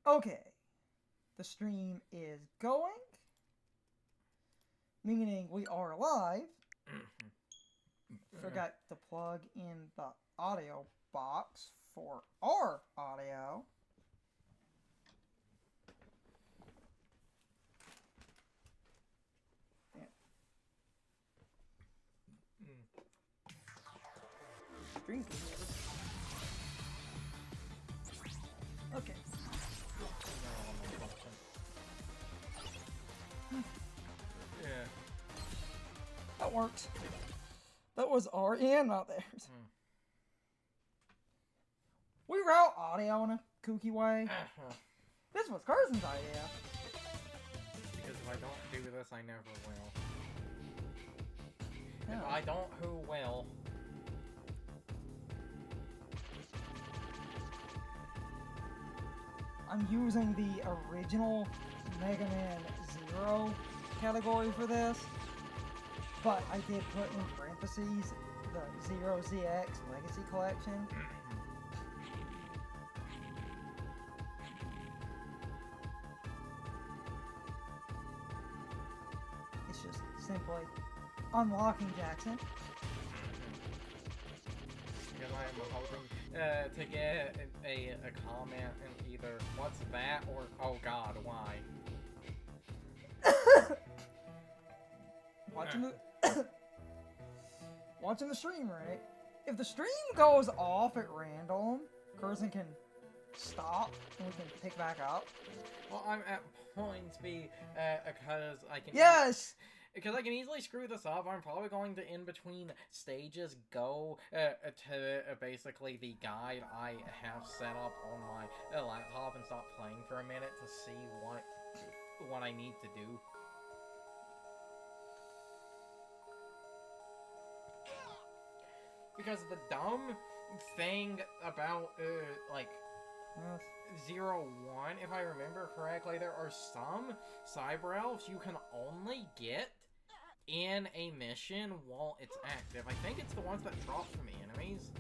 Okay. The stream is going. Meaning we are live. Forgot to plug in the audio box for our audio. Stream. Okay. Yeah. That works. That was our end, not theirs. We route audio in a kooky way. This was Carson's idea. Because if I don't do this, I never will. Yeah. If I don't, who will? I'm using the original Mega Man Zero category for this, but I did put in parentheses the Zero ZX Legacy Collection. It's just simply unlocking Jackson. Because I am hoping to get a comment in either what's that or oh god, why? Watching the stream, right? If the stream goes off at random, Curzon can stop and we can pick back up. Well, I'm at points B because I can. Yes. Because I can easily screw this up. I'm probably going to, in between stages, go to basically the guide I have set up on my laptop and stop playing for a minute to see what I need to do. Because the dumb thing about, like, Yes. 01, if I remember correctly, there are some cyber elves you can only get in a mission while it's active. I think it's the ones that drop from enemies.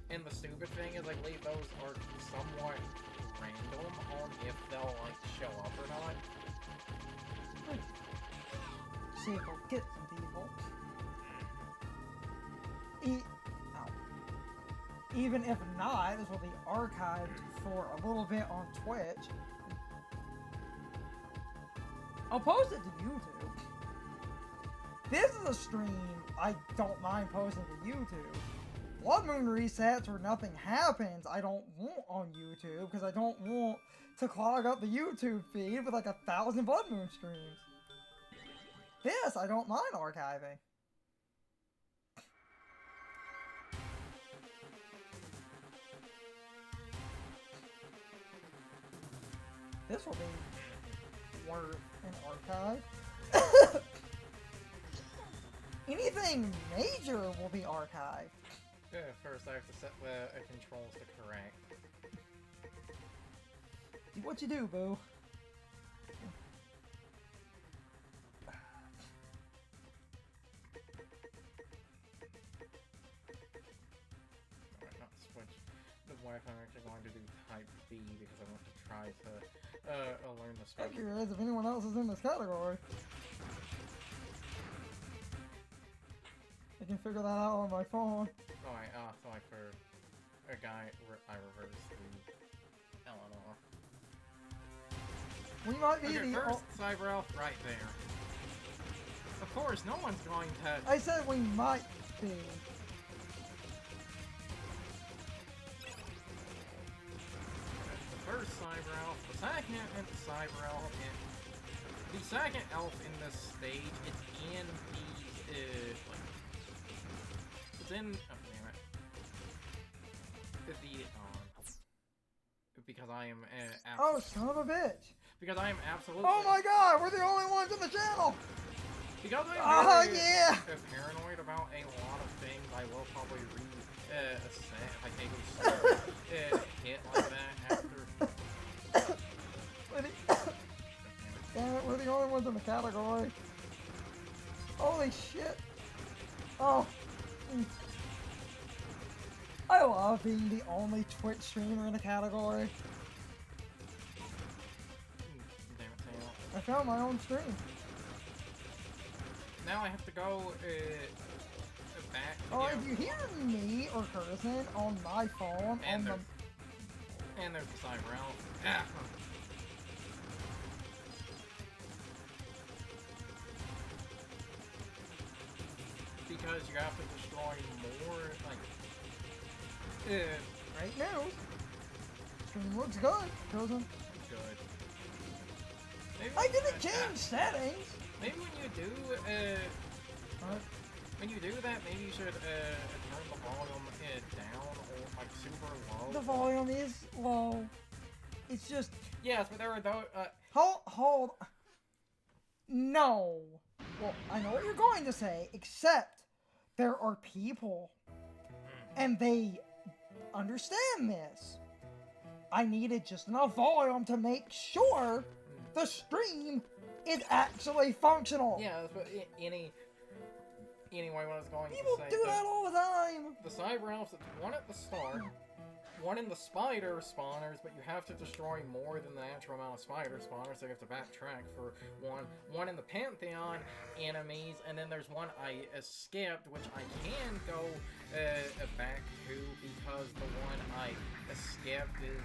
And the stupid thing is, I believe those are somewhat random on if they'll, like, show up or not. See if we'll get some people. Even if not, this will be archived for a little bit on Twitch. I'll post it to YouTube. This is a stream I don't mind posting to YouTube. Blood Moon resets where nothing happens I don't want on YouTube because I don't want to clog up the YouTube feed with like 1,000 Blood Moon streams. This I don't mind archiving. This will be worth an archive. Anything major will be archived. First I have to set the controls to correct. Do what you do, boo. Alright, not switch the wife. I'm actually going to do type B because I want to try to learn the I'm switch. curious if anyone else is in this category. I can figure that out on my phone. Oh, so I for a guy I reversed the Eleanor. We might be Okay, the. first cyber elf right there. Of course, no one's going to. I said we might be. The first cyber elf, the second cyber elf, and the second elf in this stage. It's in the it's in. Oh, damn it. Because I am Oh, son of a bitch! because I am absolutely. Oh my god, we're the only ones in the channel! Because I'm Oh very yeah! paranoid about a lot of things, I will probably a set if I take a hit like that after. Damn it, we're the only ones in the category. Holy shit! Oh! I love being the only Twitch streamer in the category. Damn it, Samuel. I found my own stream. Now I have to go back. Oh, if you hear me or cursing on my phone, And there's the cyber elf. Ah. Because you have to destroy more, like, right now, stream looks good. Cursing. good. Maybe I when didn't you- change settings. Maybe when you do, when you do that, maybe you should, turn the volume, down, or, like, super low. The volume is low. It's just Yes, but there are those, hold. No. Well, I know what you're going to say, except there are people, and they understand this. I needed just enough volume to make sure the stream is actually functional. yeah, but anyway, what I was going People to say, do that all the time. the cyber elves, it's one at the start, one in the spider spawners, but you have to destroy more than the natural amount of spider spawners, so you have to backtrack for one in the Pantheon enemies, and then there's one I skipped, which I can go back to, because the one I skipped is...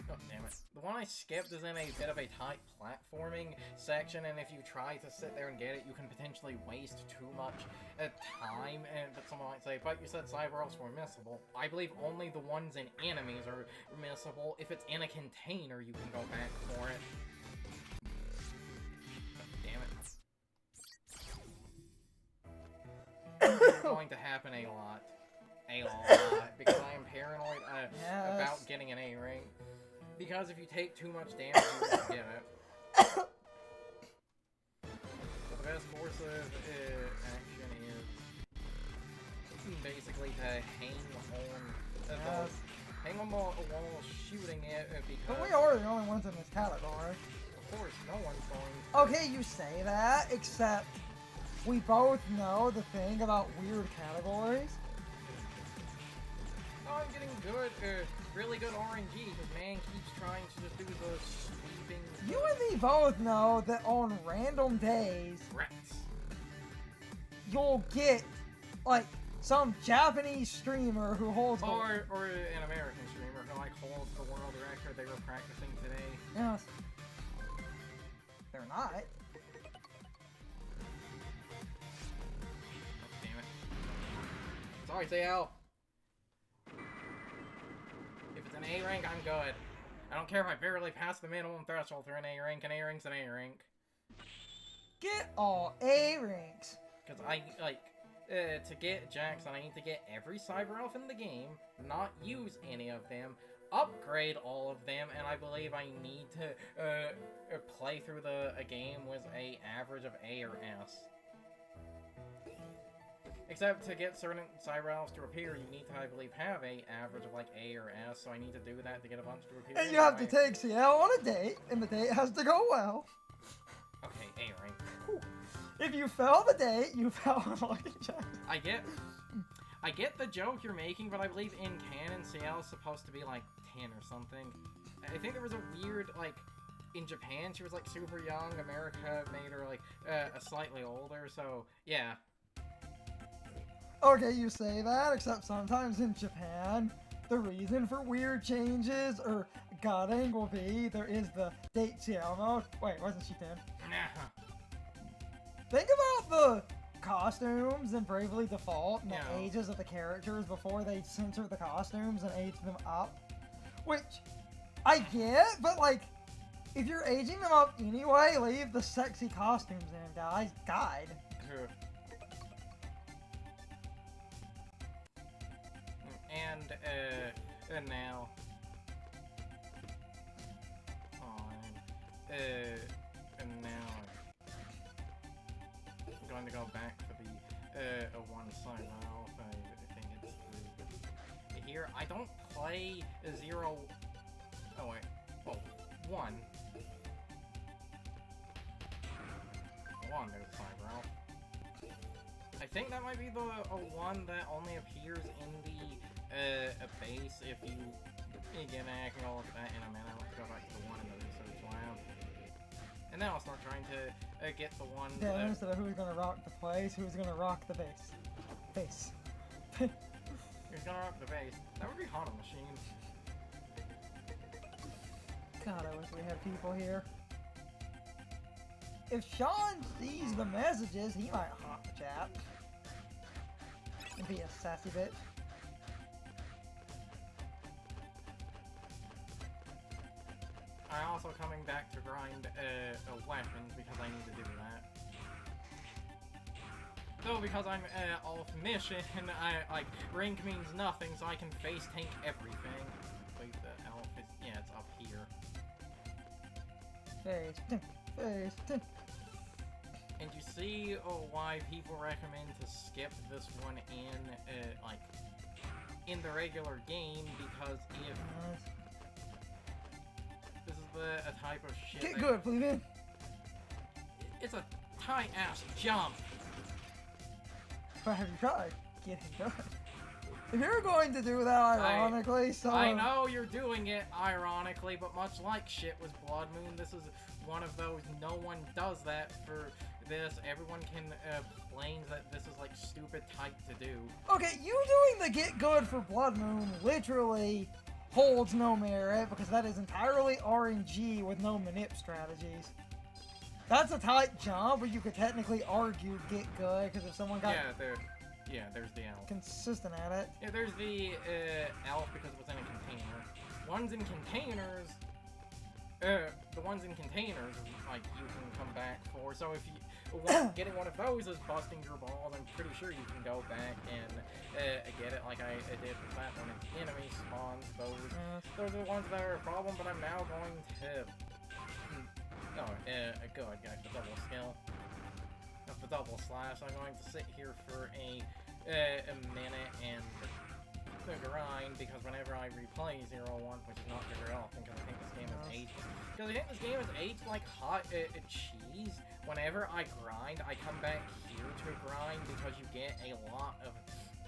Oh, damn it. The one I skipped is in a bit of a tight platforming section, and if you try to sit there and get it, you can potentially waste too much time, but someone might say, but you said cyber elves were missable. I believe only the ones in enemies are missable. If it's in a container, you can go back for it. Oh, damn it. It's going to happen a lot. Because I am paranoid Yes. about getting an A rank. Because if you take too much damage, you won't get it. So the best course of action is basically to hang on the wall shooting it, because... But we are the only ones in this category. Of course, no one's going to... Okay, you say that, except we both know the thing about weird categories. Oh, I'm getting good, really good RNG, because man keeps trying to just do the sweeping... You and me both know that on random days, Rats. you'll get, like, some Japanese streamer who holds the... Or an American streamer who, like, holds the world record they were practicing today. Yes. They're not. Oh, damn it. Sorry, CL. If it's an A rank, I'm good. I don't care if I barely pass the minimum threshold for an A rank. An A rank's an A rank. Get all A ranks. Because I, like, to get Jackson, I need to get every cyber elf in the game, not use any of them, upgrade all of them, and I believe I need to play through a game with a average of A or S. Except to get certain cyber elves to appear, you need to, I believe, have a average of like A or S, so I need to do that to get a bunch to appear. And you have to take CL on a date, and the date has to go well. Okay, A rank. If you fail the date, you fail on Lucky Jackson. I get the joke you're making, but I believe in canon, CL is supposed to be like 10 or something. I think there was a weird, like, in Japan, she was like super young, America made her like a slightly older, so yeah. Okay, you say that, except sometimes in Japan, the reason for weird changes or gutting will be there is the date CL mode. Wait, wasn't she 10? Nah. Think about the costumes in Bravely Default and the Yeah. ages of the characters before they censor the costumes and age them up. Which, I get, but like, if you're aging them up anyway, leave the sexy costumes in, guys. Guide. And now and now I'm going to go back for the one side now. I think it's through here. I don't play 0. Oh wait, well, 1. 1 there's Cyber Elf. I think that might be the one that only appears in the a base if you get back, and I'll look at that in a minute. Let's go back to the one in the research lab. And then I'll start trying to get the one Yeah, instead of who's gonna rock the place, who's gonna rock the base. Base. Who's gonna rock the base? That would be Hot Machine. God, I wish we had people here. If Sean sees the messages, he might hop the chat. And be a sassy bitch. I'm also coming back to grind weapons because I need to do that. Though because I'm off mission, like rank means nothing, so I can face tank everything. Wait, the elf is it's up here. Face. And you see why people recommend to skip this one in the regular game, because if this is a type of shit. Get good, please, man. It's a tight ass jump. But have you tried getting good? If you're going to do that ironically, I know you're doing it ironically, but much like shit with Blood Moon, this is one of those no one does that for this. Everyone can complain that this is like stupid tight to do. Okay, you doing the get good for Blood Moon literally holds no merit because that is entirely RNG with no manip strategies. That's a tight jump, but you could technically argue get good because if someone got there's the elf. consistent at it. Yeah, there's the elf because it was in a container. Ones in containers, the ones in containers, like you can come back for. So if you getting one of those is busting your balls, I'm pretty sure you can go back and get it like I did with that one. It's enemy spawns. Those are the ones that are a problem. But I'm now going to. Good, guys, the double skill. Of the double slash, I'm going to sit here for a minute and grind, because whenever I replay 0-1, which is not very often, because I think this game is aged. Because I think this game is aged like hot cheese. Whenever I grind, I come back here to grind because you get a lot of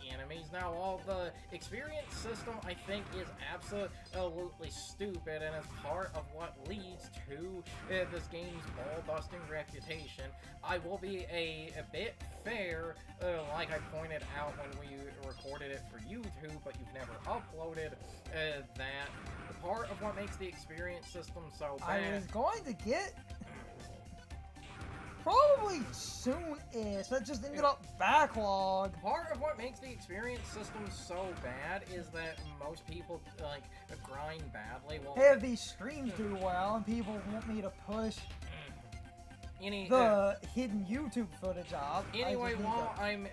enemies. Now, all the experience system, I think, is absolutely stupid and is part of what leads to this game's ball-busting reputation. I will be a bit fair, like I pointed out when we recorded it for YouTube, but you've never uploaded that. Part of what makes the experience system so bad... I was going to get... Probably soon-ish. That just ended up backlog. Part of what makes the experience system so bad is that most people, like, grind badly. Well, Hey, if these streams do well and people want me to push the hidden YouTube footage up. Anyway, while I'm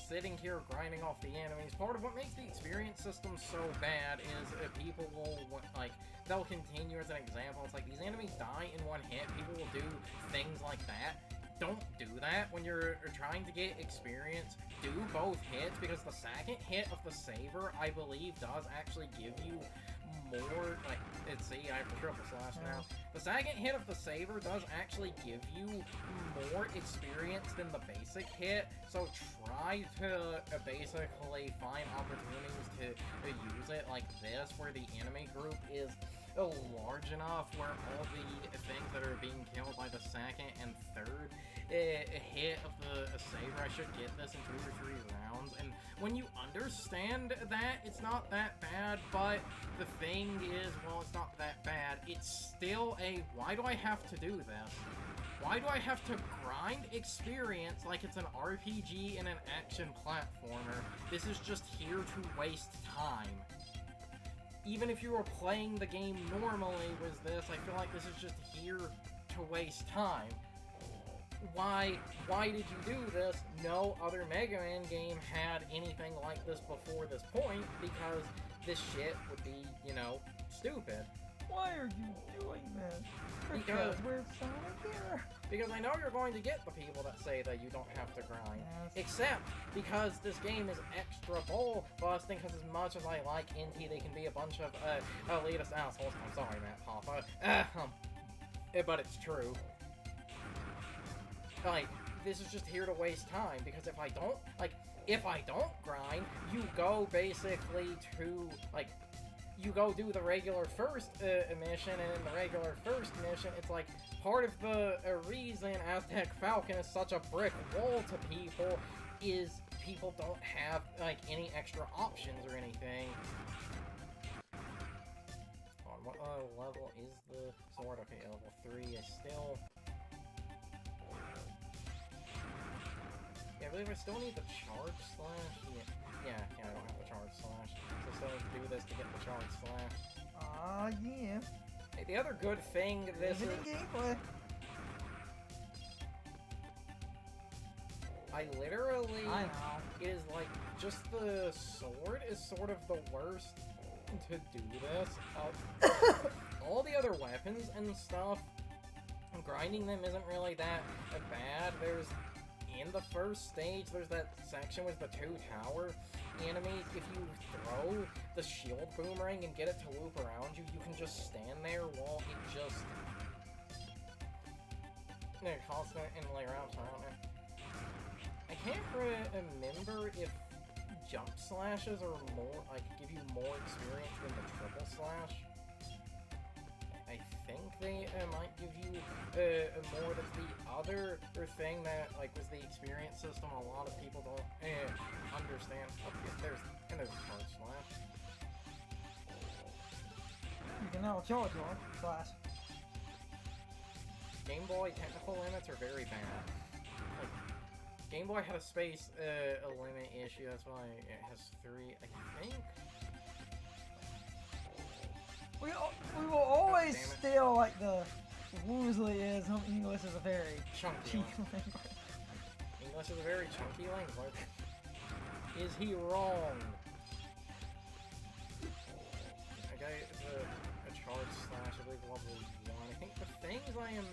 sitting here grinding off the enemies, part of what makes the experience system so bad is people will, like, they'll continue as an example. It's like, these enemies die in one hit. People will do things like that. Don't do that when you're trying to get experience. Do both hits, because the second hit of the saber, I believe, does actually give you more, like, see, I have the triple slash now. The second hit of the saber does actually give you more experience than the basic hit, so try to basically find opportunities to use it like this, where the enemy group is large enough where all the things that are being killed by the second and third hit of the saber, I should get this in 2 or 3 rounds. And when you understand that, it's not that bad, but the thing is, well, it's not that bad. It's still a, why do I have to do this? Why do I have to grind experience like it's an RPG and an action platformer? This is just here to waste time. Even if you were playing the game normally with this, I feel like this is just here to waste time. Why did you do this? No other Mega Man game had anything like this before this point, because this shit would be, you know, stupid. Why are you doing this? Because we're Sonic here. Because I know you're going to get the people that say that you don't have to grind. Yes. Except because this game is extra ball busting, because as much as I like NT, they can be a bunch of elitist assholes. I'm sorry, Matt Papa. But it's true. Like, this is just here to waste time, because if I don't, like, if I don't grind, you go basically to, like, you go do the regular first mission, and in the regular first mission, it's like, part of the reason Aztec Falcon is such a brick wall to people is people don't have, like, any extra options or anything. On what level is the sword? Okay, level 3 is still... Yeah, I believe I still need the charge slash. Yeah, I don't have the charge slash. So I still need to do this to get the charge slash. Yeah. Hey, the other good thing this is... gameplay. I literally... I know. It is like, just the sword is sort of the worst to do this. All the other weapons and stuff, grinding them isn't really that bad. There's... In the first stage, there's that section with the 2 tower enemies. If you throw the shield boomerang and get it to loop around you, you can just stand there while it just... constantly around. I can't remember if jump slashes are more, like, give you more experience than the triple slash. I think they might give you more. That's the other thing that, like, was the experience system a lot of people don't understand. Oh, there's a charge slash. You can now charge on slash. Game Boy technical limits are very bad. Like, Game Boy had a space limit issue. That's why it has 3, I think. We will always steal like the Woosley is. English is a very chunky language. English is a very chunky language. Is he wrong? Okay, a charge slash, I believe level 1. I think the things I am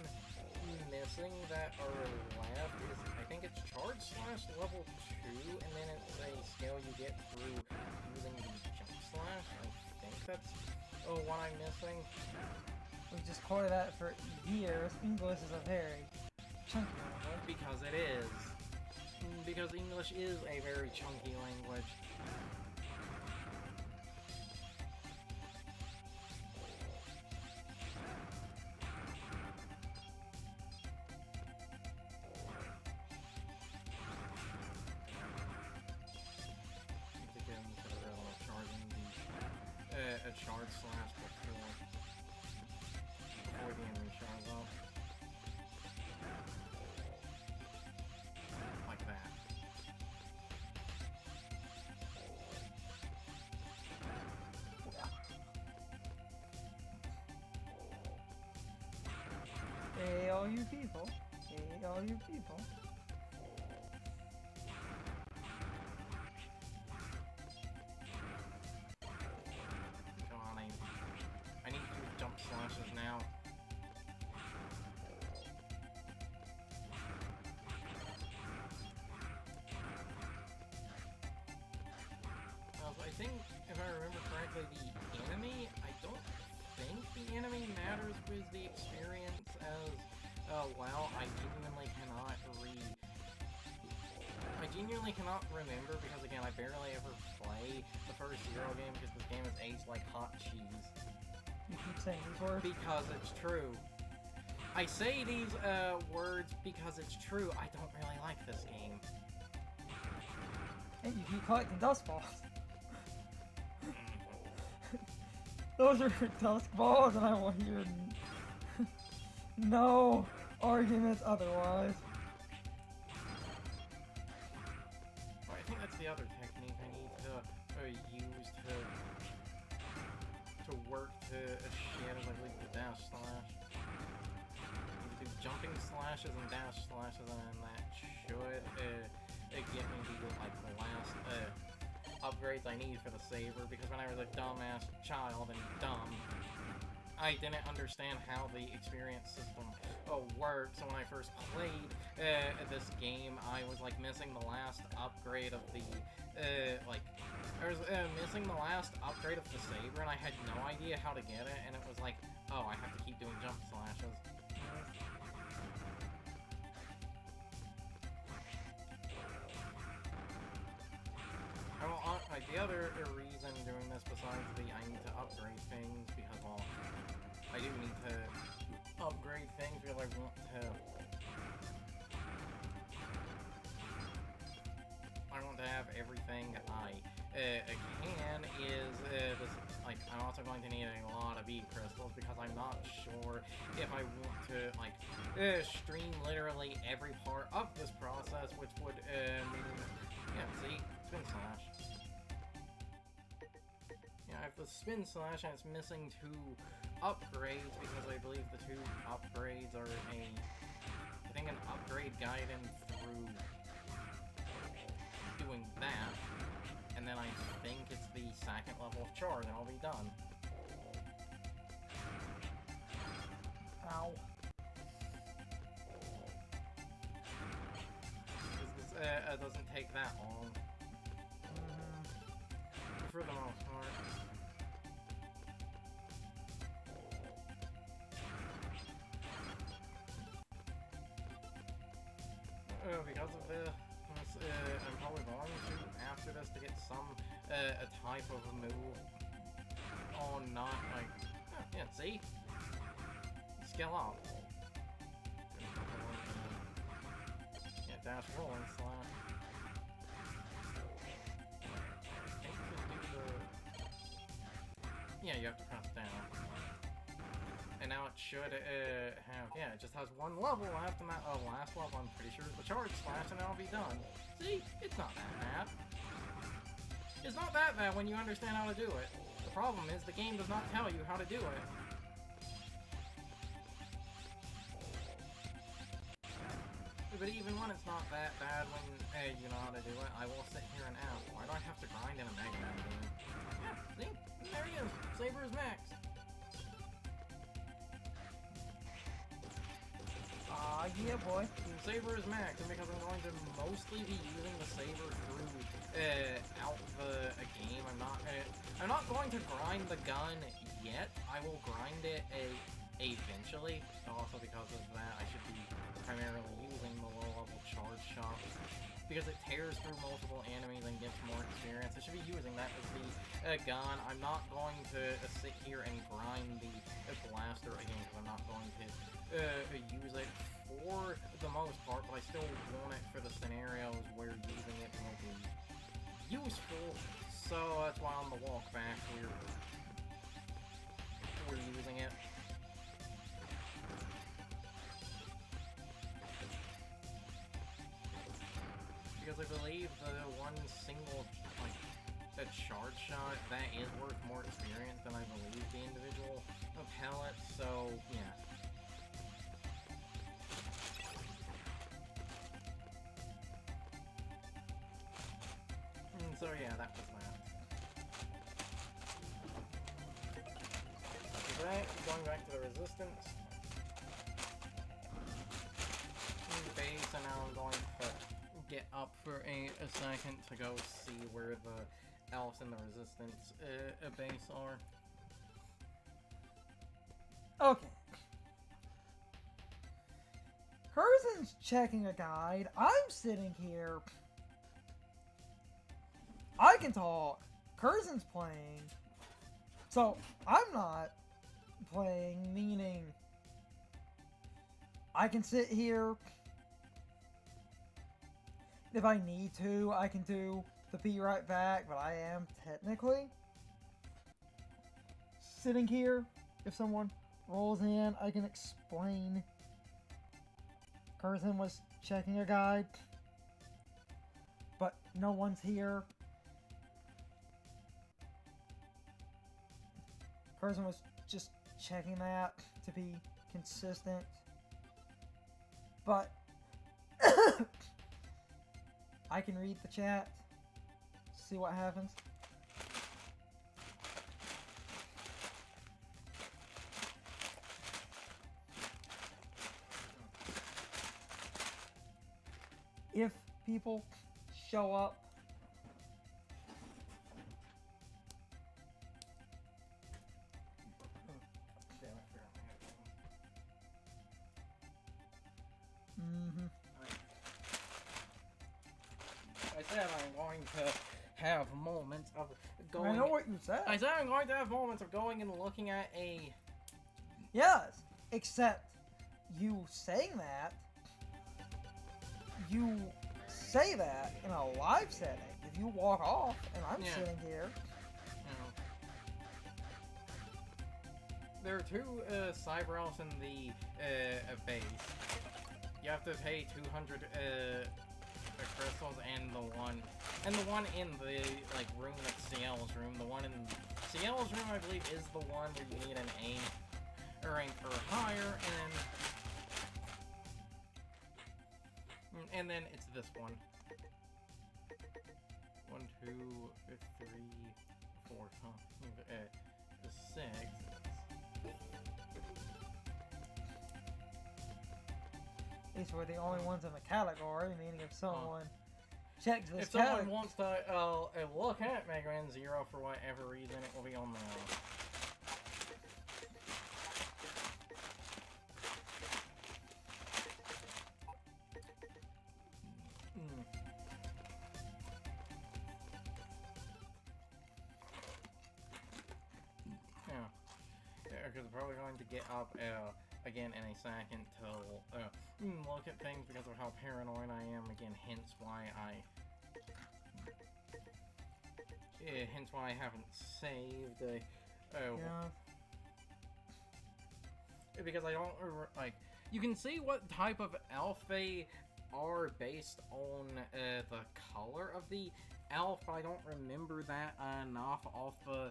missing that are left is, I think it's charge slash level 2, and then it's a skill you get through using the jump slash. I think that's what I'm missing. We just quoted that for years. English is a very chunky language. Because it is. Because English is a very chunky language. A charge slash before the enemy shows up. Like that. Hey, all you people. Hey, all you people. Slashes now. I think, if I remember correctly, the enemy, I don't think the enemy matters with the experience as well. I genuinely cannot remember because, again, I barely ever play the first Zero game because this game is aged like hot cheese. You keep saying these words? Because it's true. I say these words because it's true. I don't really like this game. Hey, you keep collecting dust balls. Those are dust balls, and I will hear no arguments otherwise. Well, I think that's the other technique I need to use to work to shit, as I believe the dash slash. You do jumping slashes and dash slashes, and that should get me to like the last upgrades I need for the saber, because when I was a dumbass child and dumb, I didn't understand how the experience system worked. So when I first played this game, I was like missing the last upgrade of the I was missing the last upgrade of the saber, and I had no idea how to get it, and it was like, oh, I have to keep doing jump slashes. Well, like, the other reason doing this besides I need to upgrade things, because, well, I do need to upgrade things because I want to have everything I can, is this, like, I'm also going to need a lot of bead crystals because I'm not sure if I want to, like, stream literally every part of this process, which would mean, yeah, see, spin slash. Yeah, I have the spin slash and it's missing 2 upgrades because I believe the 2 upgrades are I think an upgrade guidance through doing that, and then I think it's the 2nd level of charge and I'll be done. Ow. This doesn't take that long. For the most part. Because of this, I'm probably going to, after this, to get some a type of a move on not, like, yeah, see? Scale up. Yeah, dash rolling slash. I think to do the... Yeah, you have to press down. And now it should have, yeah, it just has 1 level left, and that last level I'm pretty sure is the charge slash, and I'll be done. See? It's not that bad. It's not that bad when you understand how to do it. The problem is the game does not tell you how to do it. But even when it's not that bad when you know how to do it, I will sit here and ask, why do I have to grind in a Mega Man game? Yeah, see? There he is. Saber is max. Yeah, boy. Saber is max, and because I'm going to mostly be using the Saber through out the game, I'm not going to grind the gun yet. I will grind it eventually. Also, because of that, I should be primarily using the low-level charge shot because it tears through multiple enemies and gets more experience. I should be using that as the gun. I'm not going to sit here and grind the blaster again because I'm not going to use it for the most part, but I still want it for the scenarios where using it will be useful. So that's why on the walk back we're using it. Because I believe the one single, like, the charge shot, that is worth more experience than I believe the individual pellets, so, yeah. So, yeah, that was that. Right, going back to the resistance. Base, and now I'm going to get up for a second to go see where the elves and the resistance base are. Okay. Curzon's checking a guide. I'm sitting here. I can talk. Curzon's playing. So, I'm not playing, meaning I can sit here. If I need to, I can do the be right back, but I am technically sitting here. If someone rolls in, I can explain. Curzon was checking a guide, but no one's here. Curzon was just checking that to be consistent, but I can read the chat, see what happens. If people show up, I said I'm going to have moments of going. I know what you said. I said I'm going to have moments of going and looking at a. Yes, except you saying that, you say that in a live setting. If you walk off and I'm Yeah. sitting here, There are two cyber elves in the base. You have to pay 200 crystals, and the one in the room that's Ciel's room. The one in Ciel's room, I believe, is the one where you need an aim rank or higher, and then it's this one. 1, 2, 3, 4, 6. these were the only ones in the category, meaning if someone checks this If someone category. wants to look at Mega Man Zero for whatever reason, it will be on there. Because I'm probably going to get up again in a second to look at things because of how paranoid I am. Again, hence why I haven't saved. Because I don't you can see what type of elf they are based on the color of the elf, but I don't remember that enough off the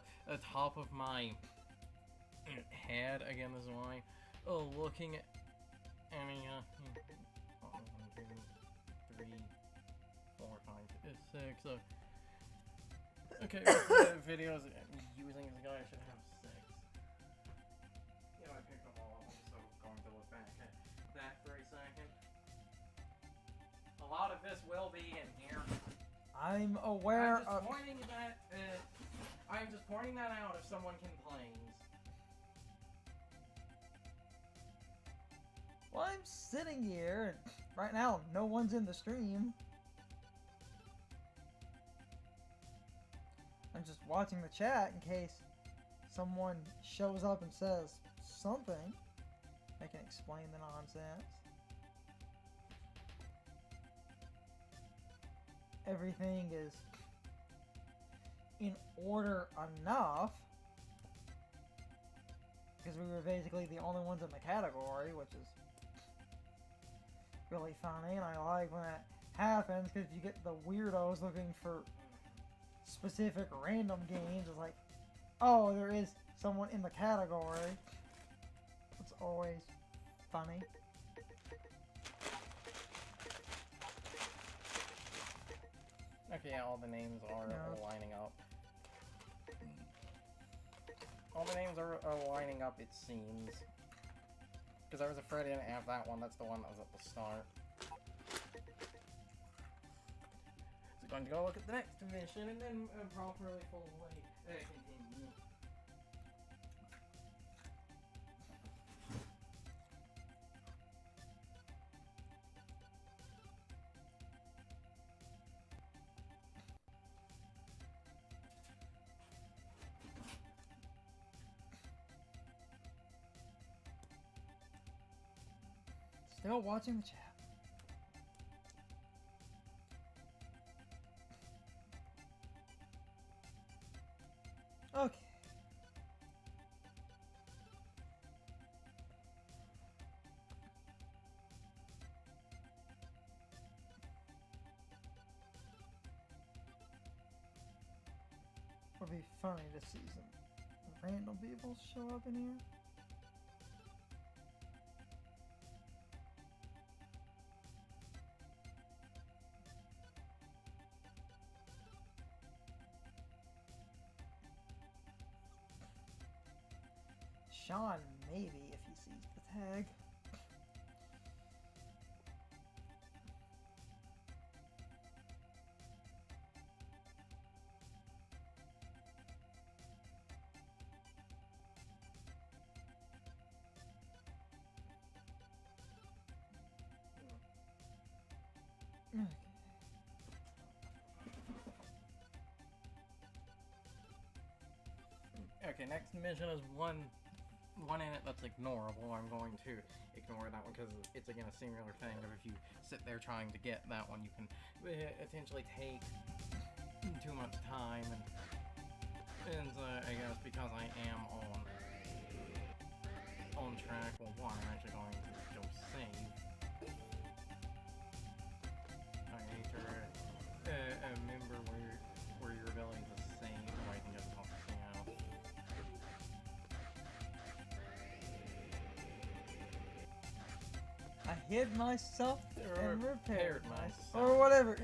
top of my head. Again, this is why looking at any 1, 2, 3, 4, 5, 6. Okay, the videos using this guy should have 6. Yeah, I picked up all of them, so going to look back at that for a second. A lot of this will be in here. I'm aware I'm just pointing that. I'm just pointing that out if someone complains. Well, I'm sitting here, and right now, no one's in the stream. I'm just watching the chat in case someone shows up and says something. I can explain the nonsense. Everything is in order enough, because we were basically the only ones in the category, which is really funny, and I like when that happens because you get the weirdos looking for specific random games. It's like, oh, there is someone in the category. It's always funny. Okay, yeah, all the names are lining up. All the names are lining up, it seems. Because I was afraid I didn't have that one. That's the one that was at the start. So going to go look at the next mission and then properly fully continue. Still watching the chat. Okay. Would be funny to see some random people show up in here. Sean, maybe, if he sees the tag. Okay. Okay, next mission is one in it that's ignorable. I'm going to ignore that one because it's again a similar thing of if you sit there trying to get that one, you can potentially take too much time, and I guess because I am on track, well, one, I'm actually going to go save. I need to remember where your ability to save, or I can just help see out. I hid myself and repaired myself. Or whatever.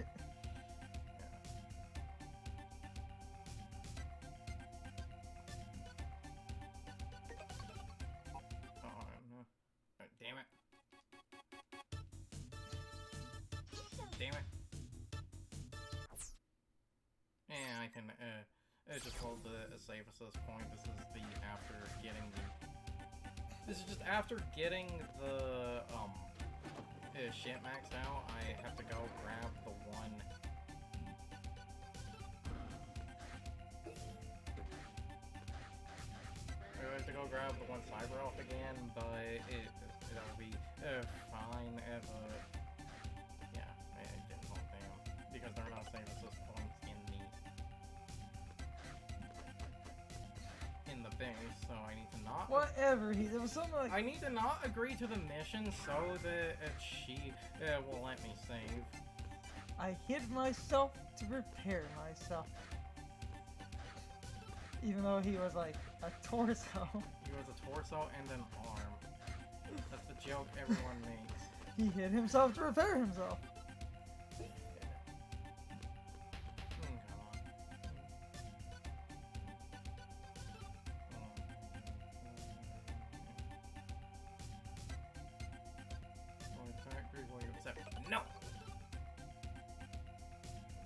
Damn it. Damn it. And I can just hold the save assist point. This is just after getting the shit maxed out. I have to go grab the one. I have to go grab the one cyber off again, but it'll be fine if yeah, I didn't hold damn because there are no save assist points in the base, so I need to not. Whatever. There was something like. I need to not agree to the mission so that she will let me save. I hid myself to repair myself. Even though he was like a torso. He was a torso and an arm. That's the joke everyone makes. He hid himself to repair himself. No!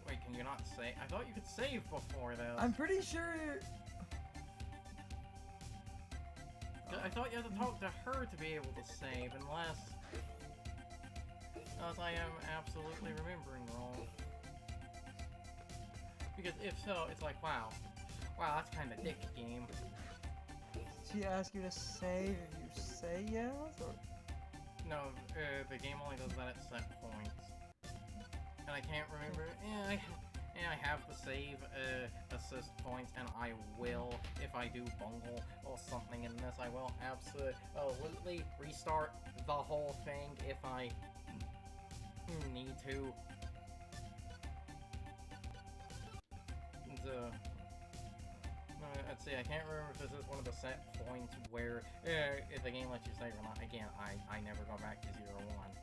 Wait, can you not save? I thought you could save before this. I'm pretty sure you're... I thought you had to talk to her to be able to save, unless I am absolutely remembering wrong. Because if so, it's like, wow, that's kind of dick game. She asked you to save if you say yes, or? No, the game only does that at set points. And I can't remember. I have the save assist points, and I will, if I do bungle or something in this, I will absolutely restart the whole thing if I need to. Let's see, I can't remember if this is one of the set points where if the game lets you save or not. Again, I never go back to 0-1.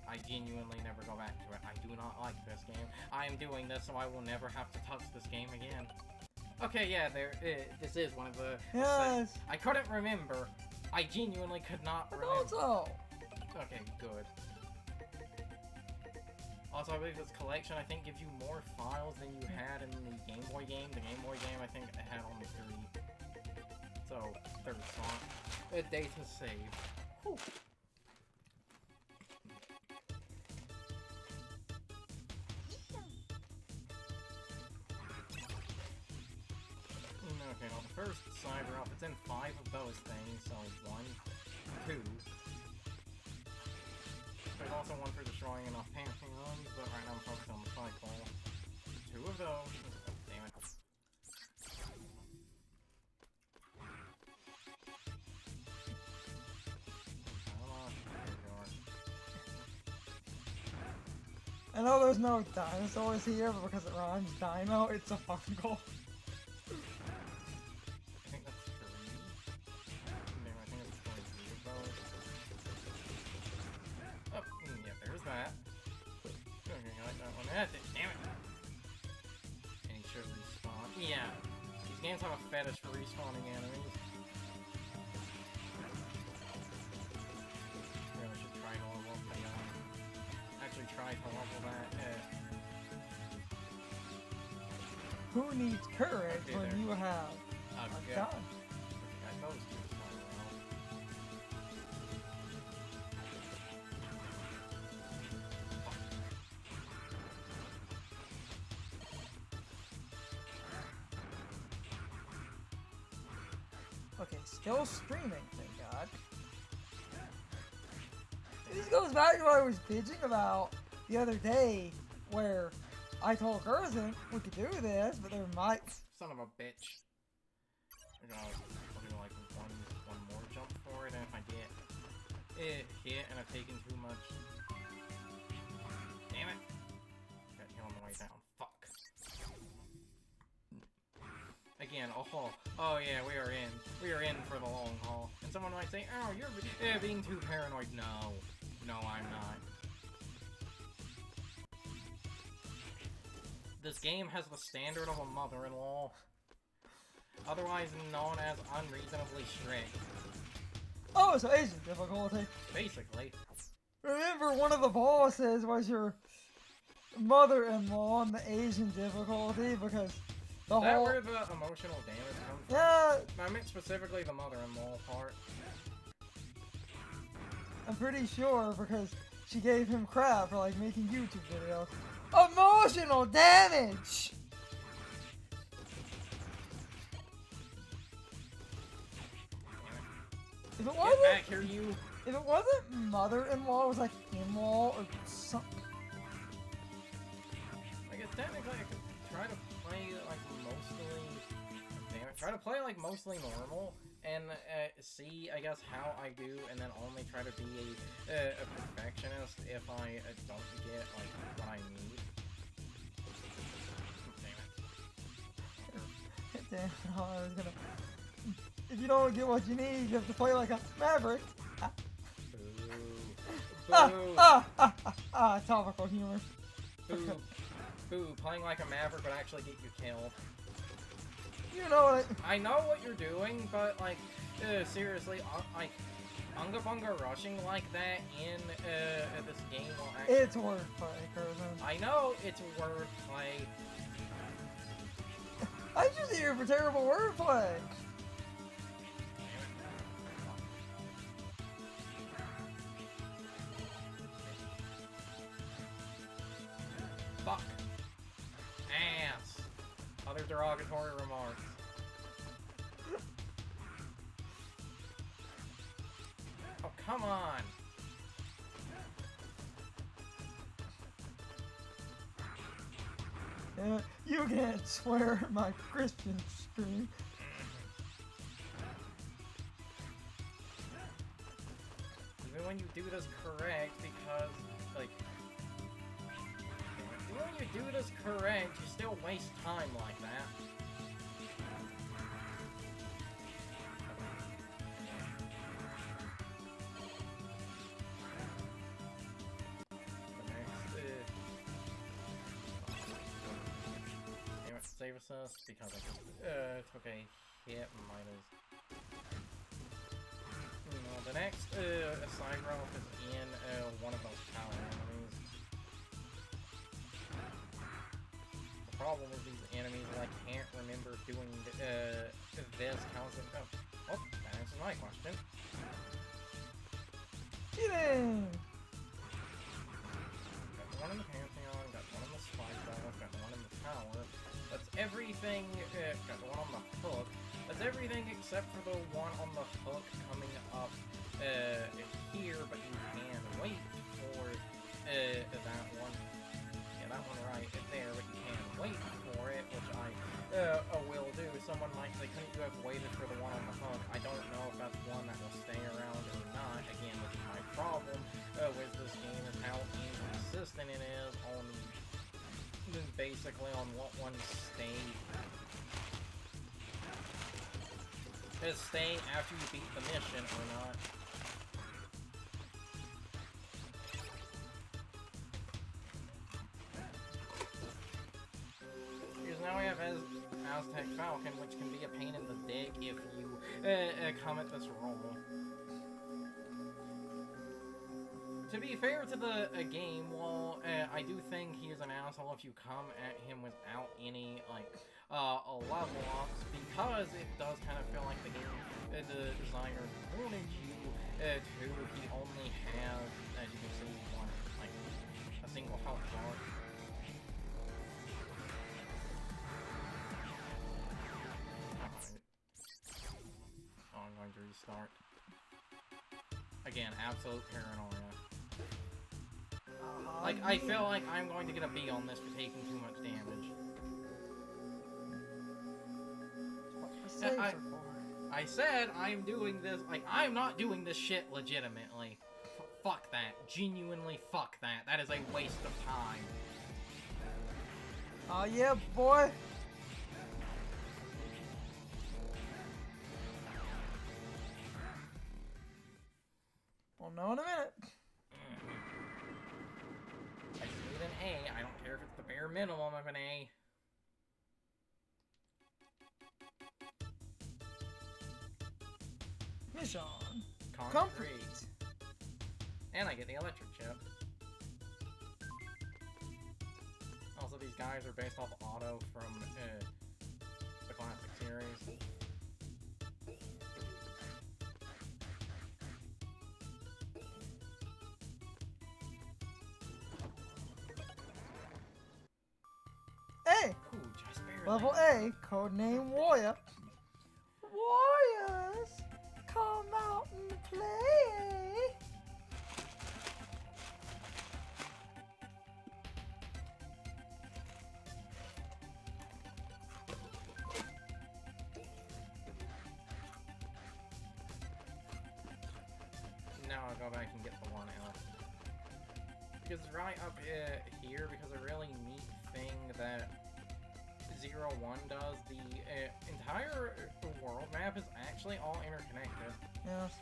I genuinely never go back to it. I do not like this game. I am doing this so I will never have to touch this game again. Okay, yeah, this is one of the... Yes! I couldn't remember. I genuinely could not remember. Also! Okay, good. Also, I believe this collection, I think, gives you more files than you had in the Game Boy game. The Game Boy game, I think, had only 3. So, third spot. Data save. Whew. Okay, well, the first cyber off, it's in 5 of those things, so 1, 2. There's also one for destroying enough pantheons, but right now I'm focused on the cycle. 2 of those. Oh, damn it. I know there's no dinosaurs here, but because it rhymes dino, it's a fungal. I think that's 3. Damn, I think it's 3 of those. Oh, yeah, there's that. Okay, I like that one. That's it, damn it! And he should respawn. Yeah, these games have a fetish for respawning enemies. Really should try to level up the actually try to level that. Who needs courage when there. you have a gun? I those two as well. Okay, still streaming, thank God. This goes back to what I was bitching about the other day, where I told Gerson we could do this, but there might... Son of a bitch. I'll do like one more jump for it, and if I get it hit and I've taken too much... Damn it! Got hit on the way down. Fuck. Again, oh yeah, we are in for the long haul. And someone might say, oh, you're being too paranoid. No, I'm not. This game has the standard of a mother-in-law, otherwise known as unreasonably strict. Oh, so Asian difficulty. Basically. Remember, one of the bosses was your mother-in-law on the Asian difficulty, because the Is that whole... where the emotional damage comes from? Yeah, I meant specifically the mother-in-law part. I'm pretty sure, because she gave him crap for, like, making YouTube videos. Emotional damage! If it wasn't... Get back here, you! If it wasn't mother-in-law, it was like in-law or something. I guess technically I could try to play like mostly... Damn it, try to play like mostly normal, and see, I guess, how I do, and then only try to be a perfectionist if I don't get like what I need. Damn it, I was gonna... If you don't get what you need, you have to play like a maverick. Topical humor. Boo, playing like a maverick would actually get you killed. You know what I know what you're doing, but like, seriously, like, Unga Bunga rushing like that in this game will actually... It's wordplay, Curzon. I know it's wordplay. I'm just here for terrible wordplay. Fuck. Ass. Other derogatory remarks. Oh, come on. You can't swear at my Christian stream. Even when you do this correct, because, like... Even when you do this correct, you still waste time like that. Save assist because I just took a hit. Minus. The next side route is in one of those power enemies. The problem with these enemies is I can't remember doing this constant. Oh, that answers my question. Get in! Got one in the Pantheon, got one in the Spike Ball, got one in the Tower. That's everything, got the one on the hook. That's everything except for the one on the hook coming up here, but you can wait for that one. Yeah, that one right there, but you can wait for it, which I will do. Someone might say, couldn't you have waited for the one on the hook? I don't know if that's one that will stay around or not. Again, this is my problem with this game, is how inconsistent it is on basically on what one is staying after you beat the mission or not. Because now we have Aztec Falcon, which can be a pain in the dick if you come at this role. To be fair to the game, well, I do think he is an asshole if you come at him without any, like, level ups, because it does kind of feel like the game, the designer wanted you to, he only has, as you can see, one, like, a single health bar. Oh, restart. Again, absolute paranoia. Like, I feel like I'm going to get a B on this for taking too much damage. That's what the saves are for. I said I'm doing this, like, I'm not doing this shit legitimately. Fuck that. Genuinely fuck that. That is a waste of time. Oh yeah, boy. We'll know in a minute. I just need an A. I don't care if it's the bare minimum of an A. Mission. Concrete. And I get the electric chip. Also, these guys are based off Auto from the classic series. A. Ooh, just barely. Level A. Codename Warrior. Warriors, come out and play. Now I'll go back and get the 1L. Because right up here, because a really neat thing that 01 does, the entire world map is actually all interconnected. Yes.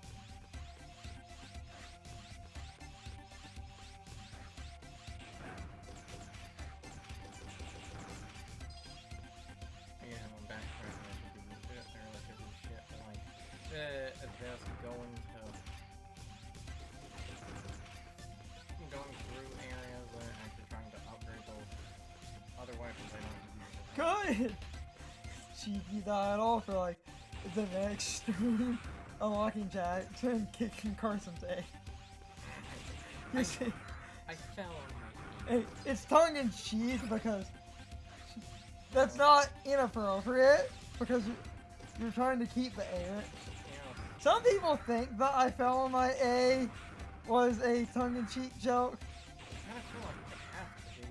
Yeah, I'm backtracking. I should do shit. I really should do shit. Like, just going through areas and actually trying to upgrade those other weapons I don't use. Good. Cheeky died off for like the next stream. Unlocking Jackson and kicking Carson's A. I fell on my feet. It's tongue in cheek because that's not inappropriate because you're trying to keep the A. Yeah. Some people think that I fell on my A was a tongue in cheek joke. I kind of feel like I have to be.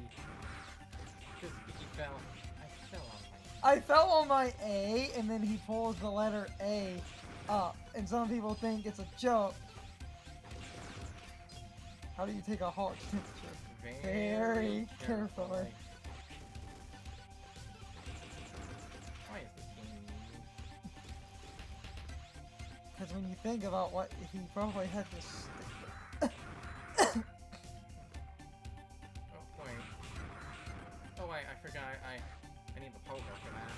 Because if you fell, I fell on my feet. I fell on my A and then he pulls the letter A up. And some people think it's a joke. How do you take a hot temperature? Very carefully. Why is this game mean? Because when you think about what he probably had to Oh wait. Oh wait, I forgot I need the pogo for that.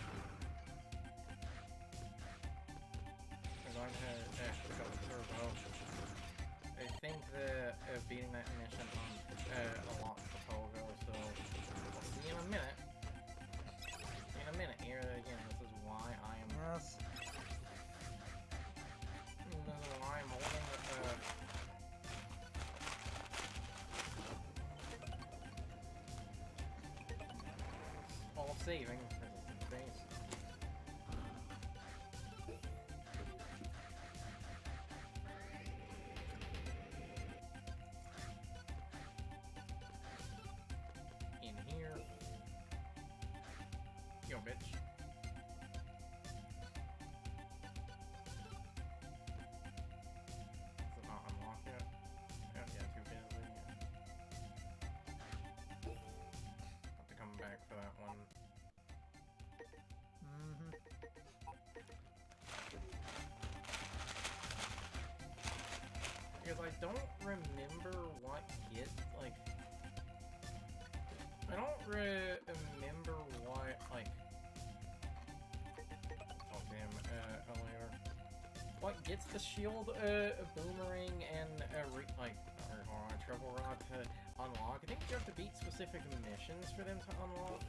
I'm going to pick up the turbo. I think the beating that mission unlocks the pogo, so I'll see you in a minute. In a minute here again, this is why I am Yes. this is why I'm holding all saving because it's in space. In here. Yo, bitch. Does it not unlock yet? Yeah, too busy. Have to come back for that one. Because I don't remember what hit, like... I don't remember what, like... Oh, damn, earlier. What gets the shield, boomerang and, triple rod to unlock? I think you have to beat specific missions for them to unlock.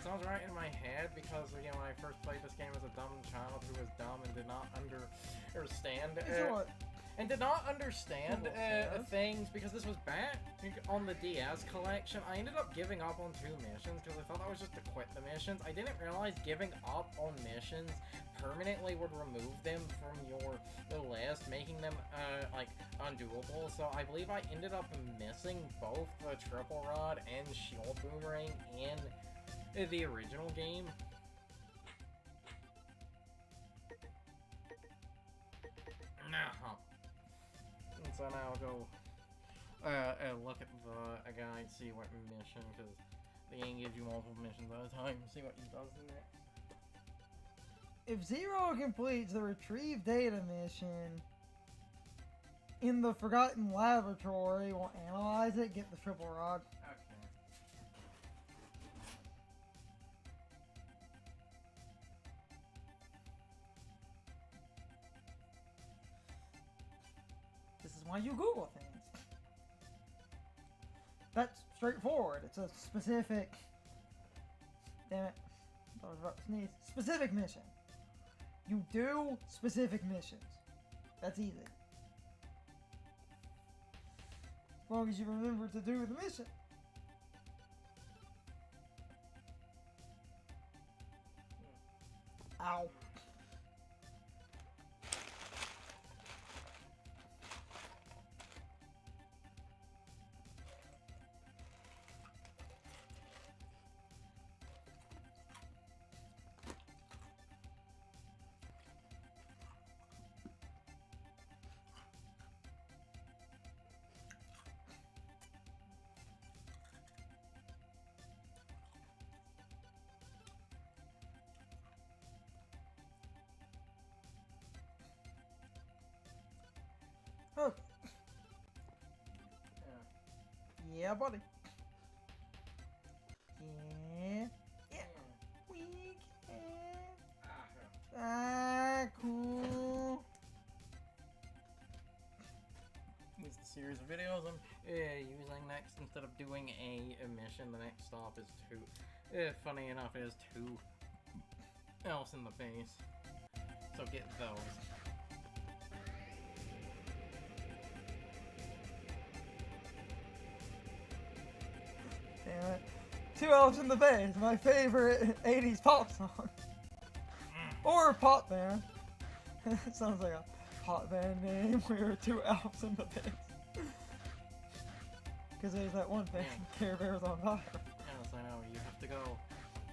Sounds right in my head because, again, when I first played this game as a dumb child who was dumb and did not understand So what? and did not understand Yes. things because this was back on the DS collection. I ended up giving up on 2 missions because I thought that was just to quit the missions. I didn't realize giving up on missions permanently would remove them from your list, making them like undoable. So I believe I ended up missing both the triple rod and shield boomerang in the original game. Now, and so now I'll go look at the guide, see what mission, because the game gives you multiple missions at a time, see what he does next. If Zero completes the retrieve data mission in the Forgotten Laboratory, we'll analyze it, get the triple rod. Okay. This is why you Google things. That's straightforward. It's a specific... Damn it. I was about to sneeze. Specific mission. You do specific missions. That's easy. As long as you remember to do the mission. Ow. Okay. Yeah, buddy. Yeah. Yeah. We can. Ah, cool. This is the series of videos I'm using next. Instead of doing a mission, the next stop is 2. Funny enough, it is 2 else in the base. So get those. Damn it. 2 Elves in the Base, my favorite 80s pop song. Or pop band. Sounds like a pop band name. We were 2 Elves in the Base. Because there's that one thing, Care Bears on Fire. Yes, I know. You have to go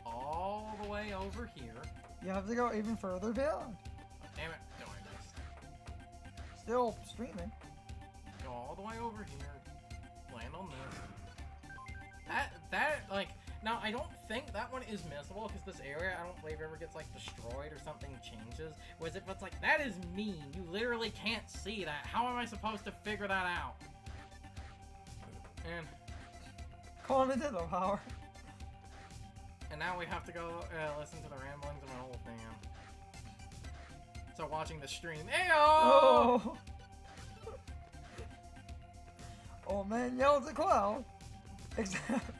all the way over here. You have to go even further beyond. Oh, damn it. No, I missed. Still streaming. Go all the way over here. Land on this. Like, now I don't think that one is missable because this area, I don't believe ever gets, like, destroyed or something changes. Whereas if it's like, that is mean. You literally can't see that. How am I supposed to figure that out? And... Call Nintendo Power. And now we have to go listen to the ramblings of an old man. So watching the stream. Ayo! Oh! Old man yells at Cloud. Except,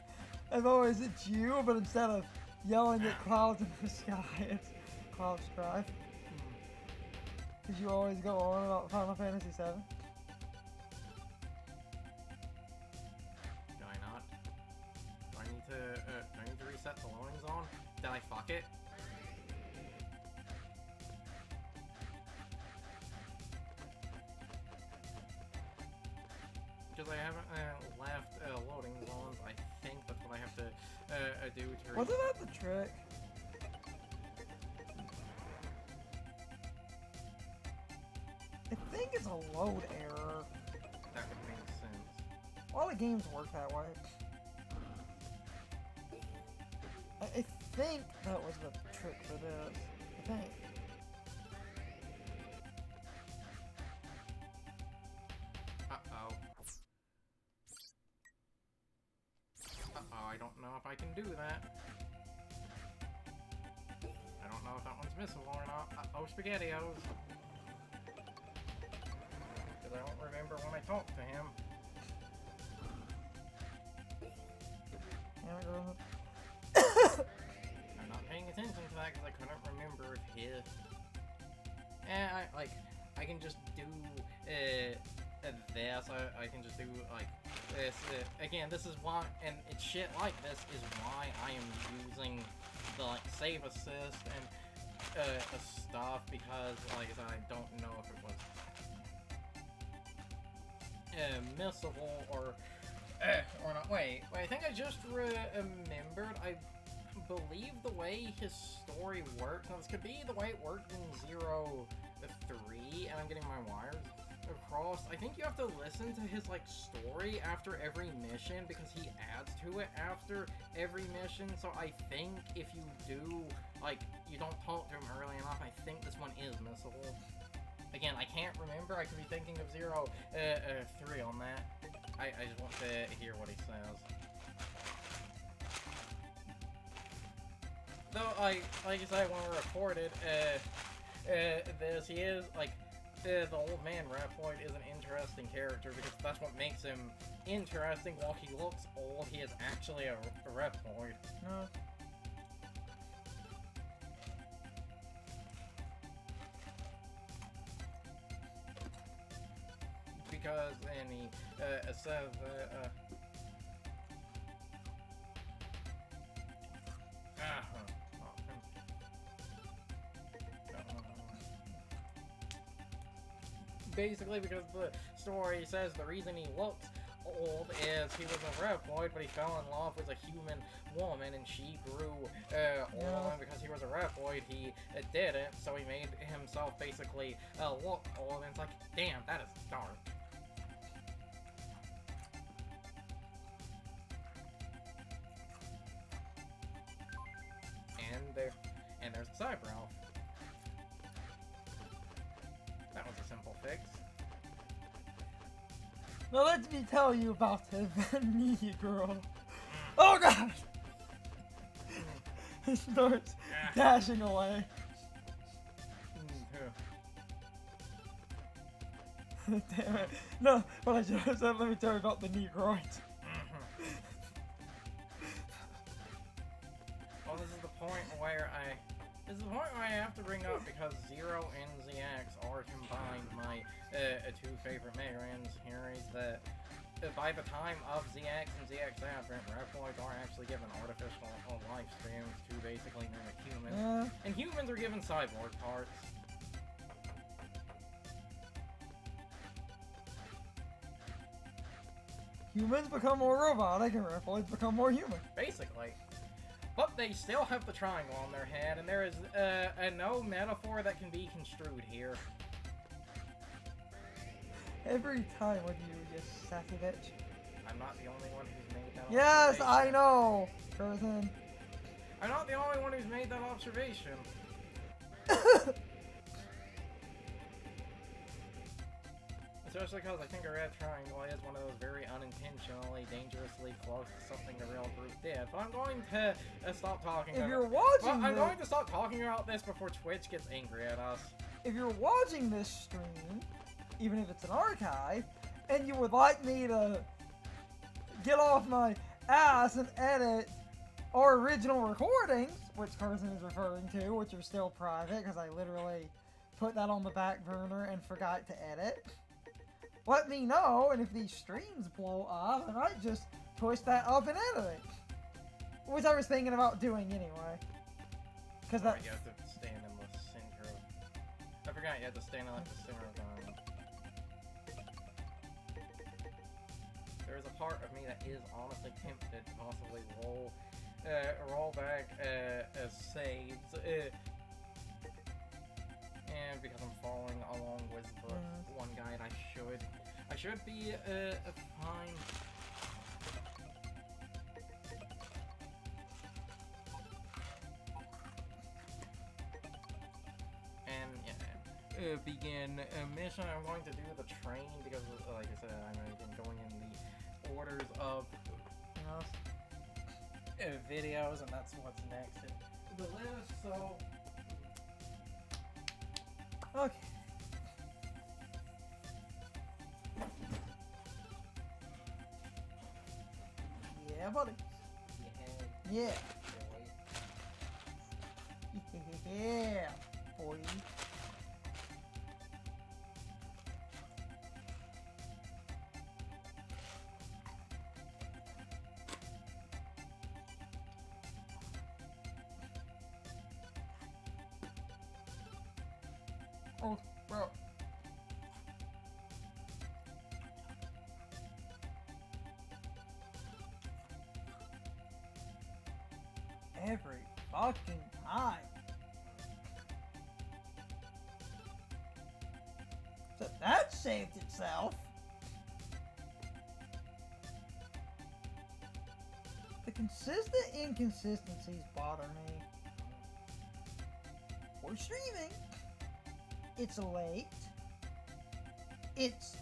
as always, it's you, but instead of yelling at clouds in the sky, it's Cloud's Drive. Because you always go on about Final Fantasy VII. Do I not? Do I need to reset the loading zone? Did I fuck it? Because I haven't left loading zones, I think that's what I have to do to... Wasn't that the trick? I think it's a load error. That would make sense. A lot of games work that way. I think that was the trick for this. I think. Uh-oh. Uh-oh, I don't know if I can do that. I don't know if that one's missable or not. Uh-oh, SpaghettiOs. Because I don't remember when I talked to him. I'm not paying attention to that because I couldn't remember if his... I can just do this. I can just do like this. Again, this is why, and it's shit like this is why I am using the like save assist and stuff, because like I said, I don't know if it was missable or not. Wait, I think I just remembered. I believe the way his story works. Now, this could be the way it worked in 0-3, and I'm getting my wires across. I think you have to listen to his like story after every mission, because he adds to it after every mission. So I think if you do, like, you don't talk to him early enough, I think this one is missable. Again, I can't remember. I could be thinking of 0-3 on that. I just want to hear what he says. Though, like I said, when we recorded this, he is, like, the old man Reploid is an interesting character, because that's what makes him interesting. While he looks old, he is actually a Reploid. No. Because, and he says, basically, because the story says the reason he looks old is he was a Reploid, but he fell in love with a human woman, and she grew old, and because he was a Reploid, he didn't, so he made himself basically look old, and it's like, damn, that is dark. And there's the Cyber Elf. That was a simple fix. Now let me tell you about the Negro. Oh god! He starts dashing away. Damn it. No, what I just said, let me tell you about the Negroids. Well, this is the point where I have to bring up, because Zero and ZX are combined my two favorite Mega Man series, that by the time of ZX and ZX Advent, Reploids are actually given artificial lifespans to basically mimic humans, and humans are given cyborg parts. Humans become more robotic and Reploids become more human. Basically. But they still have the triangle on their head, and there is no metaphor that can be construed here. Every time with you, you sassy bitch. I'm not the only one who's made that Yes, observation. I know, Curzon. I'm not the only one who's made that observation. Especially because I think a red triangle is one of those very unintentionally, dangerously close to something the real group did. But I'm going to stop talking If about you're watching I'm going to stop talking about this before Twitch gets angry at us. If you're watching this stream, even if it's an archive, and you would like me to get off my ass and edit our original recordings, which Curzon is referring to, which are still private because I literally put that on the back burner and forgot to edit, let me know, and if these streams blow up, I might just push that up and edit it. Which I was thinking about doing anyway. Because that... You have to stand in the center of... I forgot you had to stand in like the center of the island. There's a part of me that is honestly tempted to possibly roll back saves. And because I'm following along with the one guide, I should be fine. And yeah, begin a mission. I'm going to do the train because, like I said, I'm going in the orders of videos, and that's what's next in the list. So. Okay. Yeah, buddy. Yeah. Yeah, boy. Oh, bro. Every fucking time. So that saved itself. The consistent inconsistencies bother me. We're streaming. It's late. It's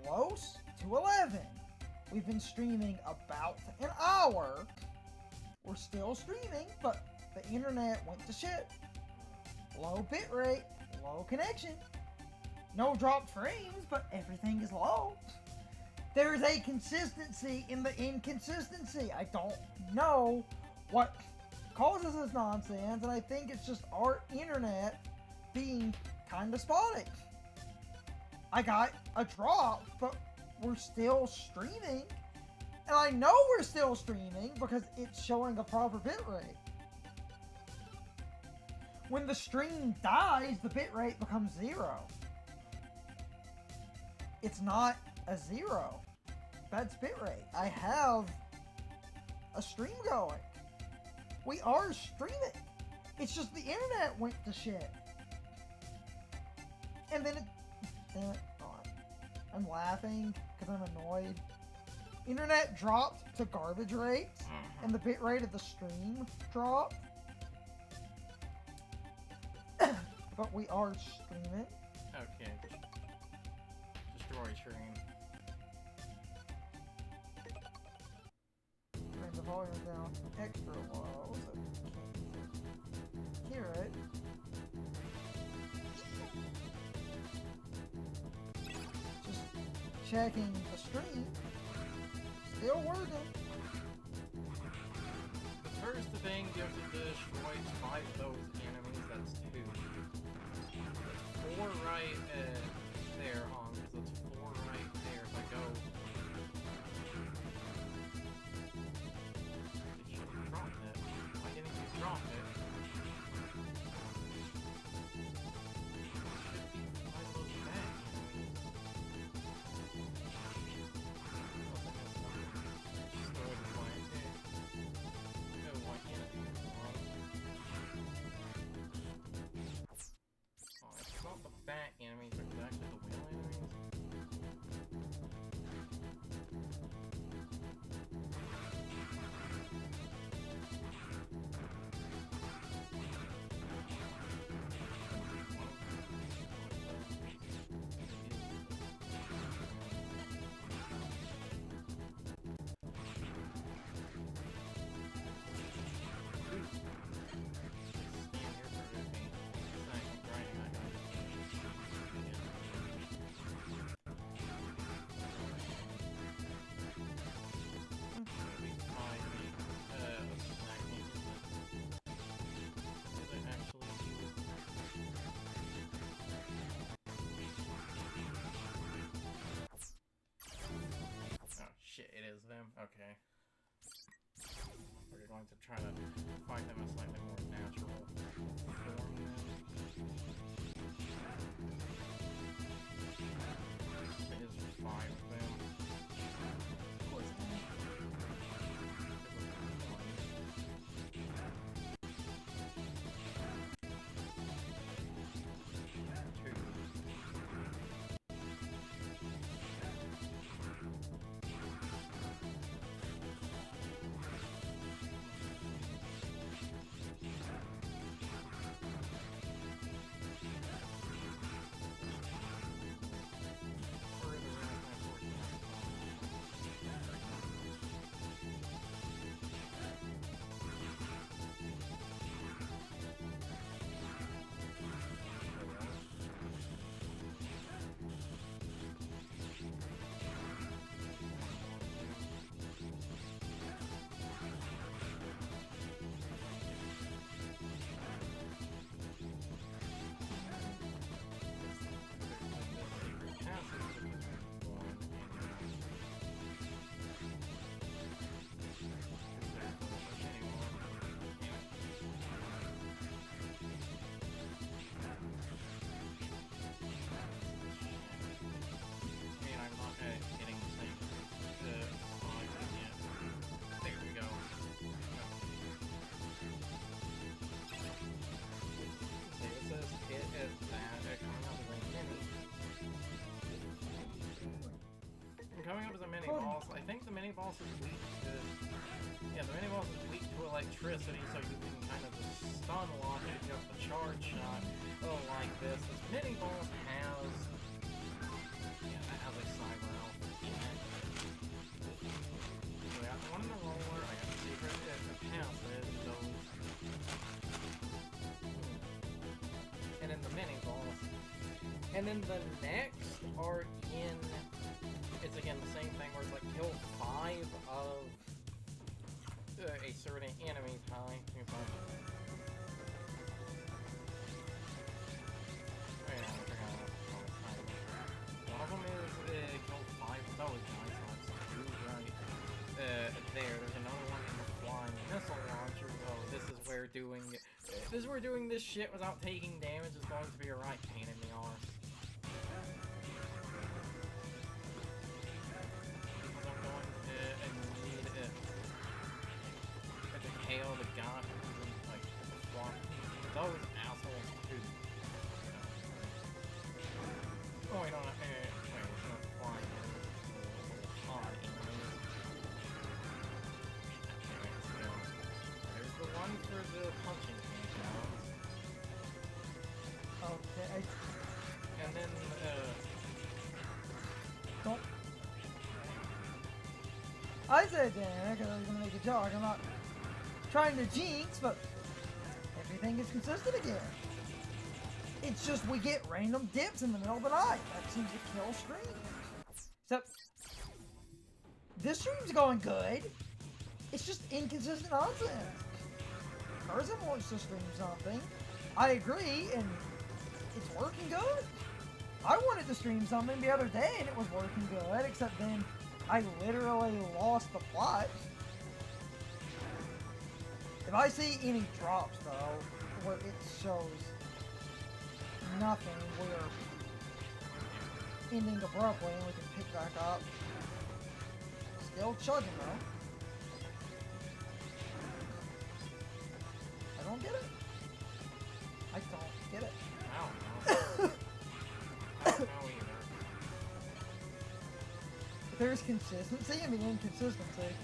close to 11. We've been streaming about an hour. We're still streaming, but the internet went to shit. Low bitrate, low connection. No dropped frames, but everything is low. There's a consistency in the inconsistency. I don't know what causes this nonsense, and I think it's just our internet being kind of spotty. I got a drop, but we're still streaming. And I know we're still streaming because it's showing a proper bitrate. When the stream dies, the bitrate becomes 0. It's not a 0. That's bitrate. I have a stream going. We are streaming. It's just the internet went to shit. And then I'm laughing because I'm annoyed. Internet dropped to garbage rates, and the bitrate of the stream dropped. But we are streaming. Okay. Destroy stream. Turn the volume down extra low so you can't hear it. Just checking the stream. Still working. The first thing you have to destroy is 5 of those enemies. That's 2. That's 4 right there, so that's 4 right there. If I go... It should have dropped it. Why didn't you drop it? Should be 5 of those back enemies. Bat enemies are actually the whale enemies. Shit, it is them? Okay. We're going to try to fight them in a slightly more natural form then. It is 5 of them. Of course. boss is weak to... Yeah, the mini boss is weak to electricity, so you can kind of just stun lock it just a charge shot. Oh, like this. This mini boss has... Yeah, that has a cyber elf in it. So I got one in the roller, I got the secret passage, those... And then the mini boss. And then the next are in... It's again the same thing where it's like kill 5 of a certain enemy type. One of them is kill 5 of those guys, so it's right there. There's another one in the flying missile launcher. Oh, this is where doing this shit without taking damage is going to be a right pain in the arse. Hail the god who's like those assholes too. Oh wait, no, wait, it's not flying. It's hot enemies. There's the one for the punching sounds. Okay. And then Don't. I said Dan, because I was gonna make a joke. I'm not trying to jinx, but everything is consistent again. It's just we get random dips in the middle of the night. That seems to kill streams. Except, this stream's going good. It's just inconsistent nonsense. Person wants to stream something. I agree, and it's working good. I wanted to stream something the other day, and it was working good, except then I literally lost the plot. If I see any drops, though, where it shows nothing, we're ending abruptly and we can pick back up. Still chugging, though. I don't get it. I don't get it. I don't know. I don't know either. If there's consistency in the inconsistency.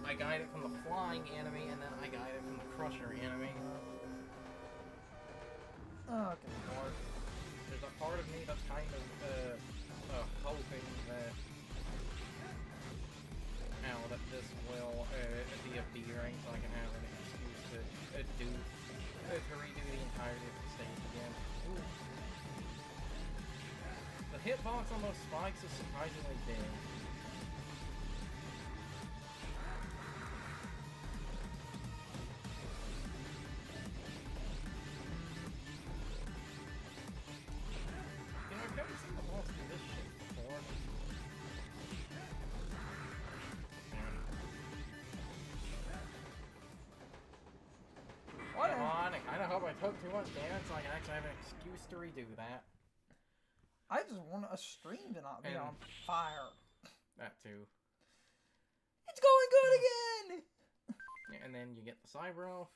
I got it from the flying enemy, and then I got it from the crusher enemy. Oh, good lord. There's a part of me that's kind of hoping that that this will be a B rank, so I can have an excuse to redo the entirety of the stage again. Ooh. The hitbox on those spikes is surprisingly big. I've never seen the boss do this shit before. What? Come on, I kinda hope I took too much damage so I can actually have an excuse to redo that. I just want a stream to not be And on fire. That too. It's going good again! Yeah, and then you get the cyber elf.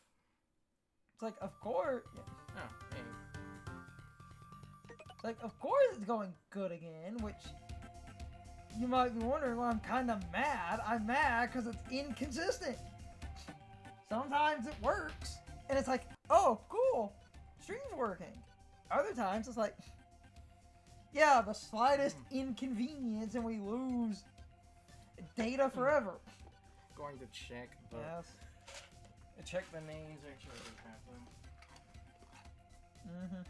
It's like, of course. Yeah. Oh, hey. It's like, of course it's going good again, which you might be wondering why I'm kind of mad. I'm mad because it's inconsistent. Sometimes it works, and it's like, oh, cool, stream's working. Other times it's like, yeah, the slightest inconvenience and we lose data forever. Going to check the Yes. the names. Actually, I have them. Mm-hmm.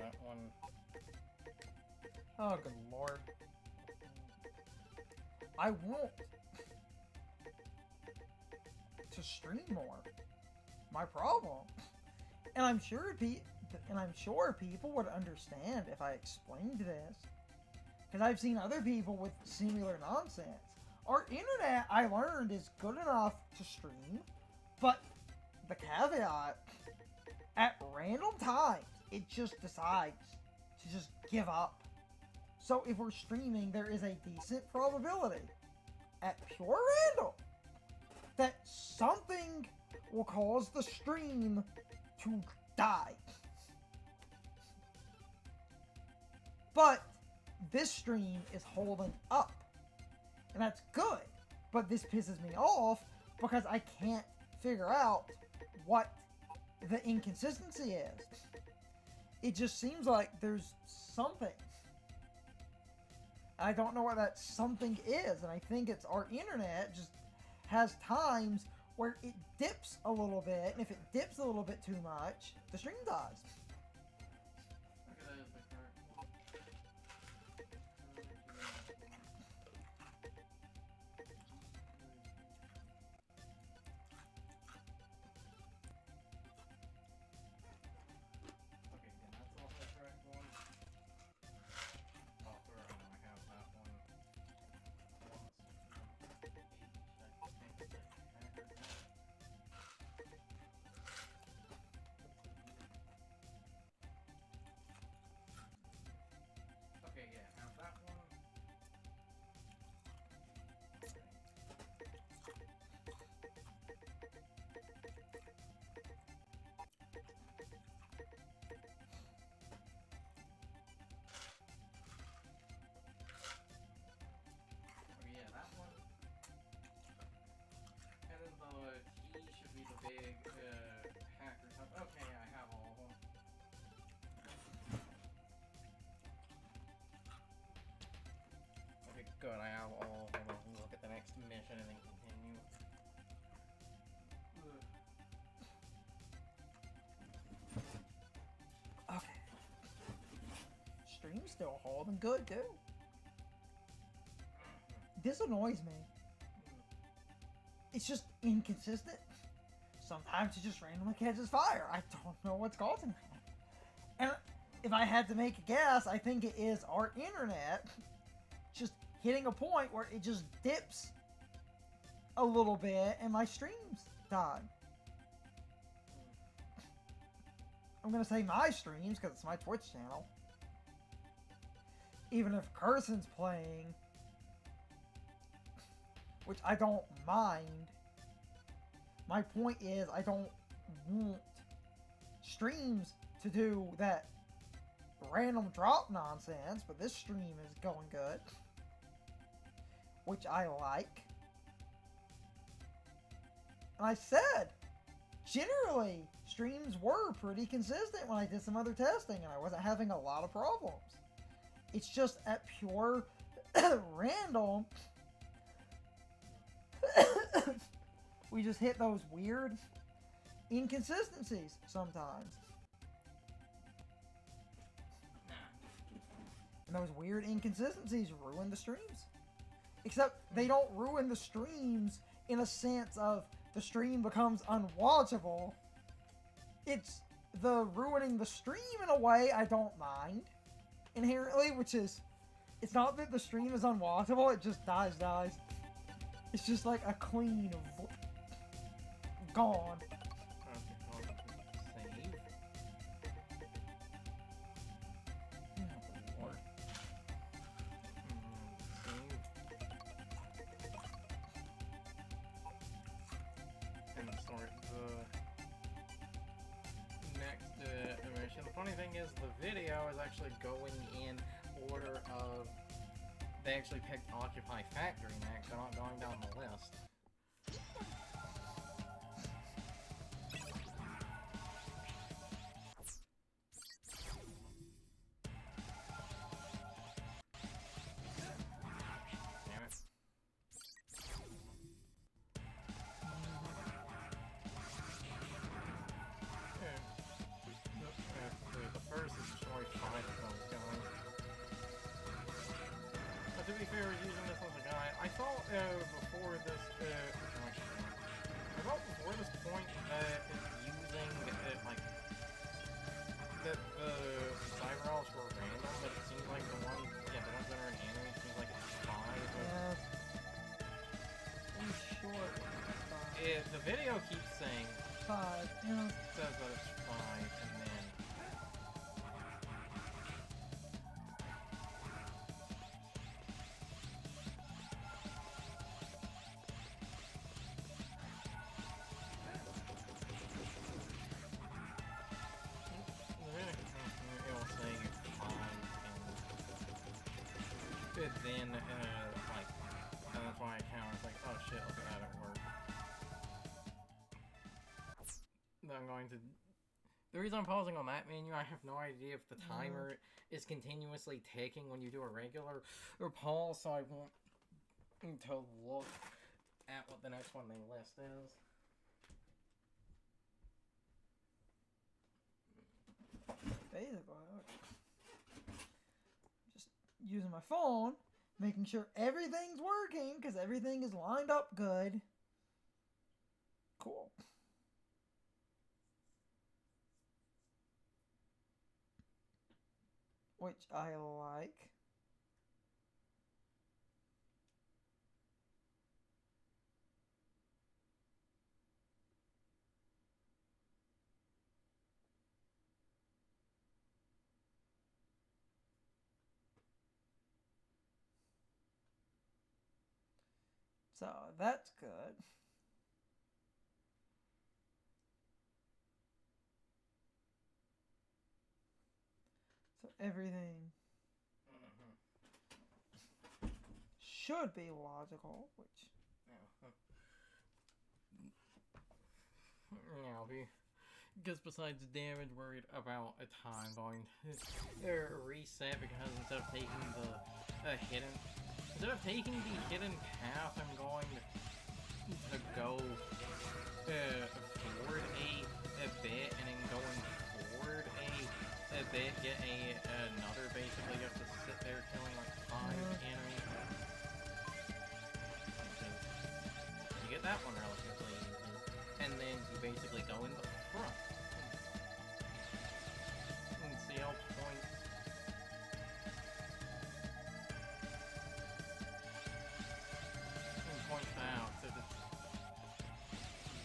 that one? Oh, good lord. I want to stream more. My problem. And I'm sure people would understand if I explained this. Because I've seen other people with similar nonsense. Our internet, I learned, is good enough to stream, but the caveat, at random times, it just decides to just give up. So if we're streaming, there is a decent probability, at pure random, that something will cause the stream to die. But this stream is holding up. And that's good. But this pisses me off because I can't figure out what the inconsistency is. It just seems like there's something. I don't know what that something is, and I think it's our internet just has times where it dips a little bit, and if it dips a little bit too much, the stream dies. Good, I have all. Hold on, look at the next mission and then continue. Okay. Stream's still holding good, too. This annoys me. It's just inconsistent. Sometimes it just randomly catches fire. I don't know what's causing that. And if I had to make a guess, I think it is our internet just hitting a point where it just dips a little bit and my streams die. I'm gonna say my streams because it's my Twitch channel. Even if Carson's playing, which I don't mind. My point is I don't want streams to do that random drop nonsense, but this stream is going good, which I like. And I said, generally, streams were pretty consistent when I did some other testing, and I wasn't having a lot of problems. It's just at pure random, we just hit those weird inconsistencies sometimes. And those weird inconsistencies ruin the streams. Except they don't ruin the streams in a sense of the stream becomes unwatchable. It's the ruining the stream in a way I don't mind inherently, which is, it's not that the stream is unwatchable, it just dies. It's just like a clean gone. Save. Lord. Save. And start the next mission. The funny thing is, the video is actually going in order of. They actually picked Occupy Factory next. They're not going down the list. Damn it. The first is destroy before this, about before this point, using, like, the cyber elves were random, but it seems like the ones that are in anime seems like it's 5. Yeah. Pretty short. The video keeps saying 5. Yeah. it says that it's 5, and then it will say 5, and then like, and that's why I count. It's like, oh shit, look at that, it worked. I'm going to. The reason I'm pausing on that menu, I have no idea if the timer is continuously ticking when you do a regular or pause, so I want to look at what the next one they list is. Basically, just using my phone, making sure everything's working because everything is lined up good. Cool. Which I like. So that's good. So everything should be logical, which yeah, because besides damage, worried about a time going to reset because instead of taking the hidden path, I'm going to go forward a bit, and then going forward a bit, get another. Basically, you have to sit there killing like 5 enemies. You get that one relatively easy, and then you basically go in the front and see how points. Points out. So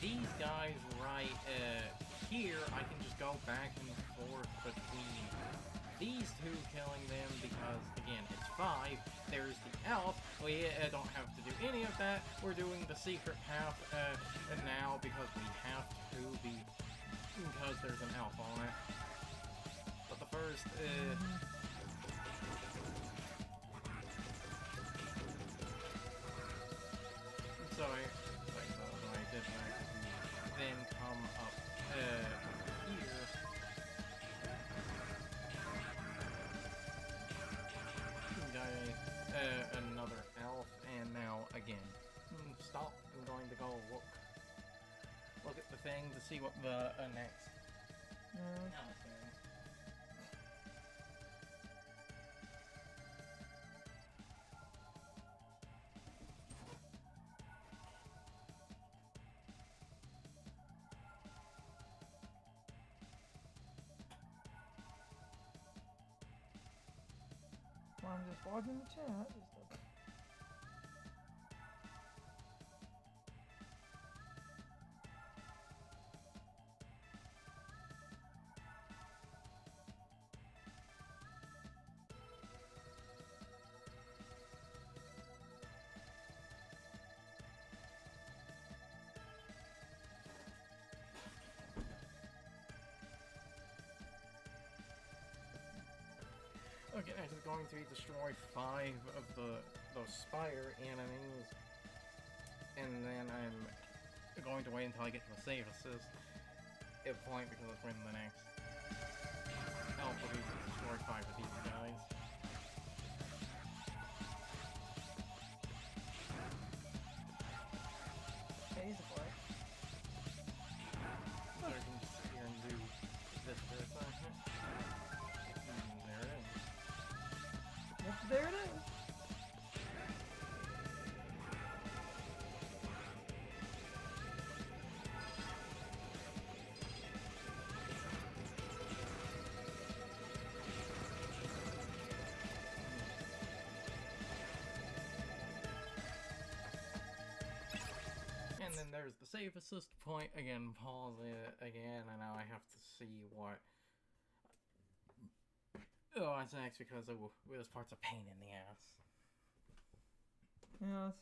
these guys right here, I can just go back and forth between these two, killing them because, again, it's 5. There's the elf. We don't have to do any of that. We're doing the secret path now because we have to because there's an elf on it. But the first so I did that, then come up here. Got another elf, and now again, stop. I'm going to go look at the thing to see what the next elf is. I'm just watching the chat. Okay, next is going to destroy 5 of those spire enemies, and then I'm going to wait until I get to a save assist point because that's when the next elf will be to destroy 5 of these guys. Basically. So I can just sit here and do this for a second. There it is. Yep, there it is. there's the save assist point. Again, pause it again, and now I have to see what... Oh, it's next because this part's a pain in the ass. Yes.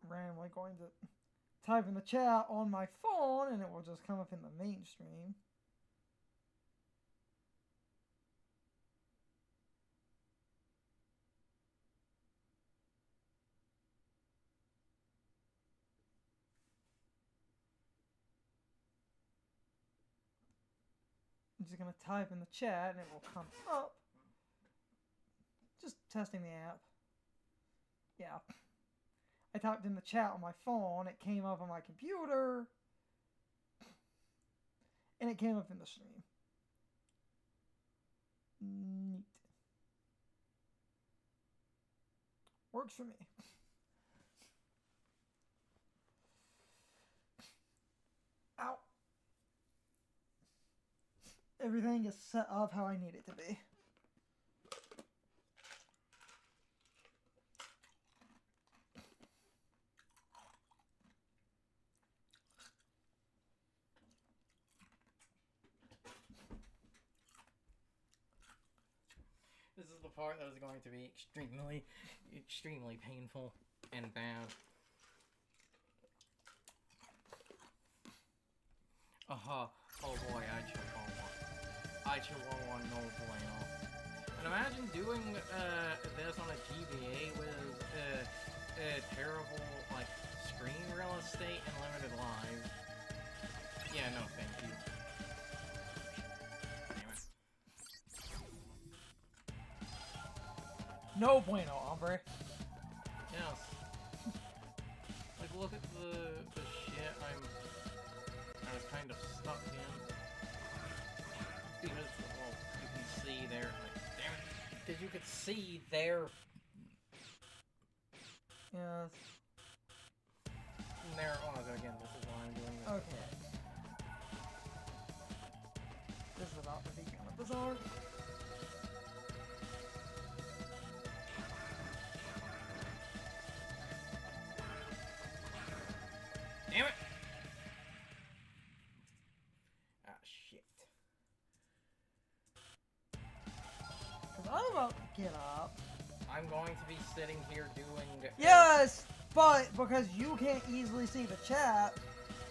Randomly going to type in the chat on my phone and it will just come up in the mainstream. I'm just going to type in the chat and it will come up. Just testing the app. Yeah. I typed in the chat on my phone, it came up on my computer, and it came up in the stream. Neat. Works for me. Ow. Everything is set up how I need it to be. This is the part that is going to be extremely painful and bad. Oh boy, I Chihuahua no bueno. And imagine doing this on a GBA with terrible like screen real estate and limited lives. Yeah, no thank you. No bueno, hombre. Yes. Like, look at the shit I was kind of stuck in. Because, well, you can see there, like, damn it. Because you could see there. Yes. And there, oh, again, this is why I'm doing this. Okay. This is about to be kind of bizarre. Damn it! Ah, shit. Because I'm about to get up. I'm going to be sitting here doing... Yes! But because you can't easily see the chat,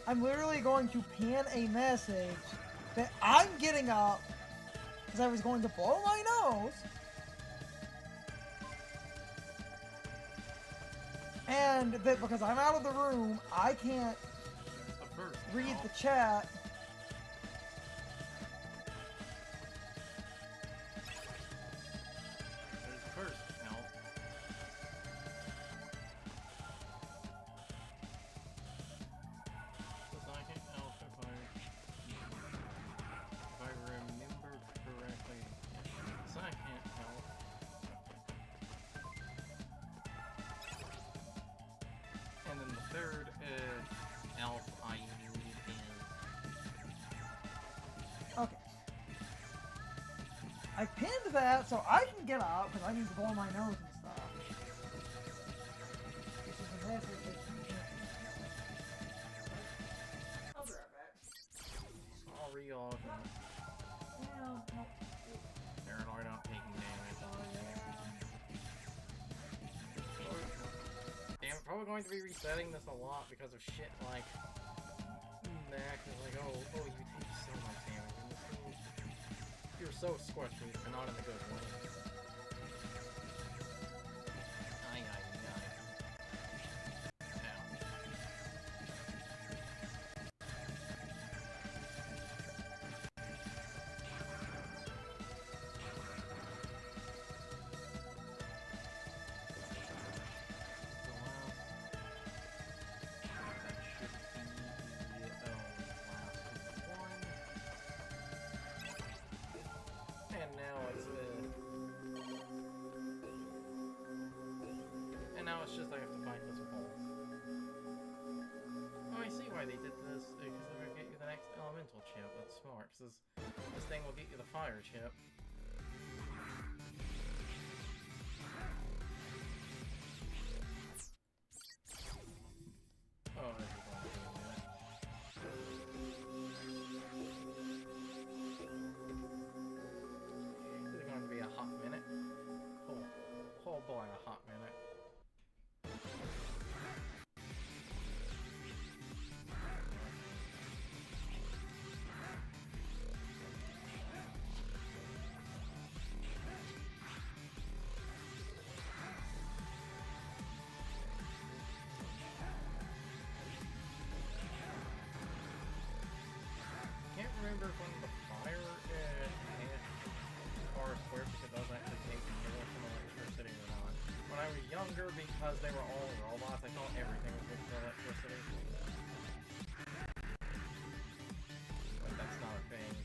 I'm literally going to pin a message that I'm getting up because I was going to blow my nose. And that because I'm out of the room, I can't read the chat. There's the first help. The second help, if I remember correctly. Second help. And then the third elf I need is... Okay. I pinned that so I can get up because I need to blow my nose and stuff. This is a message that you can't. I'll be right back. I'll re-log them. Well, no. Paranoid not taking damage. Damn, I'm probably going to be resetting this a lot because of shit like that. Like, oh, you take so much damage. And this thing, you're so squishy, but not in a good way. Aye. Now. Now it's just I have to find this ball. Oh, I see why they did this, because they're gonna get you the next elemental chip. That's smart, because this thing will get you the fire chip. wonder when the fire are square because it does actually take more from electricity or not. When I was younger, because they were all robots, I thought everything was good for electricity. But that's not a thing.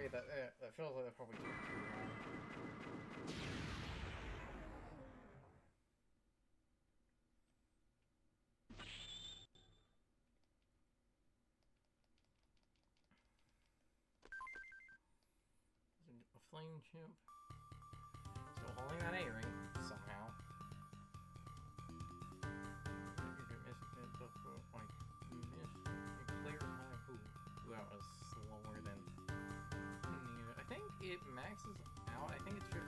That feels like that probably took too long. A flame chip. Still holding that A-ring somehow. Clear time. Ooh, that was slower than. I think it maxes out. I think it's 15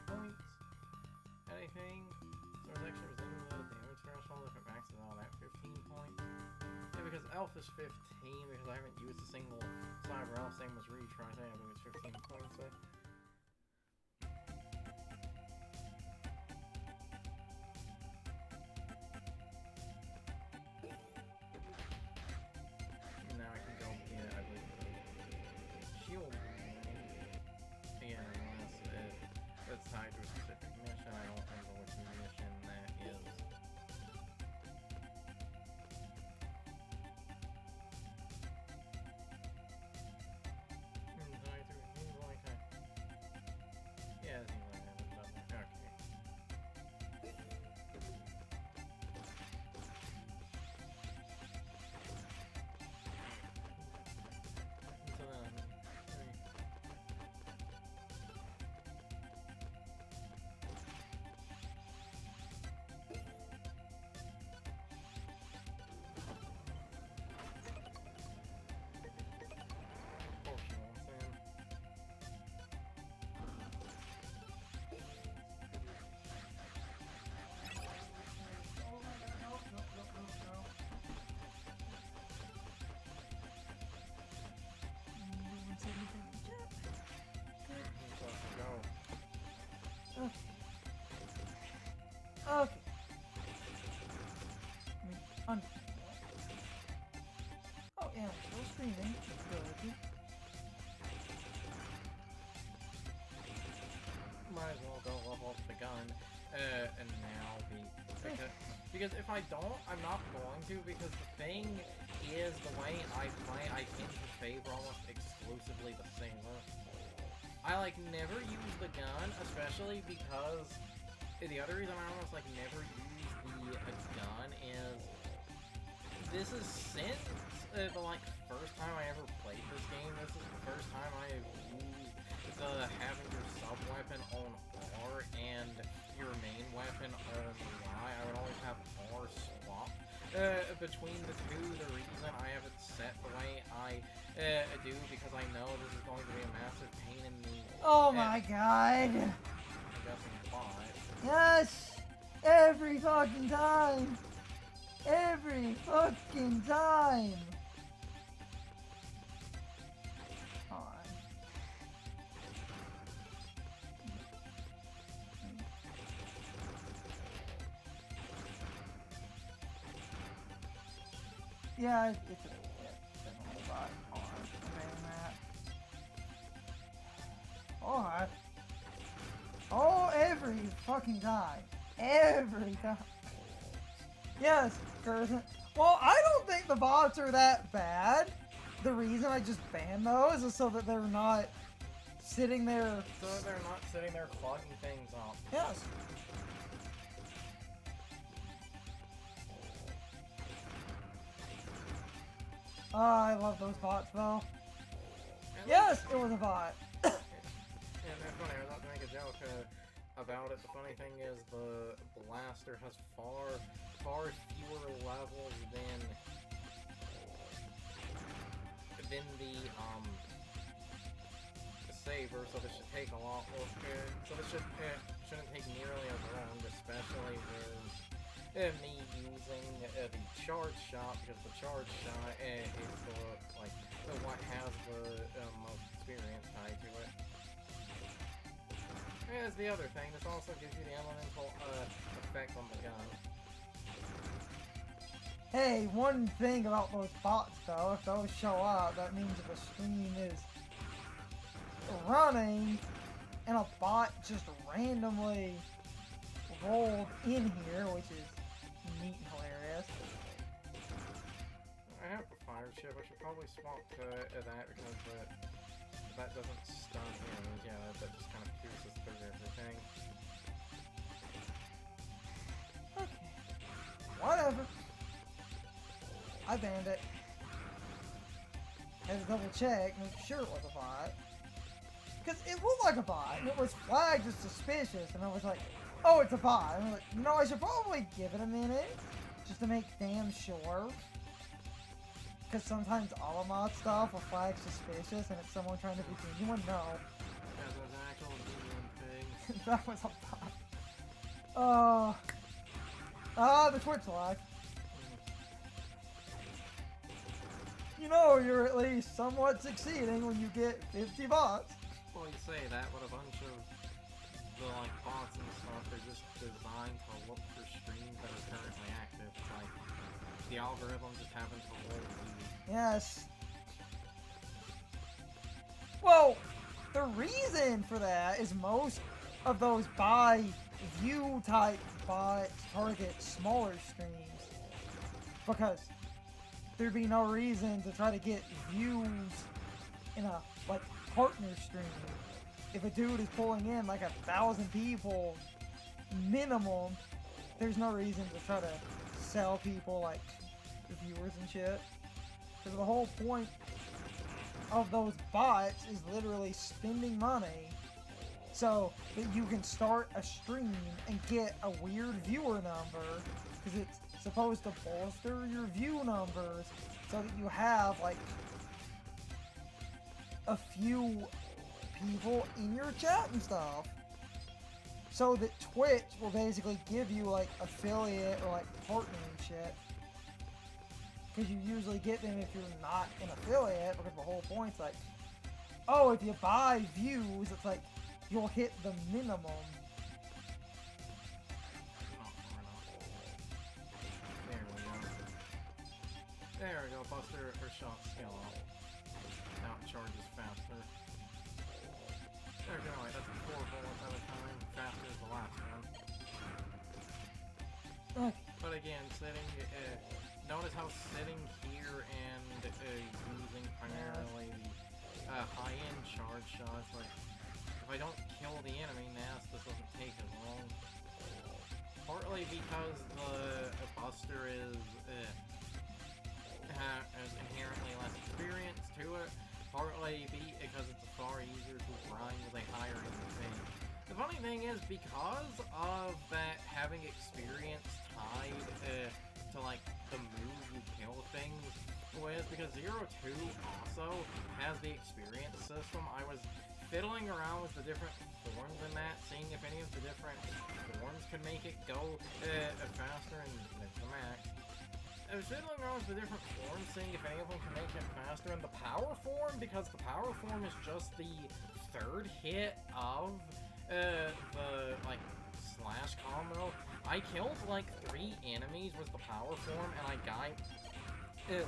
points. I think. So it's actually within the damage threshold if it maxes out at 15 points. Yeah, because Elf is 15 because I haven't used a single Cyber Elf. Same as Retry. I think it's 15 points. So. Now I can go get, I believe, shield. Yeah, unless it's tied to a specific mission. I don't remember which mission that is. Yeah, it seems like I haven't done that. Okay. So then, Okay. Oh, yeah, still streaming. Good. Might as well go level up the gun, and now because if I don't, I'm not going to, because the thing is, the way I play, I tend to favor almost exclusively the Saber. I, like, never use the gun, especially because the other reason I almost, like, never use the gun is this is since the, like, first time I ever played this game, this is the first time I have used having your sub-weapon on R and your main weapon on Y. I would always have R swap between the two. The reason I have it set the way I do, because I know this is going to be a massive pain in the... Oh my god! I'm guessing why. Yes! Every fucking time! Every fucking time! Yeah, it's definitely a lot hard conveying that. Alright. Oh, every fucking time. Every time. Yes, Curzon. Well, I don't think the bots are that bad. The reason I just ban those is so that they're not sitting there. So that they're not sitting there clogging things up. Yes. Oh, I love those bots, though. Yes, it was a bot. And it's funny, I was about to make a joke about it. The funny thing is, the blaster has far fewer levels than the saber, so this should take a lot more. So this shouldn't take nearly as long, especially with me using the charge shot, because the charge shot is what has the most experience tied to it. Here's the other thing, this also gives you the elemental effect on the gun. Hey, one thing about those bots though, if those show up, that means that the stream is running and a bot just randomly rolled in here, which is neat and hilarious. I have a fire chip, I should probably swap to that because that doesn't stun enemies, yeah, that just kind of pierces through everything. Okay. Whatever. I banned it. Had to double check, make sure it was a bot. Because it looked like a bot, and it was flagged as suspicious, and I was like, oh, it's a bot. And I was like, you know, I should probably give it a minute, just to make damn sure. Because sometimes Alamod stuff will flag suspicious, and it's someone trying to be genuine. No. Yeah, there's an actual genuine thing. That was a bot. The Twitch lag. You know you're at least somewhat succeeding when you get 50 bots. Well, you say that, but a bunch of the bots and stuff are just designed to look for streams that are currently active. It's like the algorithm just happens to roll these. Yes. Well, the reason for that is most of those buy view type bots target smaller streams because there'd be no reason to try to get views in a partner stream. If a dude is pulling in 1,000 people minimum, there's no reason to try to sell people viewers and shit. Because the whole point of those bots is literally spending money so that you can start a stream and get a weird viewer number, because it's supposed to bolster your view numbers so that you have a few people in your chat and stuff, so that Twitch will basically give you affiliate or partner and shit, because you usually get them if you're not an affiliate, because the whole point's oh, if you buy views, it's you'll hit the minimum. There we go, Buster or shot skill up. Now it charges faster. There we go, wait, that's 4 bullets at a time. Faster is the last one. Okay. But again, notice how sitting here and using primarily the high-end charge shots, if I don't kill the enemy, this doesn't take as long. Partly because the Buster has inherently less experience to it, partly because it's far easier to grind with a higher end thing. The funny thing is, because of that having experience tied to the move you kill things with, because 0-2 also has the experience system, I was fiddling around with the different forms in that, seeing if any of the different forms could make it go faster, and there's the max. I was fiddling around with the different forms, seeing if any of them can make it faster, and the power form, because the power form is just the third hit of the slash combo. I killed 3 enemies with the power form, and I got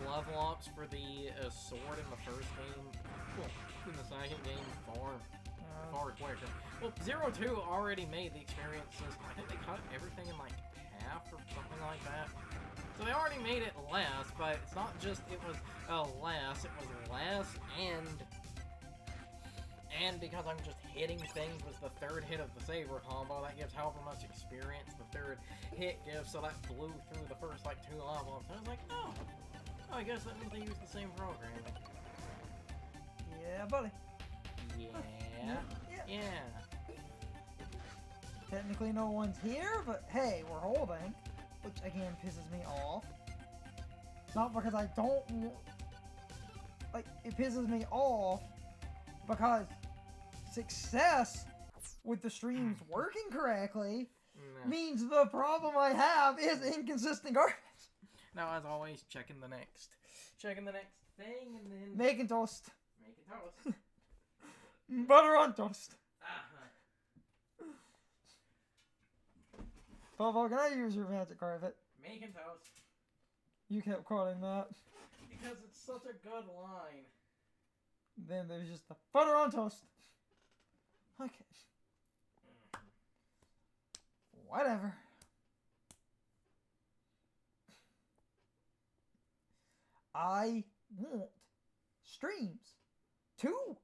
level ups for the sword in the first game. Well, in the second game, far quicker. Well, 0-2 already made the experience system. I think they cut everything in half or something like that. So they already made it less, but it's not just it was less, it was less and because I'm just hitting things with the third hit of the saber combo, that gives however much experience the third hit gives, so that blew through the first 2 level ups. I was like, oh, I guess that means they use the same program. Yeah, buddy. Yeah. Technically no one's here, but hey, we're holding, which again pisses me off. Not because I don't it pisses me off because success with the streams working correctly No. means the problem I have is inconsistent garbage. Now, as always, checking the next thing, and then Making toast. making toast. Butter on toast. Uh-huh. Bobo, can I use your magic carpet? Making toast. You kept quoting that. Because it's such a good line. Then there's just the butter on toast. Okay. Whatever. I want streams to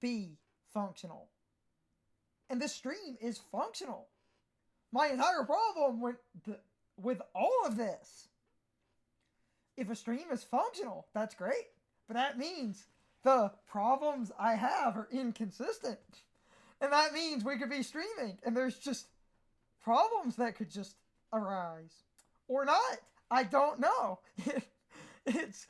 be functional. And this stream is functional. My entire problem with all of this, if a stream is functional, that's great. But that means the problems I have are inconsistent. And that means we could be streaming and there's just problems that could just arise. Or not. I don't know. It's,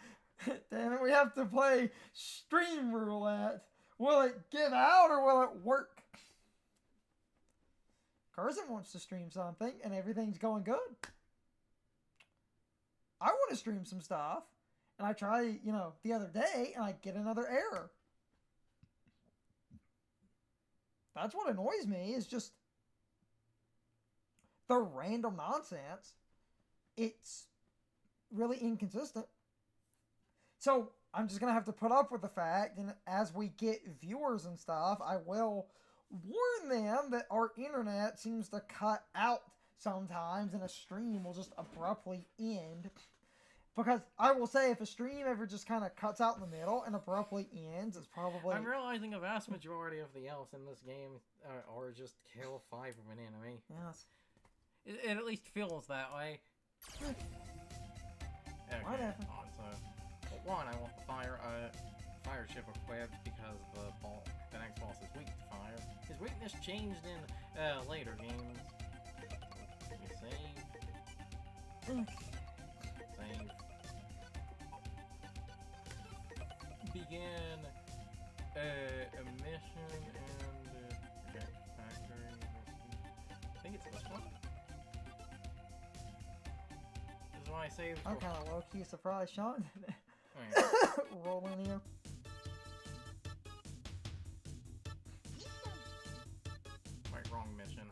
damn it, we have to play stream roulette. Will it give out or will it work? Carson wants to stream something and everything's going good. I want to stream some stuff and I try, the other day and I get another error. That's what annoys me is just the random nonsense. It's really inconsistent. So I'm just going to have to put up with the fact, and as we get viewers and stuff, I will warn them that our internet seems to cut out sometimes and a stream will just abruptly end. Because I will say, if a stream ever just kind of cuts out in the middle and abruptly ends, it's probably... I'm realizing a vast majority of the elves in this game are just kill 5 of an enemy. Yes. It at least feels that way. Okay, Whatever. on to... Well, one, I want the fire chip equipped because the next boss is weak to fire. His weakness changed in later games. Let me save. Save. Begin a mission and okay, factory. I think it's this one. This is why I saved. I'm kind of low-key surprised Sean did Okay. roll in here. Wait, wrong mission.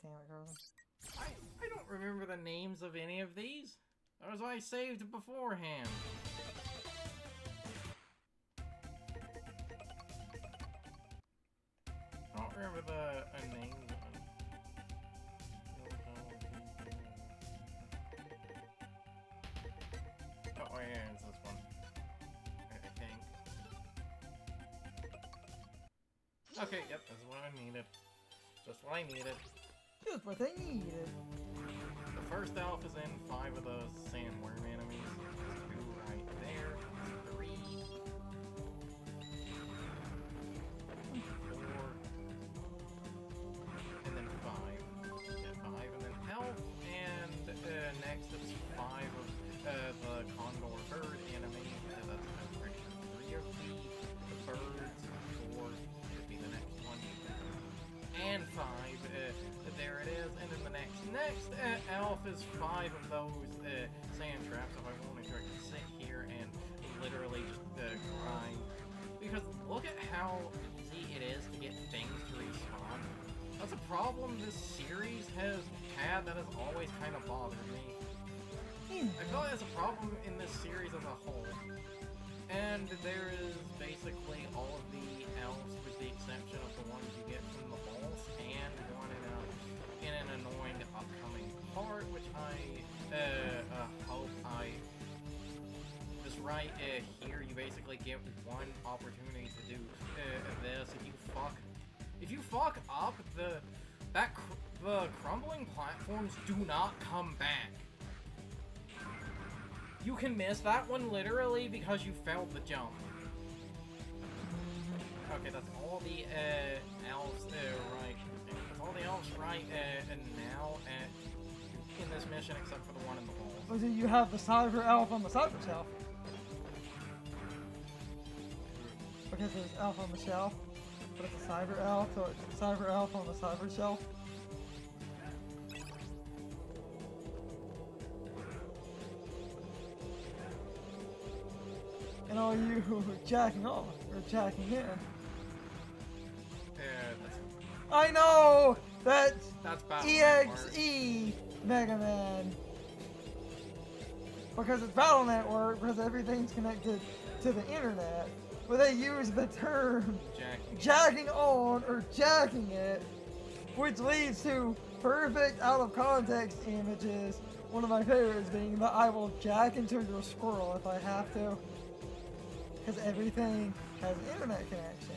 Damn it, Carson. I don't remember the names of any of these. That was what I saved beforehand. I don't remember the names. Oh, yeah, it's this one. I think. Okay, yep, that's what I needed. Just what I needed. Just what they needed. The first elf is in 5 of those sandworm enemies. 2 right there. 3. 4. And then 5. Yeah, 5 and then elf. And next is 5 of the condor bird enemy. That's pretty sure 3 of the birds. 4 would be the next one. And 5. There it is, and then the next elf is 5 of those sand traps. If I wanted to, I could sit here and literally just grind. Because look at how easy it is to get things to respawn. That's a problem this series has had that has always kind of bothered me. I feel like that's a problem in this series as a whole. And there is basically all of the elves with the exception of the ones you get from the boss and one in an annoying upcoming part, which I hope I just right here. You basically get one opportunity to do this. If you fuck up, the crumbling platforms do not come back. You can miss that one literally because you failed the jump. Okay, that's all the elves right. That's all the elves right and now in this mission except for the one in the wall. Oh, so you have the cyber elf on the cyber shelf. because there's elf on the shelf, but it's a cyber elf, so it's cyber elf on the cyber shelf. And all you jacking off or jacking in. I know that's Battle EXE Mega Man. Because it's Battle Network, because everything's connected to the internet. But they use the term jacking on or jacking it, which leads to perfect out of context images. One of my favorites being that I will jack into your squirrel if I have to. Because everything has an internet connection.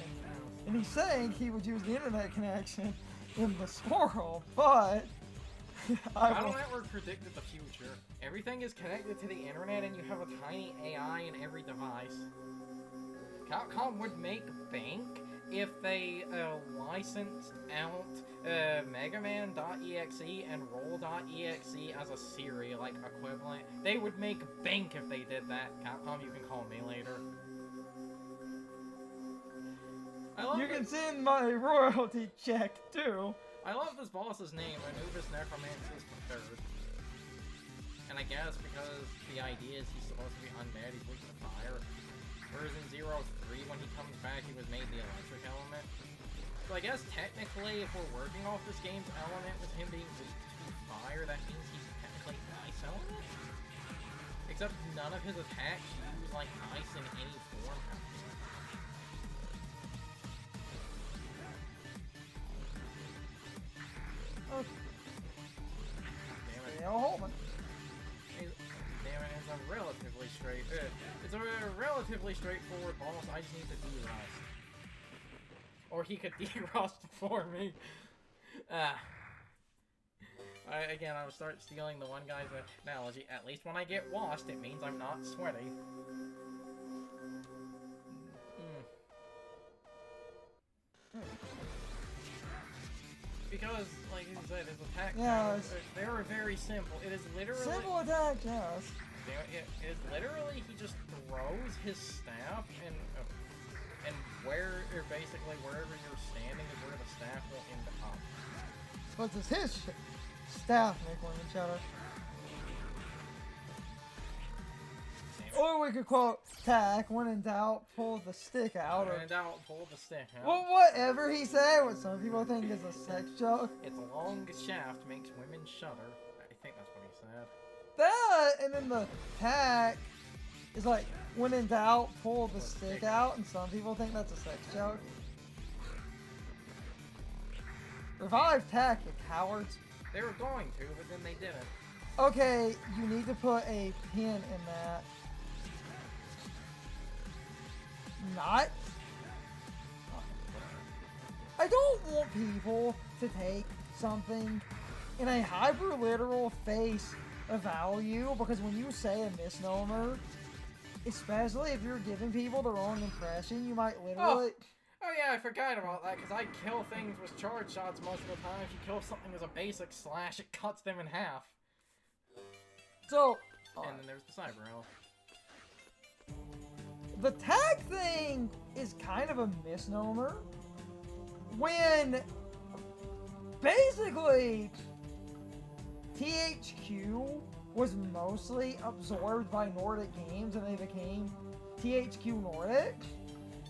And he's saying he would use the internet connection in the squirrel, but Battle Network predicted the future. Everything is connected to the internet and you have a tiny AI in every device. Capcom would make bank if they licensed out Mega Man.exe and Roll.exe as a Siri, like, equivalent. They would make bank if they did that. Capcom, you can call me later. You can send my royalty check, too. I love this boss's name, Anubis Necromancer III. And I guess because the idea is he's supposed to be undead, he's weak to fire. Whereas in 0-3, when he comes back, he was made the electric element. So I guess technically, if we're working off this game's element with him being weak to fire, that means he's technically ice element? Except none of his attacks use, like, ice in any form. It's a relatively straightforward boss. I just need to de-rust. Or he could de-rust for me. Again, I will start stealing the one guy's analogy. At least when I get washed, it means I'm not sweaty. Because, like you said, his attack they are very simple. It is literally... Simple attack, yes. It is literally, he just throws his staff and basically wherever you're standing is where the staff will end up. But it's his staff, Nick Lemonchatter. Or we could quote Tack, when in doubt, pull the stick out. When in doubt, pull the stick out. Well, whatever he said, what some people think is a sex joke. Its long shaft makes women shudder. I think that's what he said. That, and then the Tack is like, when in doubt, pull the stick out, and some people think that's a sex joke. Revive Tack, you cowards. They were going to, but then they didn't. Okay, you need to put a pin in that. Not. I don't want people to take something in a hyper-literal face of value, because when you say a misnomer, especially if you're giving people the wrong impression, you might literally... Oh yeah, I forgot about that, because I kill things with charge shots most of the time. If you kill something with a basic slash, it cuts them in half. So... And then there's the cyber elf. The tag thing is kind of a misnomer. When... basically... THQ was mostly absorbed by Nordic Games and they became THQ Nordic.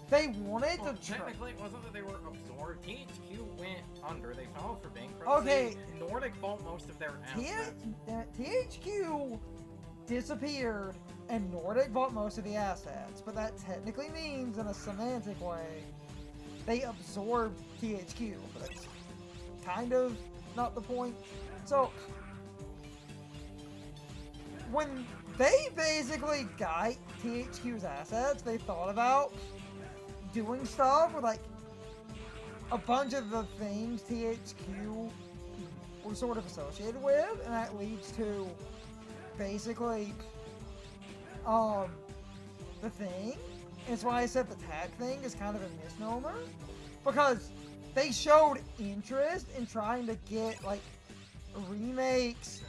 They wanted to technically, it wasn't that they were absorbed. THQ went under. They filed for bankruptcy. Okay. Nordic bought most of their assets. THQ disappeared and Nordic bought most of the assets. But that technically means, in a semantic way, they absorbed THQ. But that's kind of not the point. So... when they basically got THQ's assets, they thought about doing stuff with, like, a bunch of the things THQ were sort of associated with, and that leads to basically, the thing. And it's why I said the tag thing is kind of a misnomer, because they showed interest in trying to get, like, remakes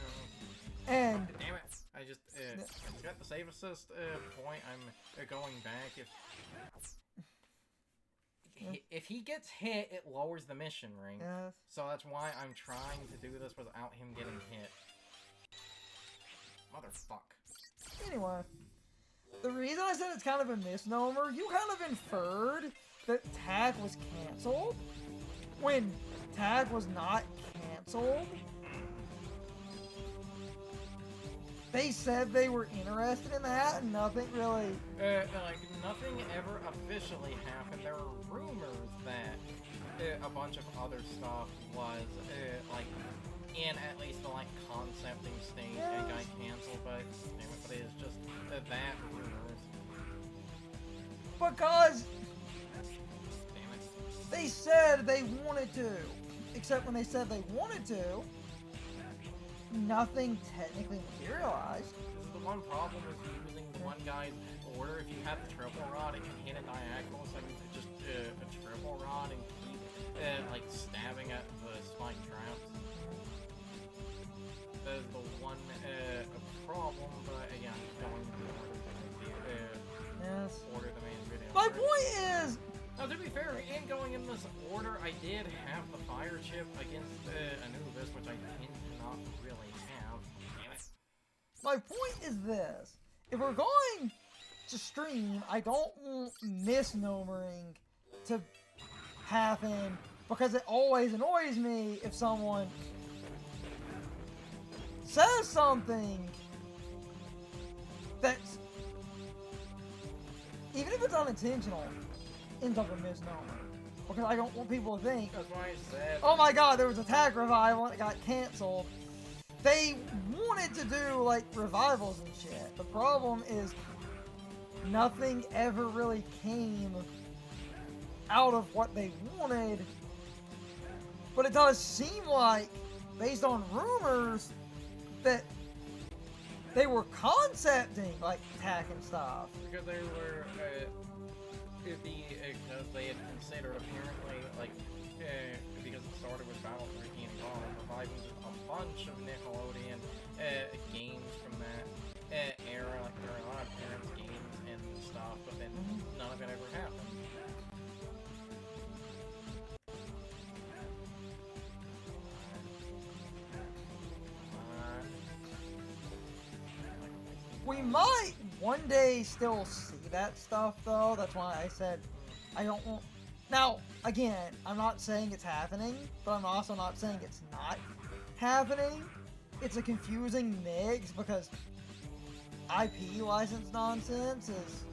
and... Damn it. I just got the save assist point. I'm going back. if he gets hit, it lowers the mission ring. Yes. So that's why I'm trying to do this without him getting hit. Motherfuck. Anyway, the reason I said it's kind of a misnomer, you kind of inferred that tag was canceled when tag was not canceled. They said they were interested in that, and nothing really. Like nothing ever officially happened. There were rumors that a bunch of other stuff was like in at least the like concepting stage and got canceled, but it is just that rumors. Because Damn it. they said they wanted to, except when they said they wanted to, nothing technically materialized. This is the one problem with using the one guy's order. If you have the triple rod, it can hit a diagonal, so you could just a triple rod and keep like stabbing at the spike traps. That is the one problem, but again, going to Yes. order the main video. My point is, Now, to be fair, in going in this order, I did have the fire chip against Anubis, which I did not really have. Damn it. my point is this. If we're going to stream, I don't want misnomering to happen because it always annoys me if someone says something that's, even if it's unintentional, ends up a misnomer. Because I don't want people to think, That's why I said. oh my god, there was a tag revival and it got canceled. They wanted to do like revivals and shit. The problem is nothing ever really came out of what they wanted. But it does seem like, based on rumors, that they were concepting like tag and stuff. Because they were, because they had considered apparently, like, because it started with Battle for Bikini Bottom, reviving just a bunch of Nickelodeon games from that era. Like, there are a lot of parents' games and stuff, but then none of it ever happened. We might one day still see that stuff though. That's why I said I don't want. Now, again, I'm not saying it's happening, but I'm also not saying it's not happening. It's a confusing mix because IP license nonsense is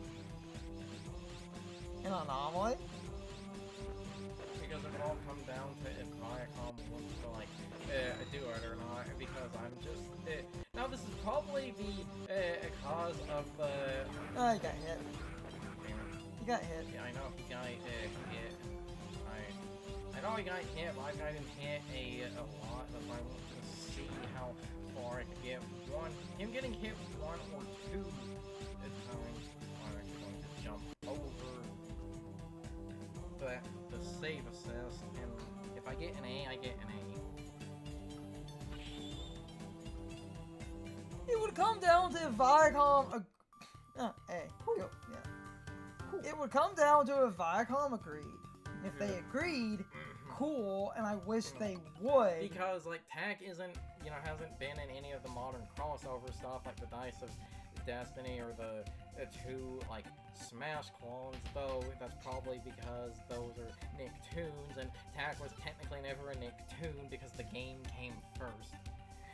an anomaly. Because it would all come down to if Viacom wants to, like, do it or not, because I'm just, now this is probably the cause of the, Oh, you got hit. damn it. You got hit. Yeah, I know he got hit. I know he got hit, but I've gotten hit a lot, if I want to see how far I can get. Him getting hit one or two times, I'm actually going to jump over the save assist, and if I get an A, I get an A. It would come down to if Viacom. Hey, yeah. It would come down to if Viacom agreed. If they agreed, cool, and I wish they would. Because, like, tag isn't, hasn't been in any of the modern crossover stuff, like the Dice of Destiny or the two, like, Smash clones, though that's probably because those are Nicktoons, and tag was technically never a Nicktoon because the game came first.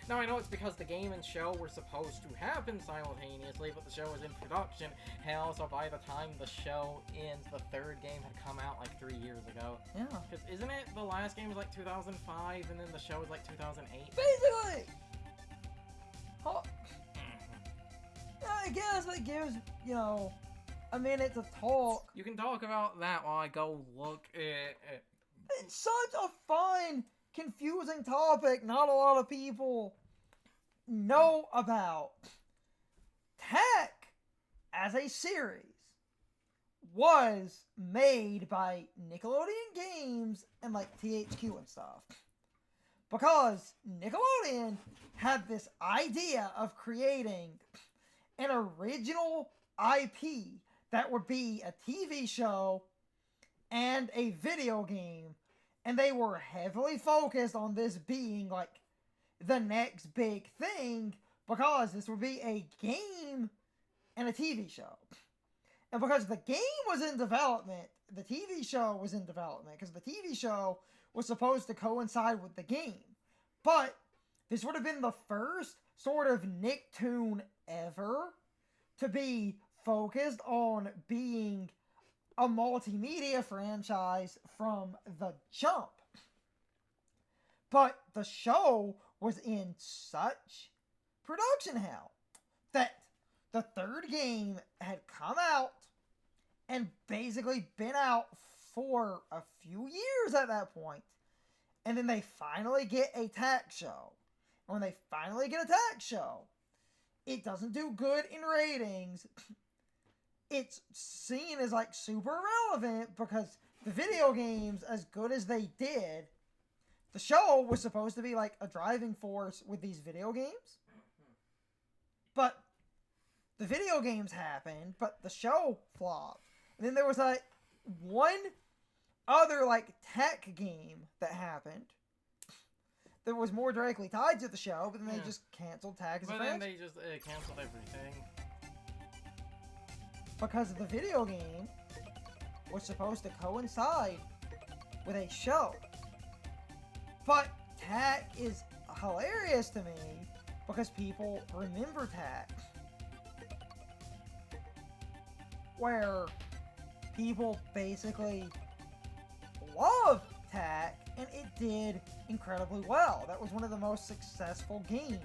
Now, I know it's because the game and show were supposed to happen simultaneously, but the show was in production. Hell, so by the time the show ends, the third game had come out like 3 years ago. Yeah. Because isn't it the last game was like 2005, and then the show was like 2008? Basically! Oh, I guess it gives, a minute to talk. You can talk about that while I go look at... It's such a fun, confusing topic not a lot of people know about. Tech, as a series, was made by Nickelodeon Games and like THQ and stuff. Because Nickelodeon had this idea of creating an original IP that would be a TV show and a video game, and they were heavily focused on this being like the next big thing because this would be a game and a TV show. And because the game was in development, the TV show was in development because the TV show was supposed to coincide with the game. But this would have been the first sort of Nicktoon ever to be focused on being a multimedia franchise from the jump. But the show was in such production hell that the third game had come out and basically been out for a few years at that point. And then they finally get a tack show. And when they finally get a tack show, it doesn't do good in ratings. It's seen as like super irrelevant because the video games, as good as they did, the show was supposed to be like a driving force with these video games. But the video games happened, but the show flopped. And then there was like one other like tech game that happened that was more directly tied to the show, but then they just canceled tag as a franchise. But then they just canceled everything. Because the video game was supposed to coincide with a show. But tag is hilarious to me because people remember tag. Where people basically love tag, and it did incredibly well. That was one of the most successful games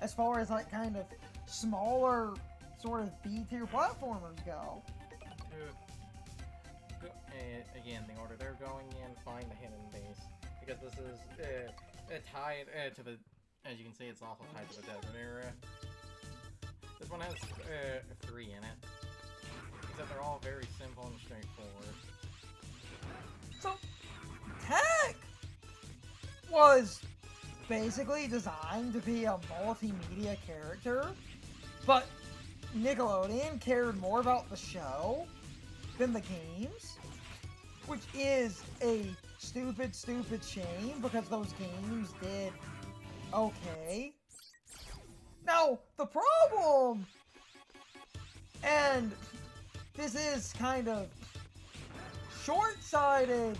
as far as like kind of smaller sort of B-tier platformers go. Again, the order they're going in, find the hidden base, because this is tied to the, as you can see, it's also tied to the desert area. This one has 3 in it, except they're all very simple and straightforward. So, tag was basically designed to be a multimedia character, but Nickelodeon cared more about the show than the games, which is a stupid shame because those games did okay. Now, the problem, and this is kind of short-sighted,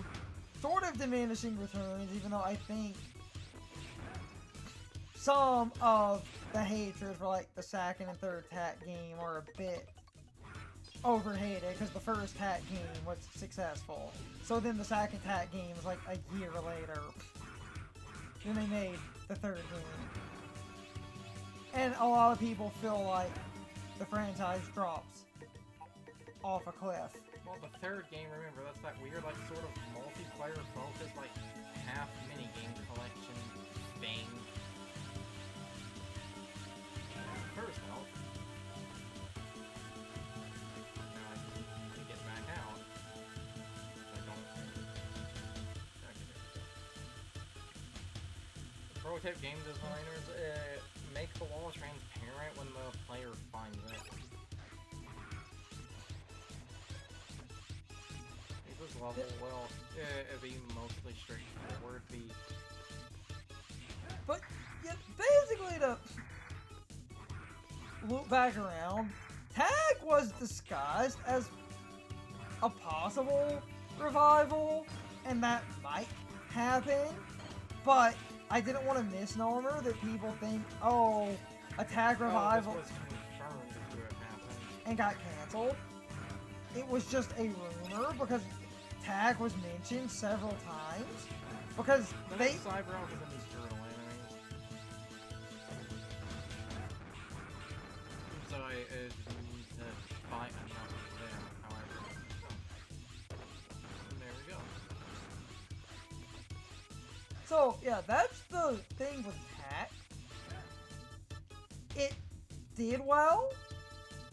sort of diminishing returns, even though I think some of the hatred for like the second and third tag game are a bit overhated because the first tag game was successful. So then the second tag game was like a year later. Then they made the third game. And a lot of people feel like the franchise drops off a cliff. Well, the third game, remember, that's that weird, like, sort of multiplayer focused, like, half minigame collection thing. First help. Now I can get back out. I don't. Okay. Pro tip: game designers make the wall transparent when the player finds it. This level will be mostly straightforward. But yeah, basically to loop back around, tag was discussed as a possible revival, and that might happen, but I didn't want to misnomer that people think, oh, a tag revival this was confirmed to have happened and got canceled. It was just a rumor because tag was mentioned several times because they Cyber was in these turtle enemies. So I just need to fight enough of them, however. And there we go. So, yeah, that's the thing with tag. It did well,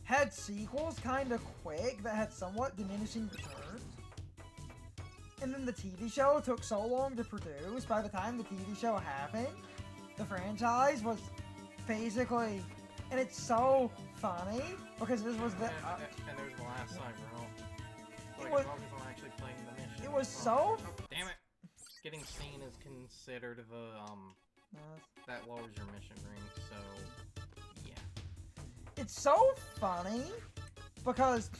had sequels kind of quick that had somewhat diminishing returns. And then the TV show took so long to produce, by the time the TV show happened, the franchise was basically, and it's so funny, because this was the... and there's the last Cyber. So I was- can focus on actually playing the mission. It was so... Oh, damn it! Getting seen is considered the, that lowers your mission rank, so... yeah. It's so funny, because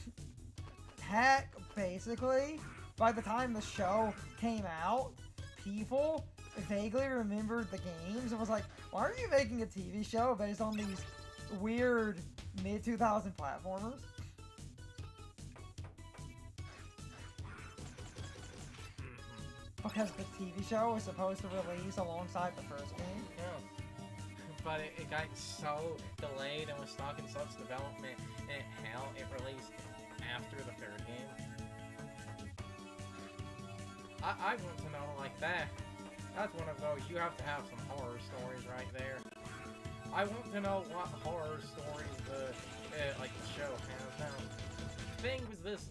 heck, basically, by the time the show came out, people vaguely remembered the games and was like, why are you making a TV show based on these weird mid-2000 platformers? Because the TV show was supposed to release alongside the first game. Yeah. But it got so delayed and was stuck in such development, and hell, it released after the third game. I want to know, like, that's one of those, you have to have some horror stories right there. I want to know what horror stories the show has now. Thing with this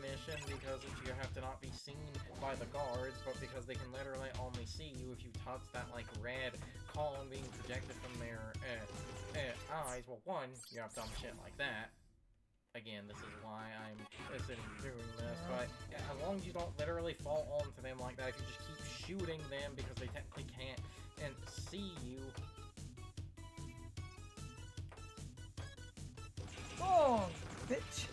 mission, because you have to not be seen by the guards, but because they can literally only see you if you touch that, like, red column being projected from their eyes. Well, one, you have dumb shit like that. Again, this is why I'm sitting doing this, but as long as you don't literally fall onto them like that, if you just keep shooting them because they technically can't and see you. Oh, bitch.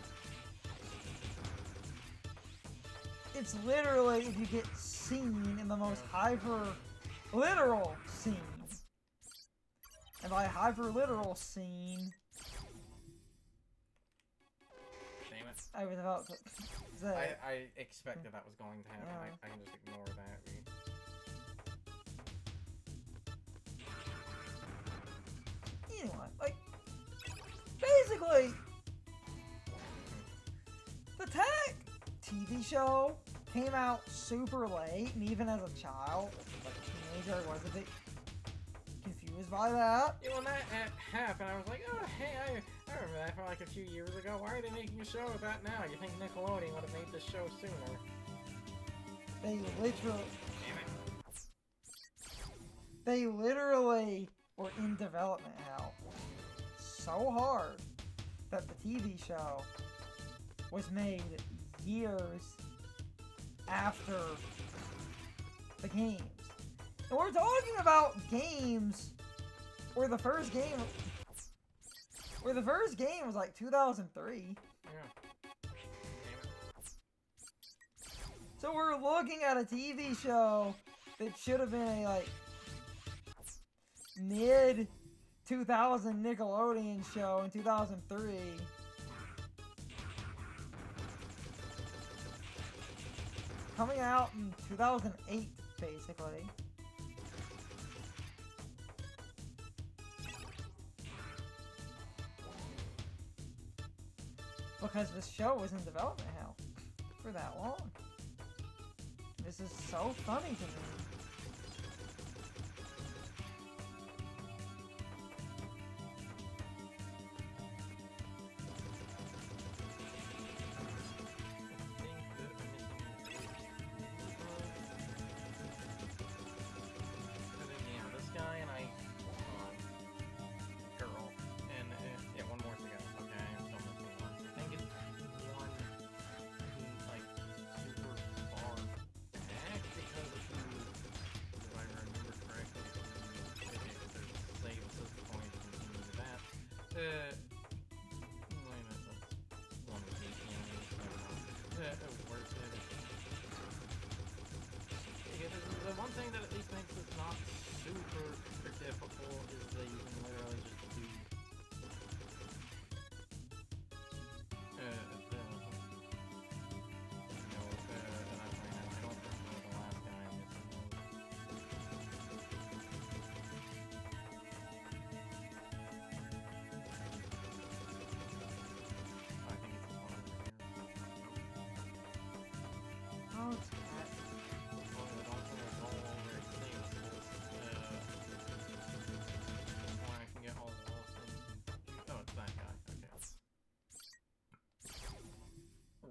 It's literally if you get seen in the most hyper-literal scene. And by hyper-literal scene... Damn it. I was about to say... I expected that was going to happen. Yeah. I can just ignore that. Anyway, like... basically... the Tech TV show came out super late, and even as a child, like a teenager, I was a bit confused by that. Yeah, when that happened, I was like, oh, hey, I remember that from like a few years ago. Why are they making a show of that now? You think Nickelodeon would have made this show sooner? They literally were in development hell so hard that the TV show was made years after the games. And we're talking about games where the first game was like 2003. Yeah. So we're looking at a TV show that should have been a like mid 2000 Nickelodeon show in 2003. Coming out in 2008, basically. Because this show was in development hell for that long. This is so funny to me. The one thing that at least makes this not super difficult is that you can literally just do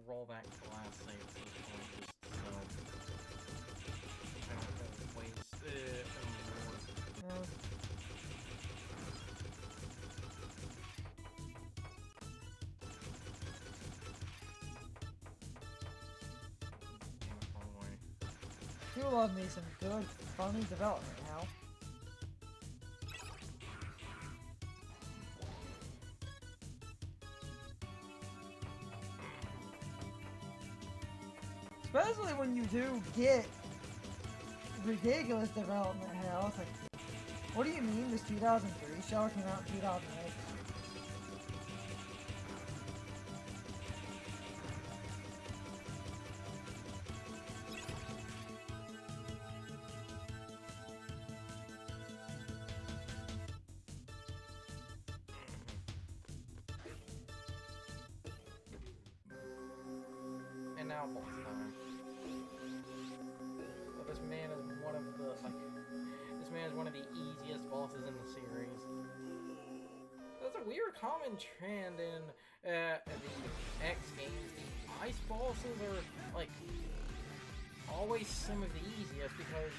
roll back to the last save at this point, just so I don't waste more. love me some good, funny development, Hal. Especially when you do get ridiculous development, Hal. It's like, what do you mean this 2003 show came out in 2008? And now boss time. Well, this man is one of the this man is one of the easiest bosses in the series. There's a weird common trend in the X games. The ice bosses are like always some of the easiest because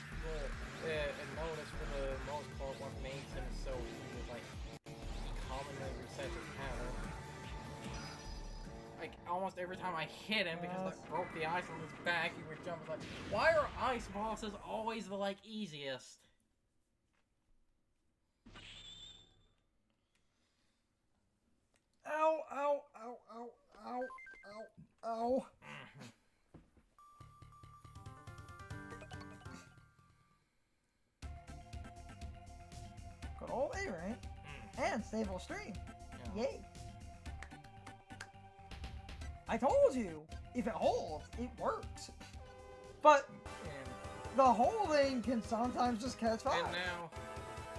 notice for the most part what makes him so easy is like he commonly resets his pattern. Like, almost every time I hit him, because I broke the ice on his back, he would jump. Like, why are ice bosses always the, like, easiest? Ow, ow, ow, ow, ow, ow, ow. Good old A-Rank. And stable stream. Yeah. Yay. I told you, if it holds, it works. But the holding can sometimes just catch fire.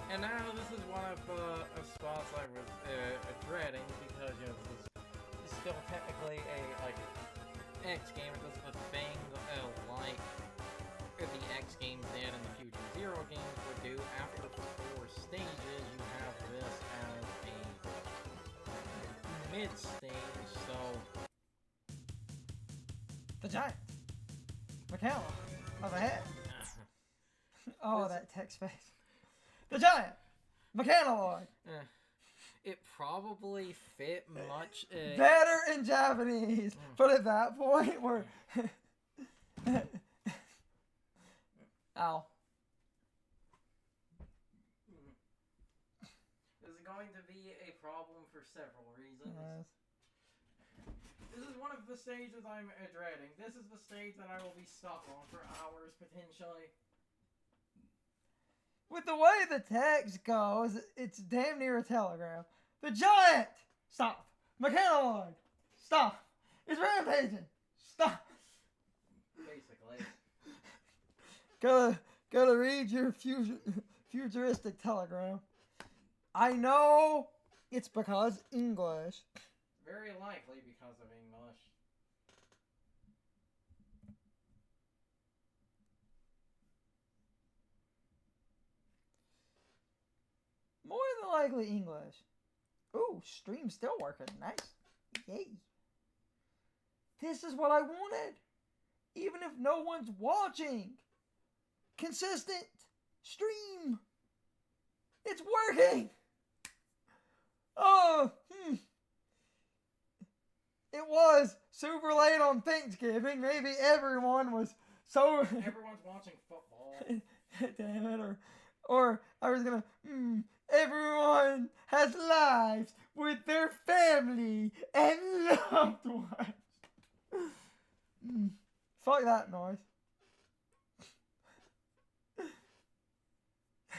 And now this is one of spots I was dreading because you know this is still technically a like X game. It does the thing like the X games did and the future Zero games would do. After 4 stages, you have this as a mid stage. So. The giant. McCallum. Of a head. Oh, that text face. The giant. Mechanoid. It probably fit much. Better in Japanese. But at that point, we're. Ow. This is going to be a problem for several reasons. This is one of the stages I'm dreading. This is the stage that I will be stuck on for hours, potentially. With the way the text goes, it's damn near a telegram. The giant! Stop. Mechanoid! Stop. It's rampaging! Stop. Basically. Gotta read your futuristic telegram. I know it's because English. Very likely because of English. More than likely English. Ooh, stream's still working. Nice. Yay. This is what I wanted. Even if no one's watching. Consistent stream. It's working. Oh, It was super late on Thanksgiving. Maybe everyone was so... Everyone's watching football. Damn it. Or I was gonna... everyone has lives with their family and loved ones. Fuck that noise.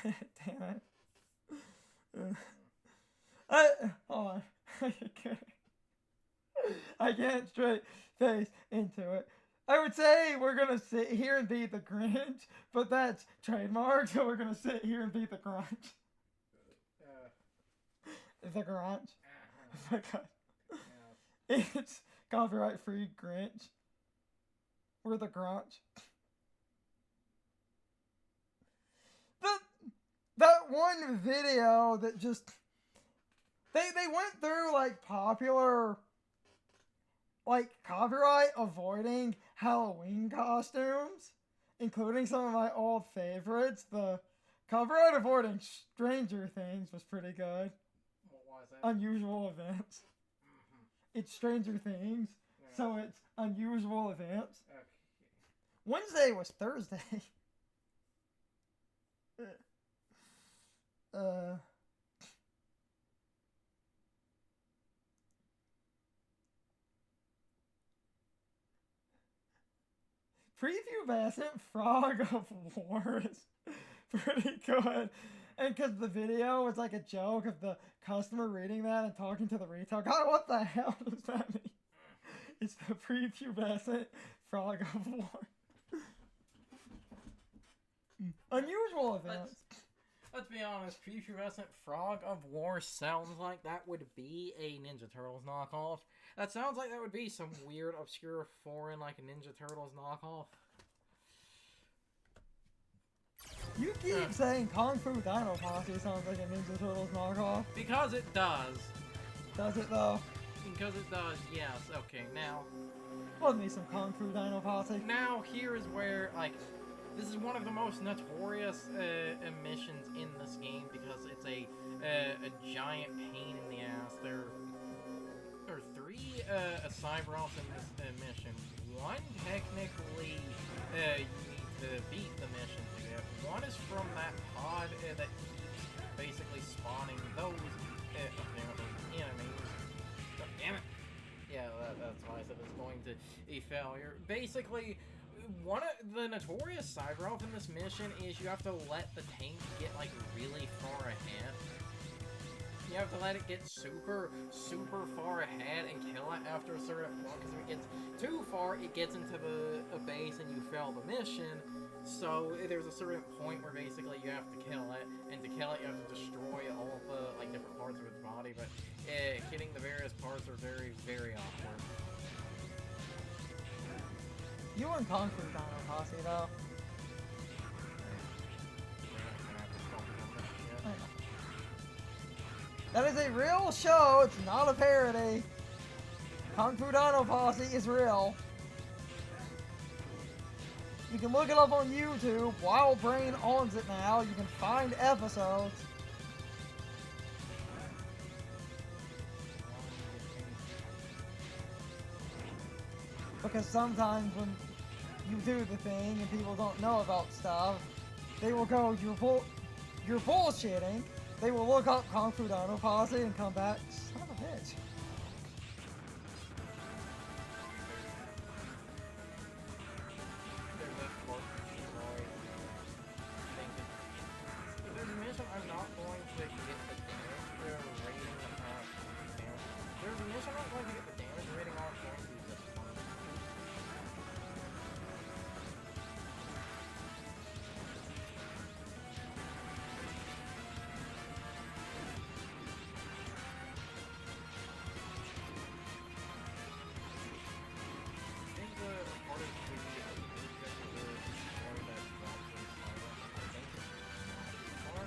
Damn it. Hold on. I can't straight face into it. I would say we're gonna sit here and be the Grinch, but that's trademark, so we're gonna sit here and be the Grunch. The Grunch. It's copyright free Grinch. We're the Grunch. That one video that just... They went through, like, popular... like, copyright avoiding Halloween costumes, including some of my old favorites. The copyright avoiding Stranger Things was pretty good. What was it? Unusual events. It's Stranger Things, so it's unusual events. Okay. Wednesday was Thursday. Prepubescent Frog of War is pretty good. And because the video was like a joke of the customer reading that and talking to the retail guy, what the hell does that mean? It's the prepubescent Frog of War. Unusual events. Let's be honest, prepubescent Frog of War sounds like that would be a Ninja Turtles knockoff. That sounds like that would be some weird, obscure, foreign, like, Ninja Turtles knockoff. You keep saying Kung Fu Dino Posse sounds like a Ninja Turtles knockoff. Because it does. Does it, though? Because it does, yes. Okay, now... Love me some Kung Fu Dino Posse. Now, here is where, like... This is one of the most notorious missions in this game because it's a giant pain in the ass. There are three Cyberelves in this mission. One, technically, you need to beat the mission to get. One is from that pod that keeps basically spawning those enemies. Oh, damn it! Yeah, that's why I said it's going to be failure. Basically, one of the notorious Cyberelf in this mission is you have to let the tank get, like, really far ahead. You have to let it get super, super far ahead and kill it after a certain point, because if it gets too far, it gets into the base and you fail the mission. So there's a certain point where basically you have to kill it, and to kill it you have to destroy all of the, like, different parts of its body, but hitting the various parts are very, very awkward. You weren't Kung Fu Dino Posse, though. That is a real show, it's not a parody. Kung Fu Dino Posse is real. You can look it up on YouTube. Wild Brain owns it now. You can find episodes. Because sometimes when you do the thing and people don't know about stuff, they will go, you're bullshitting. They will look up Kung Fu Dino Posse and come back, son of a bitch. There's a mission I'm not going to get the damage rating off. There's a mission I'm not going to get the damage rating off going to this one. I think the part of the story that drops inside it, I think it's hard.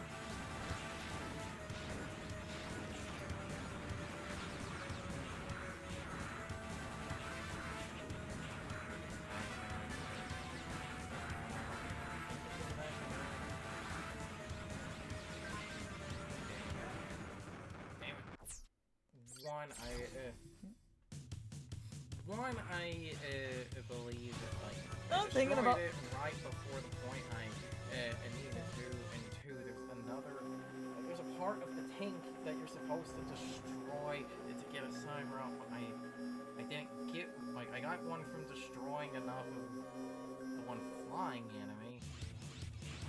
Believe that, like, I'm thinking about it right before the point I needed to, and two, there's a part of the tank that you're supposed to destroy to get a Cyberelf. I didn't get, like, I got one from destroying enough of the one flying enemy.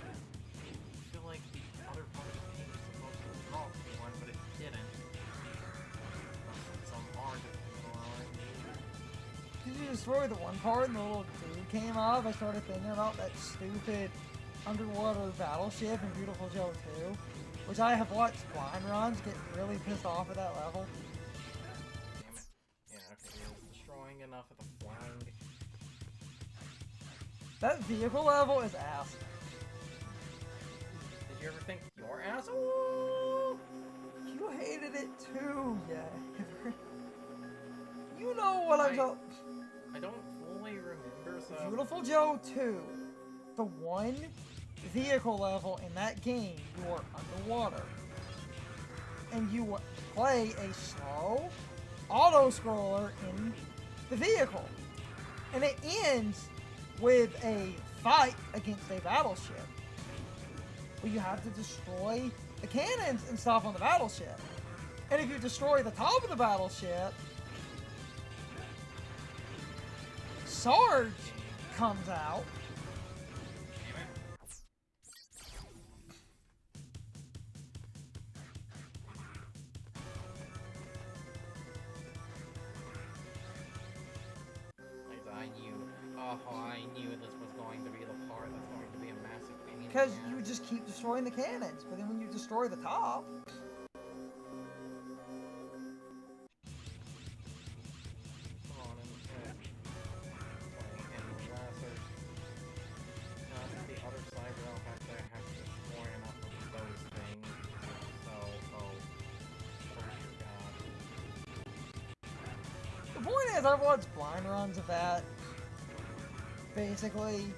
I feel like the other part of the tank was supposed to drop one, but it didn't. Some hard to Did you destroy the one part and the little dude came up? I started thinking about that stupid underwater battleship in Beautiful Joe 2, which I have watched blind runs get really pissed off at that level. Damn it. Yeah, okay, it was destroying enough of the flying. That vehicle level is ass. Did you ever think your ass? Ooh! You hated it too, yeah. You know what I'm talking. I don't fully remember, so... Beautiful Joe 2, the one vehicle level in that game, you are underwater. And you play a slow auto-scroller in the vehicle. And it ends with a fight against a battleship. But you have to destroy the cannons and stuff on the battleship. And if you destroy the top of the battleship, Sarge comes out. I knew this was going to be the part that's going to be a massive pain in the Because ass. you just keep destroying the cannons. But then when you destroy the top, the other side will have to destroy enough of those things. So, oh god. the point is, I've watched blind runs of that. Basically,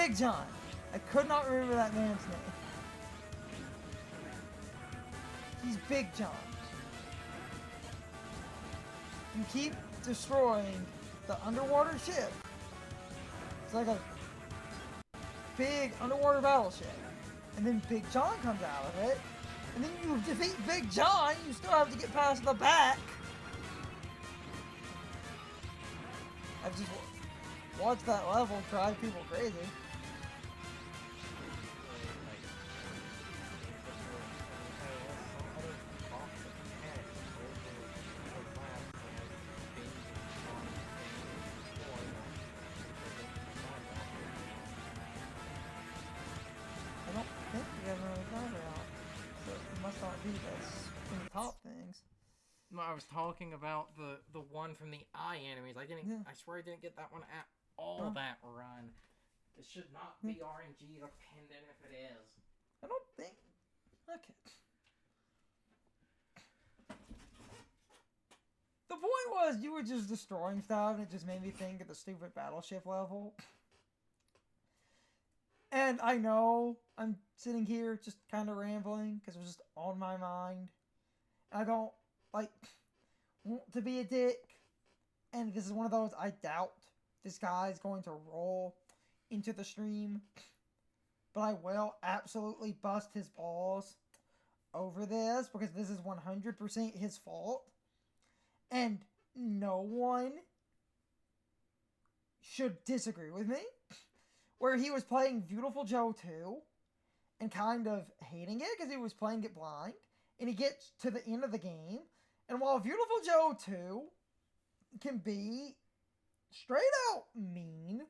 Big John. I could not remember that man's name. He's Big John. You keep destroying the underwater ship. It's like a big underwater battleship. And then Big John comes out of it. And then you defeat Big John, you still have to get past the back. I've just watched that level drive people crazy. I was talking about the one from the eye enemies. I swear I didn't get that one at all that run. It should not be RNG dependent if it is. I don't think. Okay. The point was you were just destroying stuff and it just made me think of the stupid battleship level. And I know I'm sitting here just kind of rambling because it was just on my mind. I don't want to be a dick, and this is one of those I doubt this guy's going to roll into the stream, but I will absolutely bust his balls over this because this is 100% his fault, and no one should disagree with me, where he was playing Beautiful Joe 2 and kind of hating it because he was playing it blind, and he gets to the end of the game. And while Beautiful Joe 2 can be straight out mean,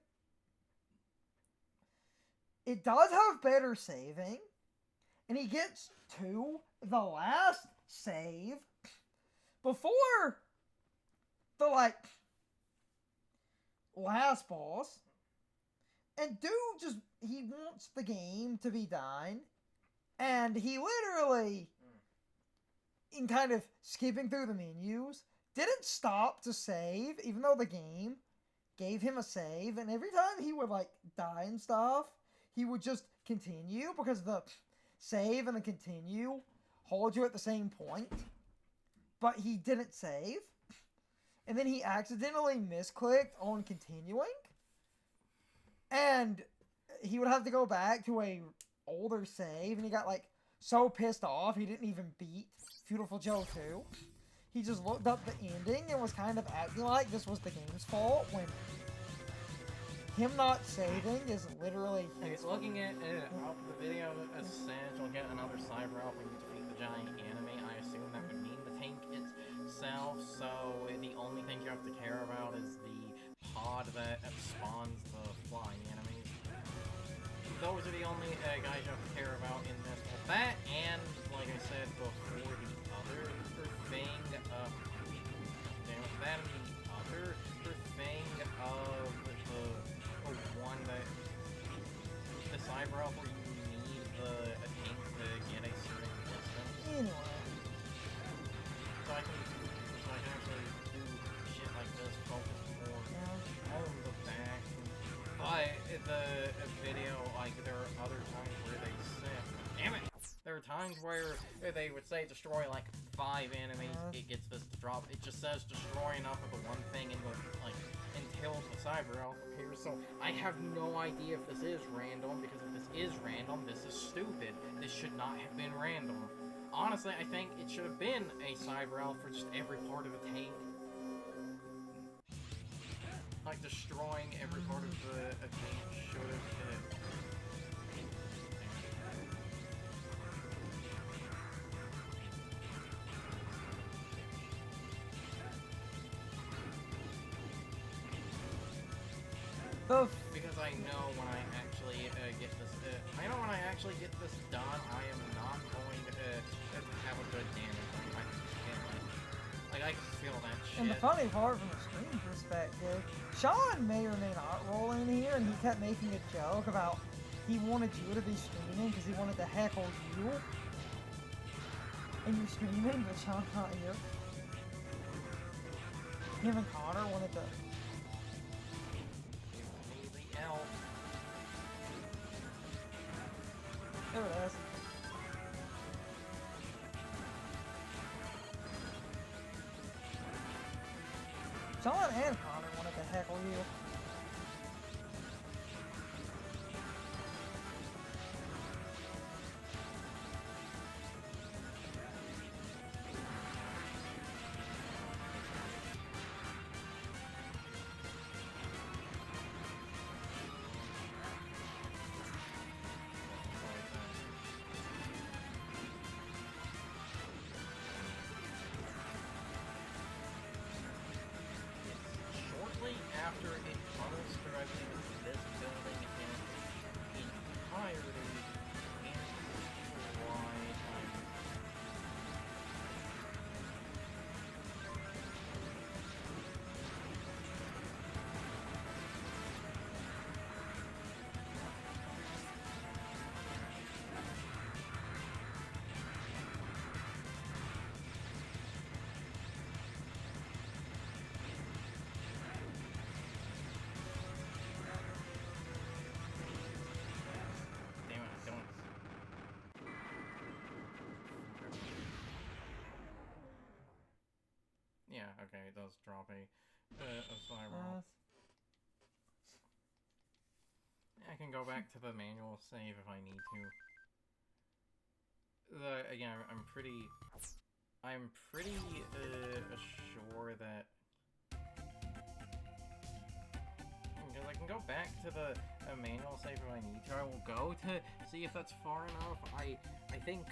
it does have better saving. And he gets to the last save before the, last boss. And dude he wants the game to be done. And he literally, in kind of skipping through the menus, didn't stop to save, even though the game gave him a save, and every time he would, die and stuff, he would just continue, because the save and the continue hold you at the same point, but he didn't save, and then he accidentally misclicked on continuing, and he would have to go back to a older save, and he got, so pissed off he didn't even beat Beautiful Joe 2. He just looked up the ending and was kind of acting like this was the game's fault when him not saving is literally his fault. Looking at the video as said, you'll get another side route when you defeat the giant enemy. I assume that would mean the tank itself, so the only thing you have to care about is the pod that spawns the flying enemies. Those are the only guys you have to care about in this. Well, that and, like I said before, the other thing, that and the other thing of the one that, the cyber elf where you the video, like, there are other times where they say, damn it! There are times where they would say destroy, like, 5 enemies, it gets this to drop. It just says destroy enough of the one thing and, like, until the cyber elf appears. So I have no idea if this is random, because if this is random, this is stupid. This should not have been random. Honestly, I think it should have been a cyber elf for just every part of the tank. Like, destroying every part of the tank should have... Because I know when I actually get this, done, I am not going to have a good damage. Like, I can feel that shit. And the funny part from a stream perspective, Sean may or may not roll in here, and he kept making a joke about he wanted you to be streaming because he wanted to heckle you. And you're streaming, but Sean's not here. Him and Connor wanted to... There it is. Sean and Connor wanted to heckle you. After it tunnels directly into this building in its entirety, and why yeah, okay, it does drop a fireball. I can go back to the manual save if I need to. Again, I'm pretty sure that because I can go back to the manual save if I need to. I will go to see if that's far enough. I think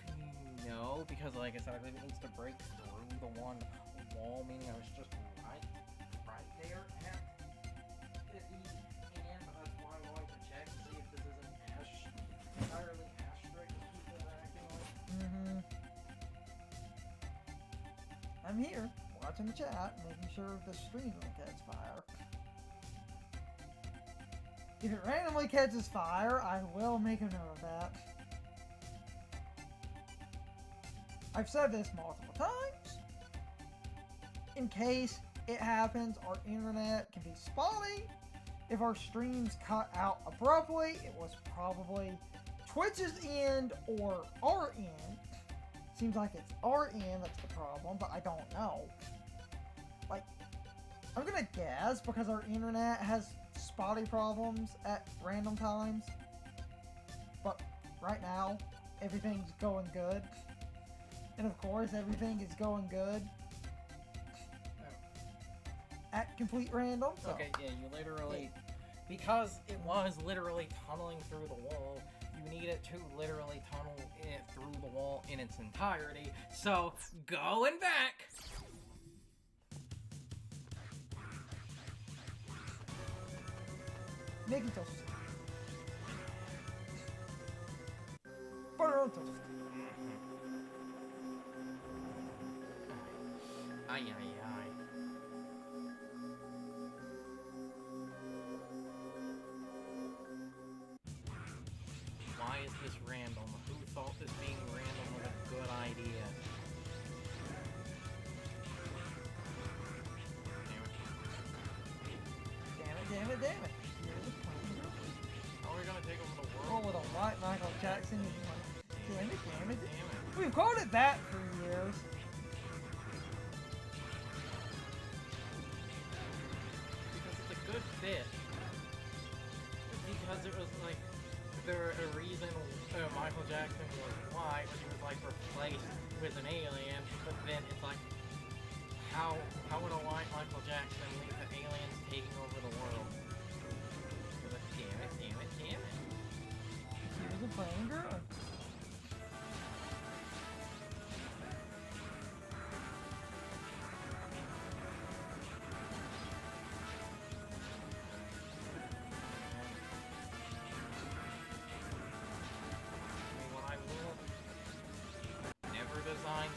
no, because like I said, I believe it needs to break through the one wall, meaning I was just right there at the end, but that's why I wanted to check to see if this isn't entirely asterisk as people are acting like. I'm here, watching the chat, making sure the stream doesn't catch fire. If it randomly catches fire, I will make a note of that. I've said this multiple times. In case it happens, our internet can be spotty. If our streams cut out abruptly, it was probably Twitch's end or our end. Seems like it's our end that's the problem, but I don't know. Like, I'm gonna guess because our internet has spotty problems at random times. But right now, everything's going good. And of course, everything is going good at complete random. So. Okay, yeah, you literally, because it was literally tunneling through the wall, you need it to literally tunnel it through the wall in its entirety. So, going back. Making toast. Butter on toast. Ay, ay, ay. Why is this random? Who thought this being random was a good idea? Damn it, damn it, damn it. that for years. Because it's a good fit. Because it was like a reason Michael Jackson was white, was he was like replaced with an alien, but then it's like how would a white Michael Jackson leave the aliens taking over the world? But damn it. He was a playing girl.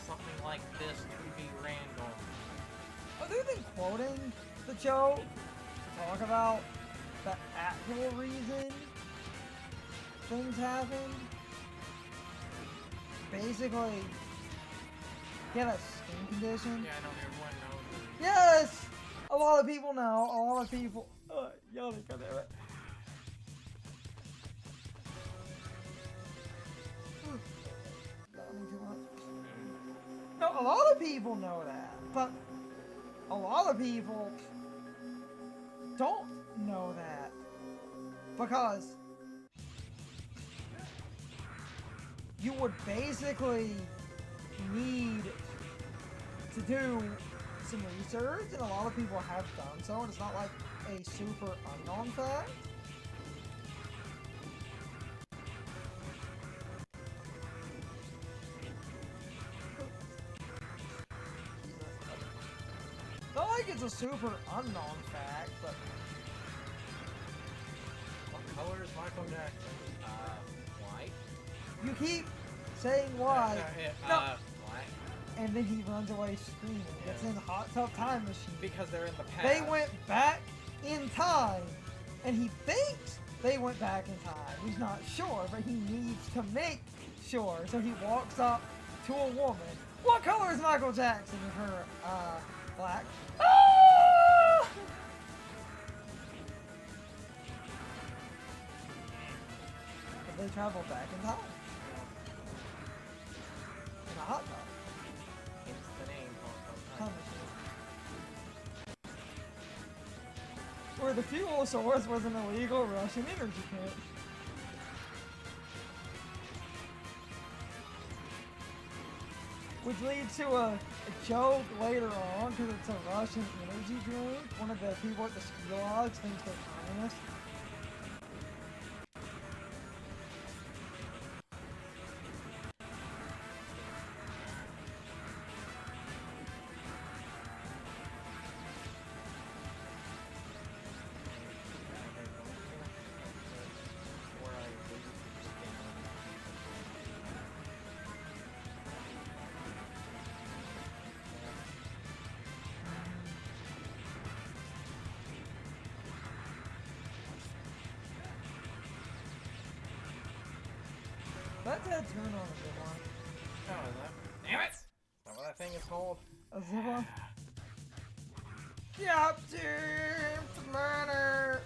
Something like this to be random. Other than quoting the joke to talk about the actual reason things happen, basically, he had a skin condition. Yeah, I know everyone knows. Yes! A lot of people know. A lot of people. Y'all think I do it. No, a lot of people know that, but a lot of people don't know that because you would basically need to do some research, and a lot of people have done so, and it's not like a super unknown fact. Not like it's a super unknown fact, but What color is Michael Jackson? White. You keep saying white. No. White. And then he runs away screaming. Yeah. It's in the Hot Tub Time Machine. Because they're in the past. They went back in time, and he thinks they went back in time. He's not sure, but he needs to make sure. So he walks up to a woman. What color is Michael Jackson? And her, black. Ah! But they travel back in time. In a hot tub. It's the name Time machine. Where the fuel source was an illegal Russian energy pit. Which leads to a joke later on, because it's a Russian energy drink. One of the people at the ski lodge thinks they're communists. That dead turn on a good one. Oh, is that? Damn it! Is that what that thing is called? A zip one? Captain Planner!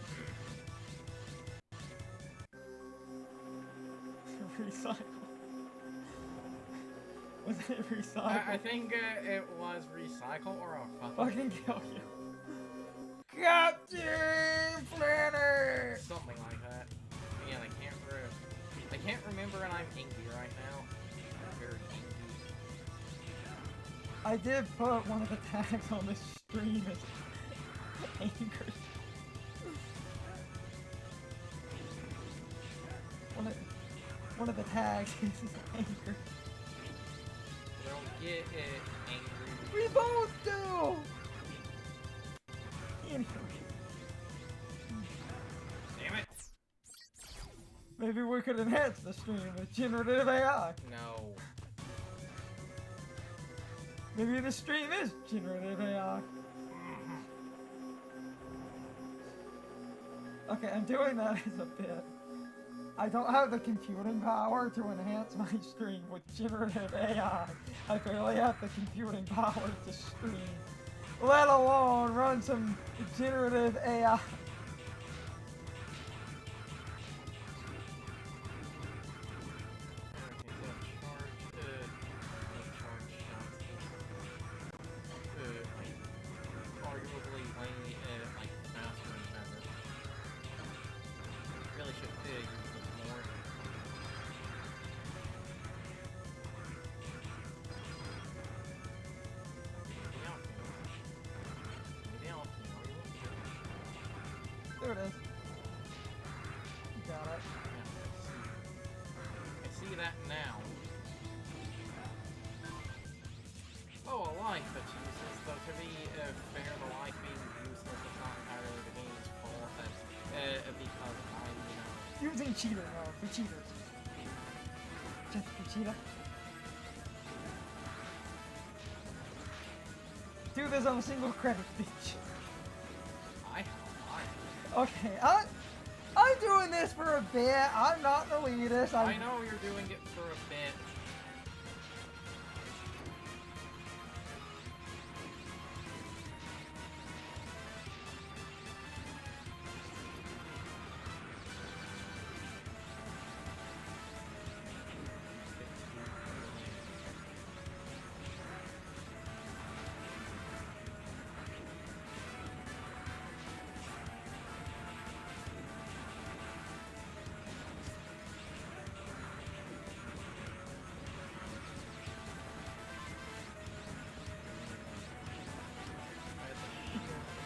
Recycle. Was it recycle? I think it was recycle or a Fucking kill you. Captain Planner! something like that. Again, I can't remember, and I'm angry right now. I'm very angry. I did put one of the tags on this stream as angry. One of the tags is angry. Don't get angry. We both do! Anyway. Damn it! Maybe we could enhance the stream with generative AI. No. Maybe the stream is generative AI. Okay, I'm doing that as a bit. I don't have the computing power to enhance my stream with generative AI. I barely have the computing power to stream, let alone run some generative AI. There it is. Got it. I see that now. Oh, a life that's useless. Though to be fair, the life being useless is not entirely the game's fault. That's because I'm, you know... Using cheater mode for cheaters. Just for cheater. Do this on a single credit, bitch. Okay, I'm doing this for a bit. I'm not the elitist. I know you're doing it for a bit.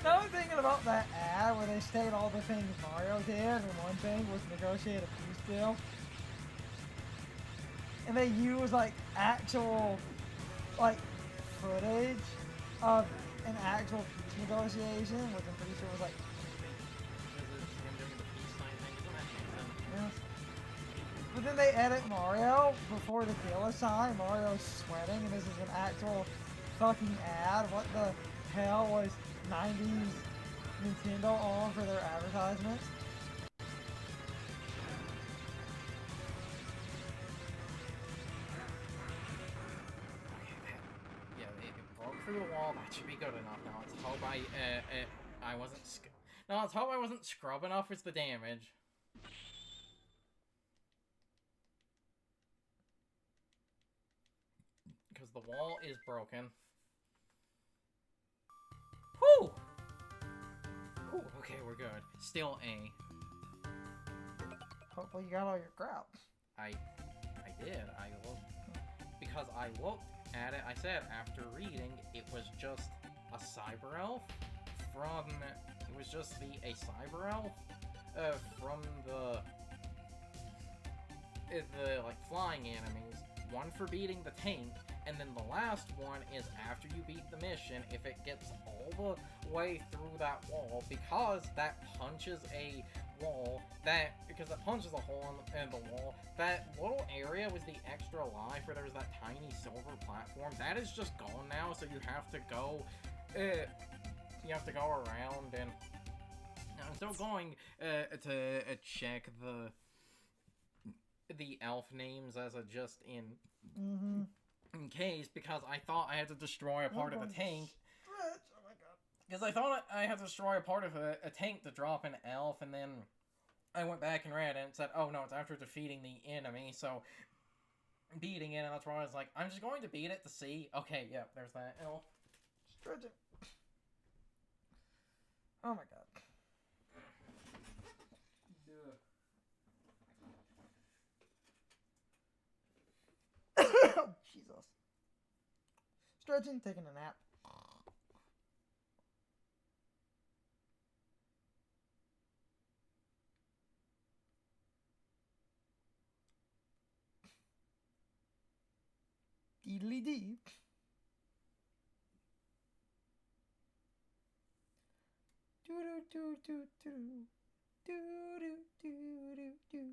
Now I'm thinking about that ad where they state all the things Mario did, and one thing was negotiate a peace deal. And they use like actual like footage of an actual peace negotiation, which I'm pretty sure was like yes. But then they edit Mario before the deal is signed. Mario's sweating, and this is an actual fucking ad. What the hell was 90s Nintendo on for their advertisements? Yeah, it broke through the wall. That should be good enough. Now let's hope I wasn't. Now let's hope I wasn't scrubbing off with the damage. Because the wall is broken. Whew! Whew, okay, we're good. Still A. Hopefully you got all your crap. I did. I looked. Because I looked at it, I said after reading, it was just a cyber elf from... It was just a cyber elf from the like, flying enemies. One for beating the tank, and then the last one is after you beat the mission, if it gets all the way through that wall, because that punches a wall, because it punches a hole in the wall, that little area was the extra life where there was that tiny silver platform. That is just gone now, so you have to go, around, and I'm still going to check the elf names as a just in case, because I thought I had to destroy a part of a tank. Oh my god. Because I thought I had to destroy a part of a tank to drop an elf, and then I went back and read it and it said, oh no, it's after defeating the enemy, so beating it, and that's why I was like, I'm just going to beat it to see. Okay, yeah, there's that elf. Stretching. Oh my god. Oh, Jesus. Stretching, taking a nap. Deedly dee. Do do do do do do do do do.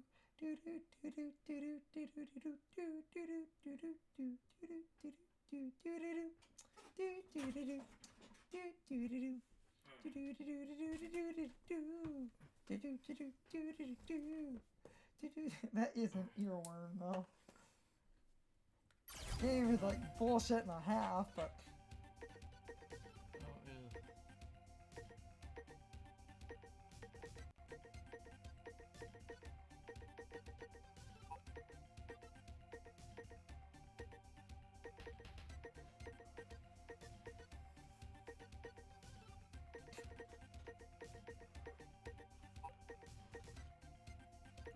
That is an earworm, though. Game is like bullshit and a half, but.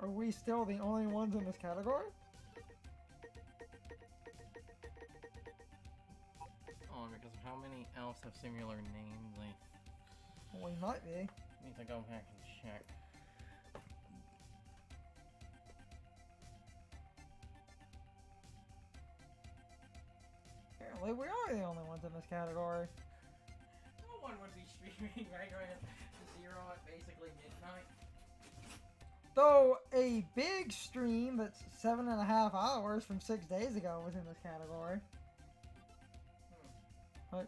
Are we still the only ones in this category? Oh, because of how many elves have similar names, Well, we might be. I need to go back and check. Apparently, we are the only ones in this category. No one would be streaming right at 0 at basically midnight. Though a big stream that's 7.5 hours from 6 days ago was in this category. What?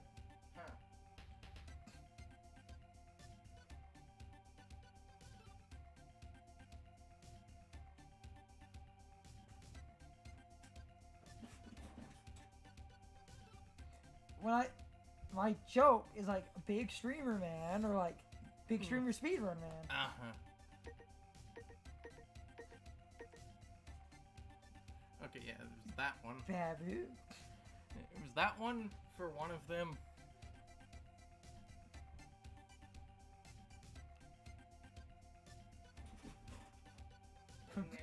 Huh. My joke is like big streamer man or like big streamer speedrun man. Uh-huh. Okay, yeah, it was that one. Babu. It was that one for one of them. And the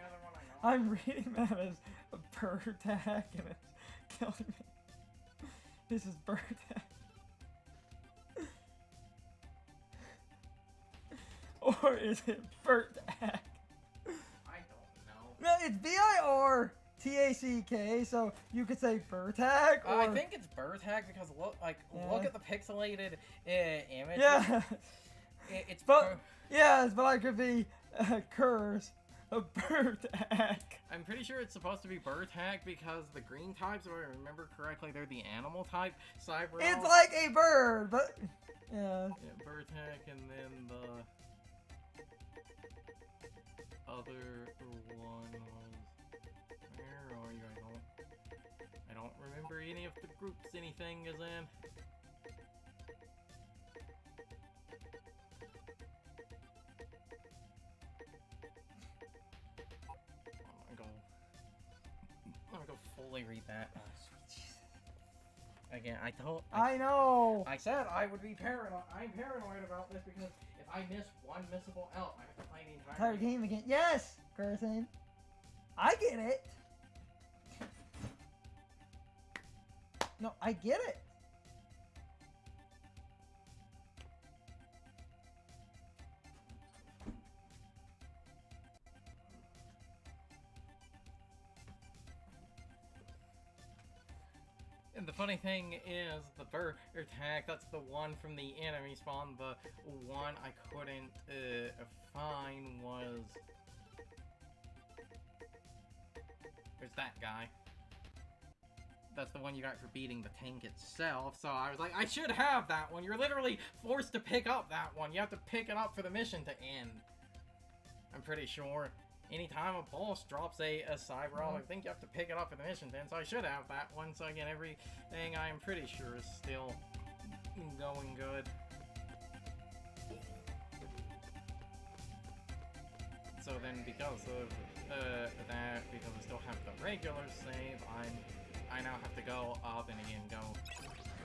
other one I know. I'm reading that as a bird tag and it's killing me. This is bird tag. Or is it bird tag? I don't know. No, it's BIRTACK, so you could say bird tag or... I think it's bird tag because look at the pixelated image. Yeah. It's But, yes, but I could be curs. A bird tag. I'm pretty sure it's supposed to be bird tag because the green types, if I remember correctly, they're the animal type cyber. It's like a bird, but yeah. Yeah, bird tag, and then the other one was where are you? I don't remember any of the groups anything is in. I'm gonna go fully read that. Oh, sweet Jesus. Again, I know. I said I would be paranoid. I'm paranoid about this because if I miss one missable L, I have to play the entire Entire game again. Yes, Gerson. I get it. No, I get it. And the funny thing is, the bird tag, that's the one from the enemy spawn. The one I couldn't find was... There's that guy. That's the one you got for beating the tank itself, so I was like, I should have that one! You're literally forced to pick up that one! You have to pick it up for the mission to end. I'm pretty sure. Anytime a boss drops a cyber roll, I think you have to pick it up for the mission then, so I should have that one. So again, everything I am pretty sure is still going good. So then because of that, because I still have the regular save, I now have to go up and again go,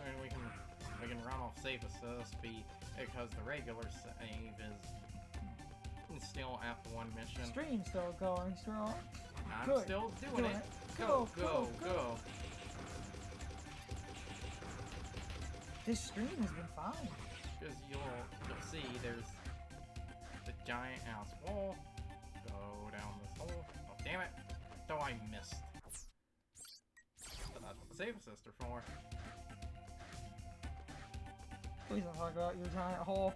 and we can run off save assist because the regular save is still at the one mission. Stream's still going strong. I'm Good. still doing Good. it. Go, Go, go, go, go. This stream has been fine. Because you'll see there's the giant ass wall. Go down this hole. Oh damn it. So I missed. But that's what the save assist are for. Please don't talk about your giant hole.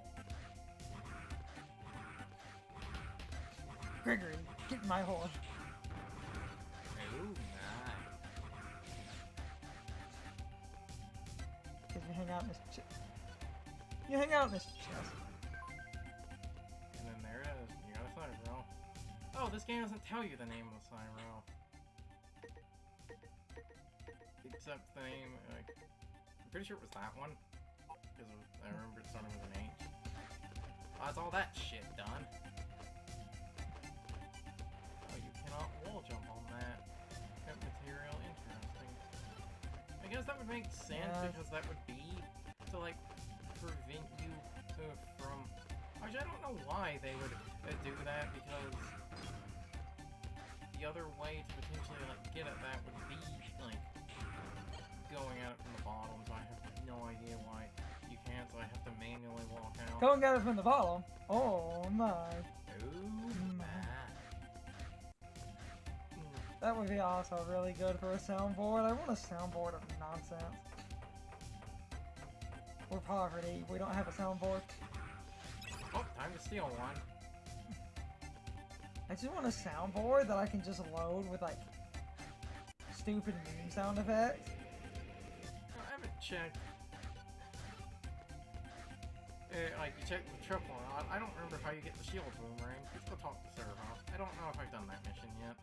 Gregory, get in my hole. Oh my. Because you hang out in this You hang out in this chest. And then there it is. You got a side row. Oh, this game doesn't tell you the name of the side row. Except the name, like, I'm pretty sure it was that one. Because I remember it starting with an H. Oh, that's all that shit done. Oh, you cannot wall jump on that. That material, interesting. I guess that would make sense because that would be to, like, prevent you from... Actually, I don't know why they would do that because the other way to potentially, like, get at that would be, like, going at it from the bottom, so I have no idea why you can't. So I have to manually walk out. Go and get it from the bottom. Oh my. Oh my. That would be also really good for a soundboard. I want a soundboard of nonsense. We're poverty. We don't have a soundboard. Oh, time to steal one. I just want a soundboard that I can just load with like stupid meme sound effects. I haven't checked. Like, you check the triple rod. I don't remember how you get the shield boomerang. Let's go talk to Servo. I don't know if I've done that mission yet.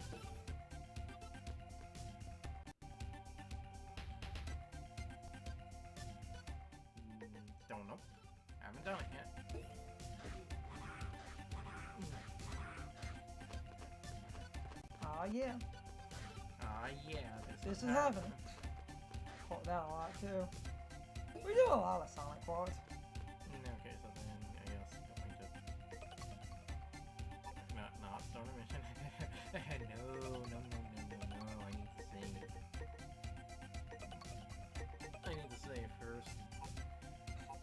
Don't know. Haven't done it yet. Ah yeah. Yeah. This is happening. Caught that a lot too. We do a lot of Sonic quads. Okay, so then I guess going to not start a mission. No. I need to save first,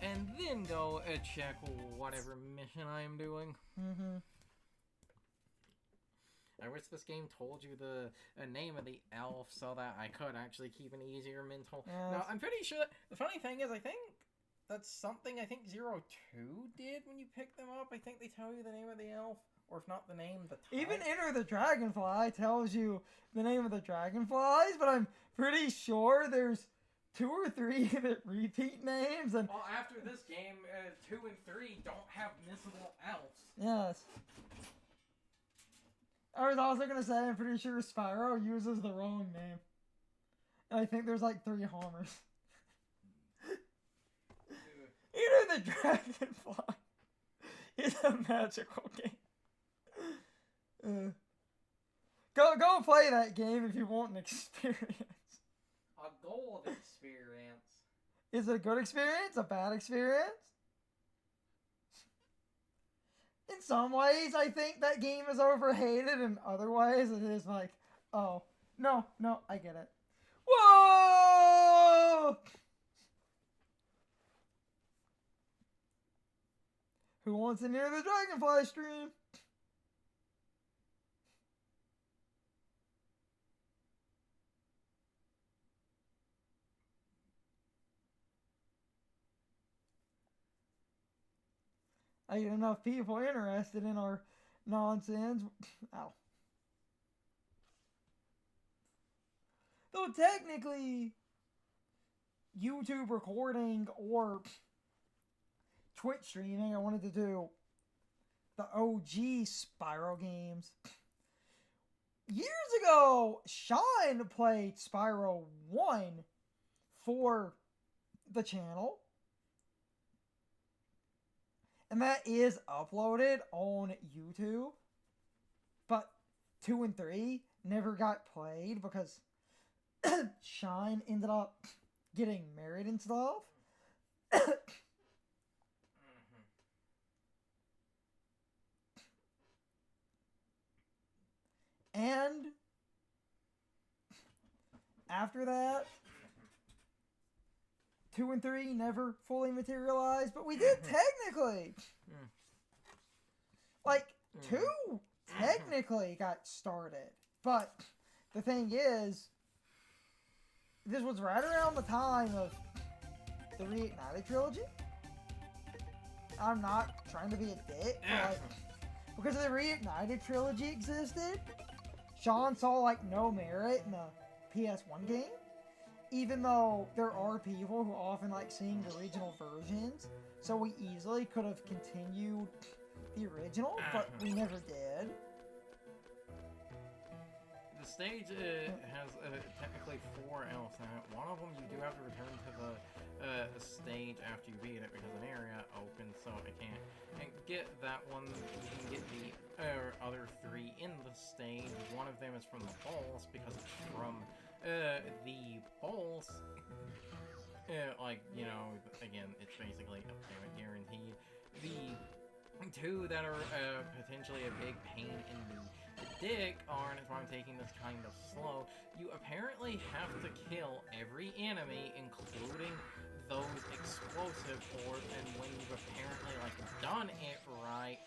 and then go check whatever mission I am doing. Mm-hmm. I wish this game told you the name of the elf so that I could actually keep an easier mental. Yes. Now, I'm pretty sure the funny thing is I think that's something I think 02 did when you pick them up. I think they tell you the name of the elf, or if not the name, the type. Even Enter the Dragonfly tells you the name of the dragonflies, but I'm pretty sure there's 2 or 3 that repeat names. And well, after this game, 2 and 3 don't have missable elves. yes. I was also going to say, I'm pretty sure Spyro uses the wrong name. And I think there's like 3 homers. Enter the Dragonfly is a magical game. Go play that game if you want an experience. A gold experience. Is it a good experience? A bad experience? In some ways, I think that game is overhated. In other ways, it is like, oh, no, I get it. Whoa! Who wants to near the Dragonfly stream? I get enough people interested in our nonsense. Ow. Though technically, YouTube recording or Twitch streaming, I wanted to do the OG Spyro games. Years ago, Sean played Spyro 1 for the channel. And that is uploaded on YouTube. But 2 and 3 never got played because Shine ended up getting married and stuff. And after that, 2 and 3 never fully materialized, but we did technically. Like, 2 technically got started. But the thing is, this was right around the time of the Reignited trilogy. I'm not trying to be a dick, but because the Reignited trilogy existed, Sean saw like no merit in the PS1 game. Even though there are people who often like seeing the original versions, so we easily could have continued the original, but we never did. The stage has technically 4 elves in it. One of them you do have to return to the stage after you beat it because an area opens, so it can't. And get that one, you can get the other 3 in the stage. One of them is from the balls because it's from the balls. Like, you know, again, it's basically a payment guarantee. The 2 that are potentially a big pain in the dick are, and that's why I'm taking this kind of slow, you apparently have to kill every enemy, including those explosive orb, and when you've apparently, like, done it right,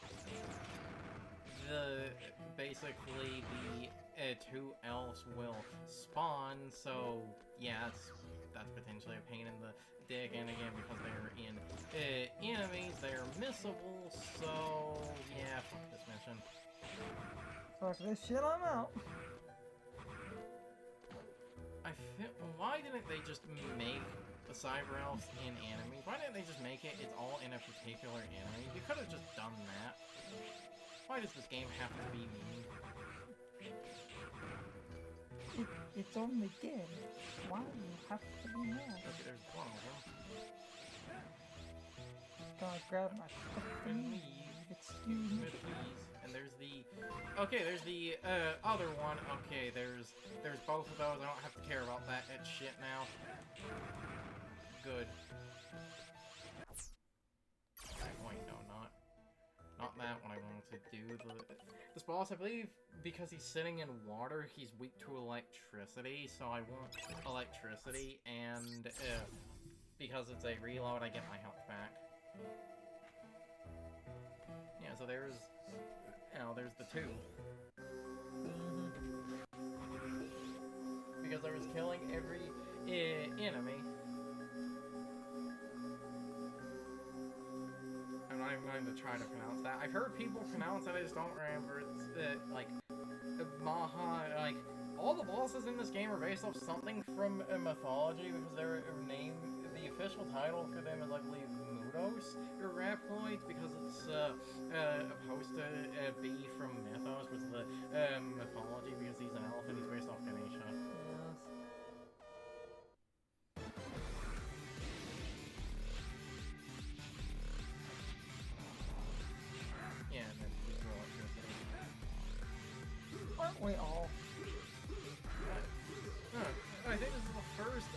basically the two elves will spawn, so yeah, that's potentially a pain in the dick, and again, because they're enemies, they're missable, so yeah, fuck this mission. Fuck this shit, I'm out. Why didn't they just make the cyber elves in enemies? Why didn't they just make it's all in a particular enemy? You could have just done that. Why does this game have to be mean? It's only game. Why do you have to be mad? Look, there's one of them. Gonna grab my fucking leave. Excuse me. Please. And there's the... Okay, there's the other one. Okay, there's both of those. I don't have to care about that shit now. Good. Wait, no, not that one I wanted to do. This boss, I believe, because he's sitting in water, he's weak to electricity, so I want electricity, and because it's a reload, I get my health back. Yeah, so there's the two. Because I was killing every enemy. I'm not even going to try to pronounce that. I've heard people pronounce it, I just don't remember. It's, like, Maha, like, all the bosses in this game are based off something from mythology, because they're named, the official title for them is, I believe, Mudos, or Raploids, because it's, supposed to be from Mythos, which is the, mythology, because he's an elephant, he's based off Ganesha. Yeah, and then we throw electricity. Aren't we all? I think this is the first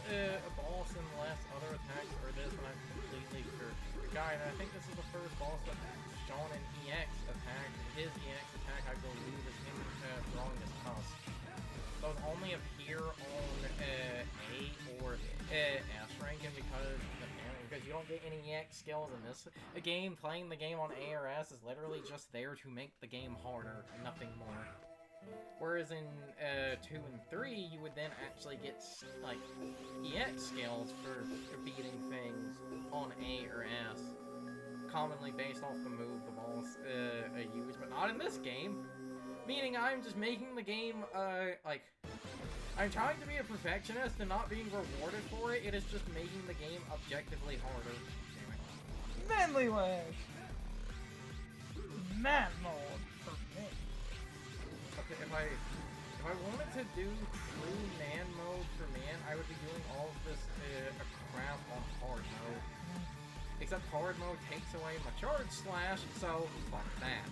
boss unless other attacks or this one I'm completely forgotten. I think this is the first boss that's shown an EX attack. His EX attack, I believe, is him throwing his tusk. Those only appear on A or S rank, and because you don't get any EX skills in this game, playing the game on A or S is literally just there to make the game harder, nothing more. Whereas in 2 and 3, you would then actually get, like, EX skills for beating things on A or S. Commonly based off the move the balls use, but not in this game. Meaning I'm just making the game, like... I'm trying to be a perfectionist and not being rewarded for it. It is just making the game objectively harder. Damn it. Manly Wedge! Man mode for me. Okay, if I wanted to do true man mode for man, I would be doing all of this crap on hard mode. Except hard mode takes away my charge slash, so fuck that.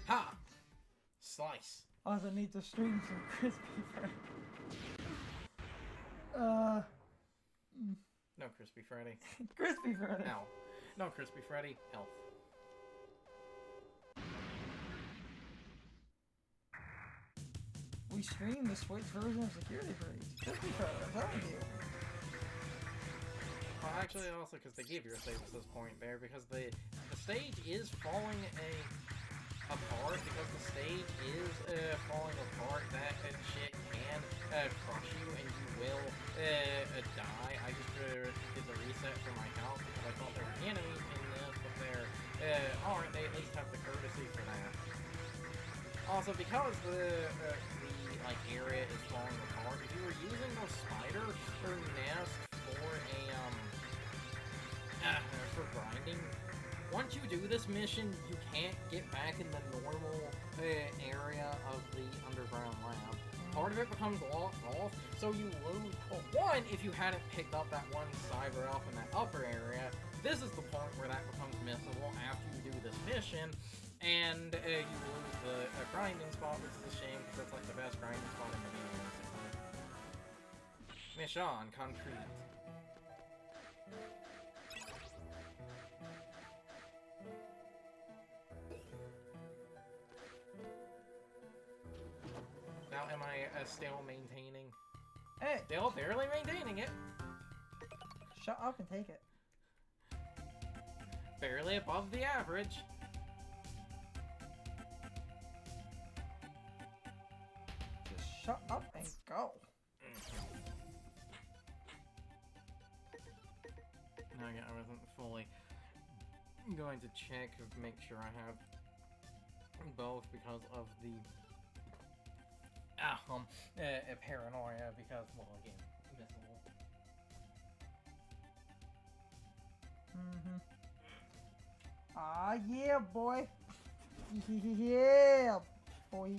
Ha! Slice. Also need to stream some crispy Freddy. No Crispy Freddy. Crispy Freddy. Ow. No Crispy Freddy. Health. We streamed the Switch version of Security Breach. Crispy Freddy, I'm telling you. Well, actually, also because they give you a save at this point there, because the stage is falling apart, because the stage is falling apart. That shit can crush you, and you will die. I just did the reset for my health because I thought there were enemies in this, but there aren't. They at least have the courtesy for that. Also, because the like area is falling apart, if you were using those spider or nest for grinding, once you do this mission, you can't get back in the normal area of the underground lab. Part of it becomes locked off, so you lose. Well, one, if you hadn't picked up that one cyber elf in that upper area, this is the point where that becomes missable after you do this mission, and you lose the grinding spot, which is a shame because that's like the best grinding spot in the game. Mission concrete. am I still maintaining? Hey, Still barely maintaining it. shut up and take it. Barely above the average. Just shut up and go. No, I wasn't fully going to check to make sure I have both because of the paranoia because, well, again, missile. Ah, yeah, boy. Yeah, boy.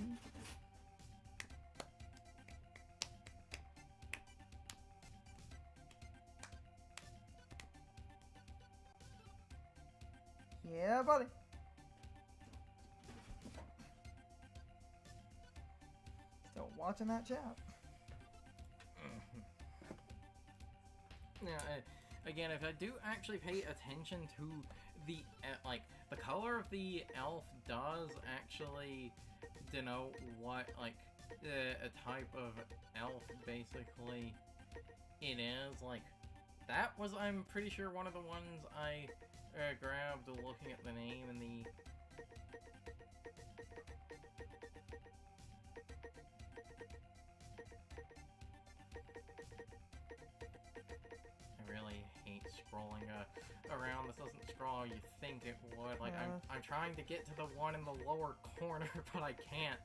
Yeah, buddy. Still watching that chat. Now, again, if I do actually pay attention to the, like, the color of the elf does actually denote what, like, a type of elf, basically, it is. Like, that was, I'm pretty sure, one of the ones I grabbed looking at the name and the... I really hate scrolling around. This doesn't scroll how you think it would. Like, I'm trying to get to the one in the lower corner, but I can't.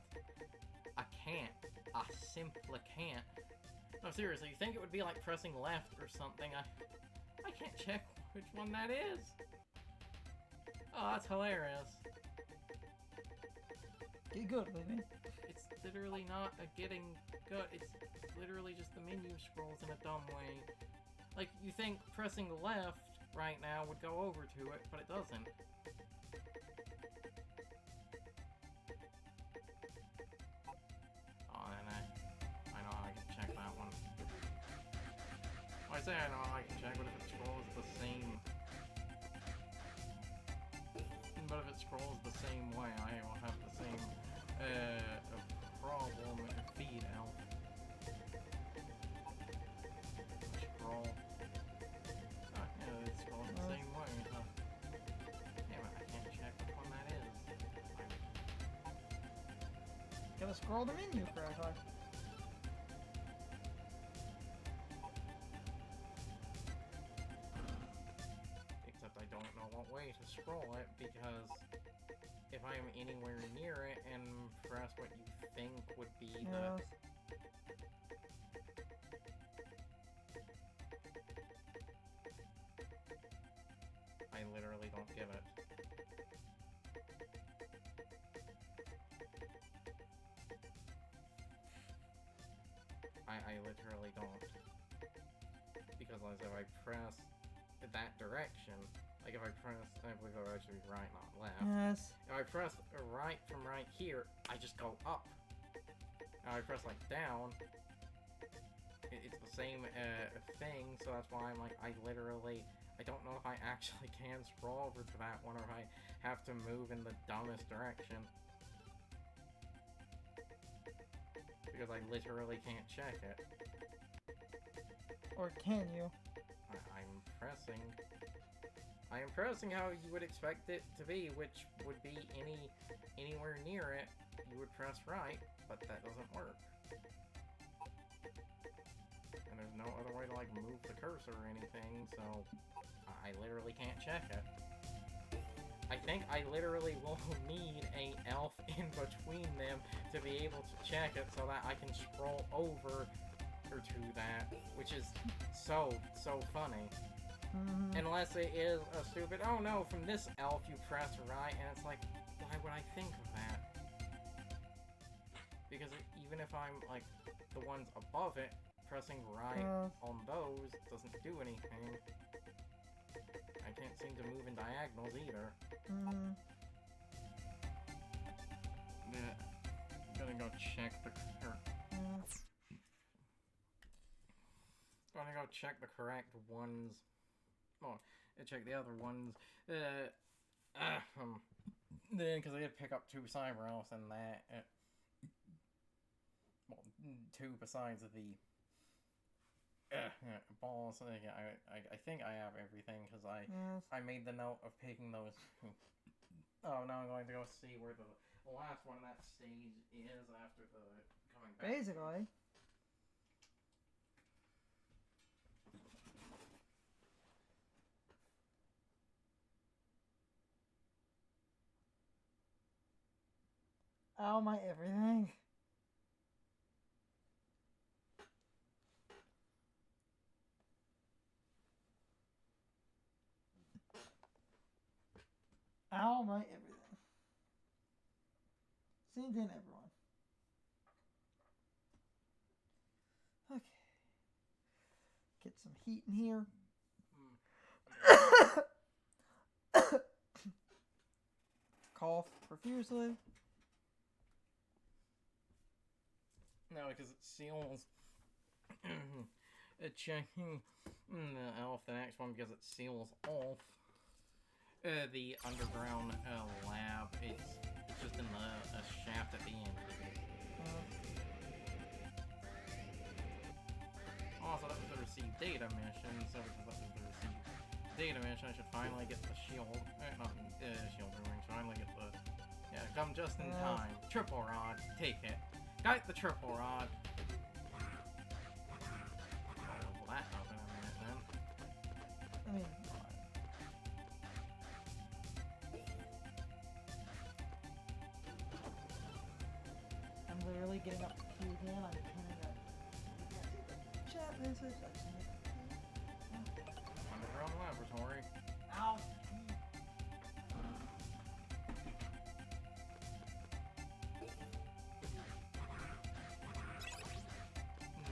I can't. I simply can't. No, seriously, you think it would be like pressing left or something? I can't check which one that is. Oh, that's hilarious. Get good, baby. It's literally not a getting good. It's literally just the menu scrolls in a dumb way. Like, you think pressing left right now would go over to it, but it doesn't. Oh, and I know I can check that one. I say I know I can check, but if it scrolls the same... But if it scrolls the same way, I will have the same problem with the feed elf. Scroll. Oh, yeah, it scrolls the same way, huh? Damn it, I can't check which one that is. Gotta scroll the menu correctly. Except I don't know what way to scroll it, because if I am anywhere near it and press what you think would be the... I literally don't get it. I literally don't. Because like, if I press that direction, like if I press, I believe it would actually be right, not left. Yes. If I press right from right here, I just go up. If I press like down, it's the same thing, so that's why I'm like, I don't know if I actually can scroll over to that one or if I have to move in the dumbest direction. Because I literally can't check it. Or can you? I am pressing how you would expect it to be, which would be anywhere near it, you would press right, but that doesn't work. And there's no other way to like move the cursor or anything, so I literally can't check it. I think I literally will need a elf in between them to be able to check it so that I can scroll over or to that, which is so funny. Unless it is a stupid, oh no, from this elf you press right, and it's like, why would I think of that? Because even if I'm like the ones above it, pressing right on those doesn't do anything. I can't seem to move in diagonals either. Yeah, gonna go check the gonna go check the correct ones. Oh, and check the other ones. Then, because I did pick up 2 cyber elves and that. Well, two besides the balls. I think I have everything because Yes. I made the note of picking those. Oh, now I'm going to go see where the last one of that stage is after the coming back. Basically. Oh, my everything. Ow, my everything. Same thing, everyone. Okay. Get some heat in here. Cough profusely. No, because it seals. Checking off the next one because it seals off the underground lab. It's just in the shaft at the end. Also, that was the received data mission, so because that was the received data mission, I should finally get the shield. Not shield ring, finally get the. Yeah, come just in time. Triple rod, take it. Got the triple rod. Will that happen in a minute then? I mean, I'm literally getting up to Q again. I'm turning that chat message. Underground laboratory. Ow!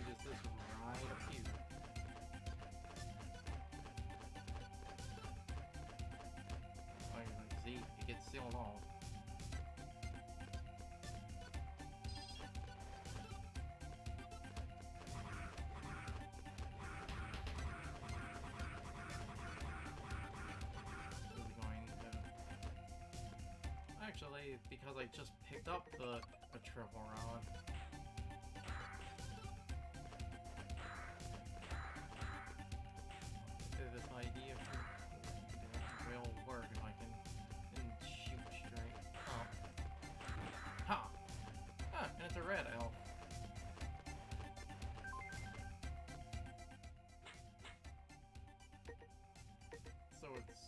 Just this right up here. Like, see, it gets sealed off. Actually, because I just picked up the triple rod. This idea will work if I can shoot straight up. Ha! Ah, and it's a red elf. So it's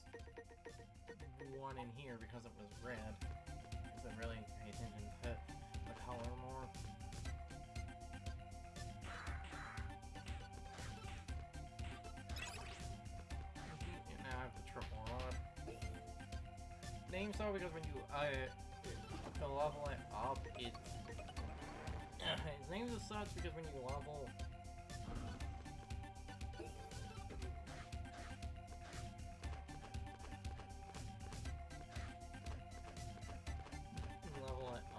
one in here because it was red. Because I really pay attention to the color more. And now I have the triple rod. Name so because when you level it up, its name's as such because when you level it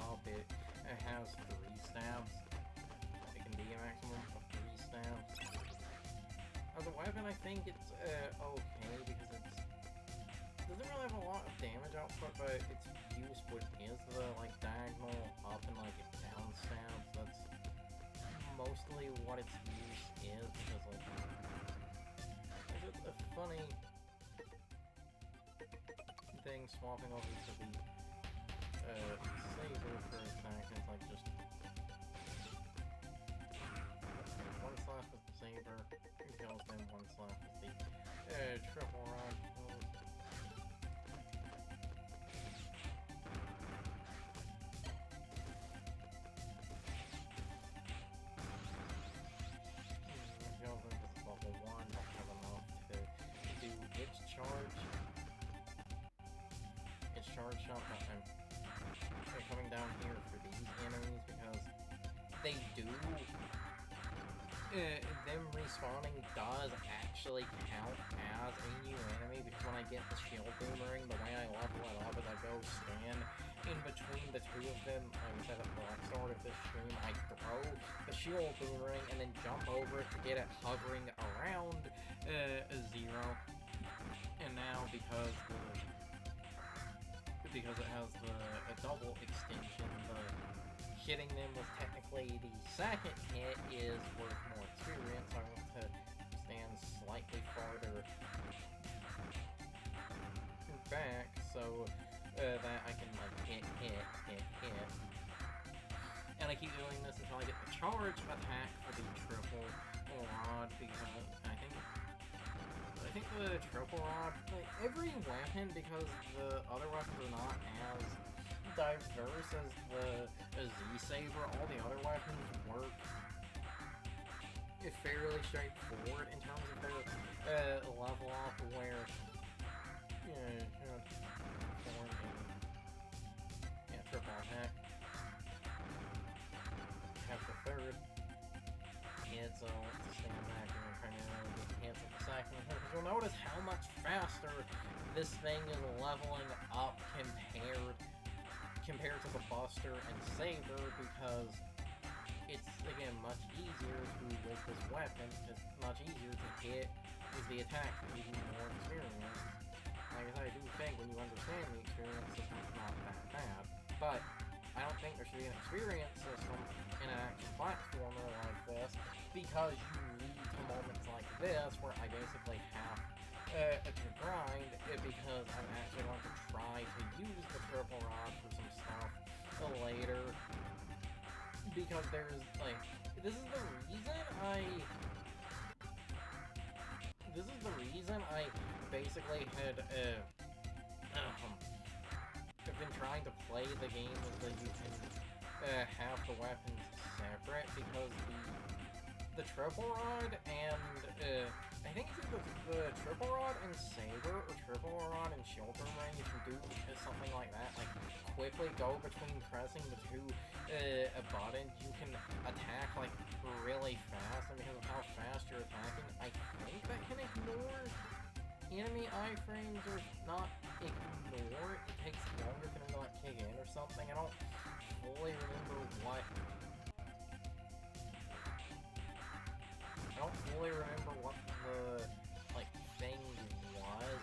up, it has 3 stabs. It can be a maximum of 3 stabs. As a weapon, I think it's okay because it doesn't really have a lot of damage output, but its use is the like diagonal up and like down stabs. That's mostly what its use is because like it's a funny thing swapping over to the saber for attack. It's like just 1 slash with the saber kills them, 1 slash with the triple rod kills. Kills them because it's level 1, don't have enough to do its charge. Its charge shot that I'm coming down here for these enemies because they do them respawning does actually count as a new enemy because when I get the shield boomerang, the way I level it up is I go stand in between the two of them. Like I said at the start of this stream, I throw the shield boomerang and then jump over to get it hovering around 0. And now because it has the double extension, the hitting them with technically the second hit is worth more experience. I want to stand slightly farther back so that I can like hit. And I keep doing this until I get the charge attack for the triple rod, because I think the triple rod, like, every weapon, because the other weapons are not as diverse as the Z-Saber, all the other weapons work fairly straightforward in terms of their level up, where triple attack. Have the third hit, so let's stand back and primarily get hits at the second and third. Because you'll notice how much faster this thing is leveling up compared to the Buster and Saber, because it's, again, much easier to, with this weapon, it's much easier to hit with the attack that gives you more experience. Like I said, I do think when you understand the experience system, it's not that bad. But I don't think there should be an experience system in an action platformer like this, because you lead to moments like this where I basically have to grind, because I'm actually going to try to use the triple rod for some stuff later. Because there's, like, this is the reason I basically had I've been trying to play the game so that you can have the weapons separate, because the triple rod and I think it's either the triple rod and Saber or triple rod and shoulder ring, if you do something like that, like quickly go between pressing the two buttons, you can attack like really fast, and because of how fast you're attacking, I think that can ignore enemy iframes, or not ignore, it takes longer for them to like kick in or something. I don't fully remember what the like thing was.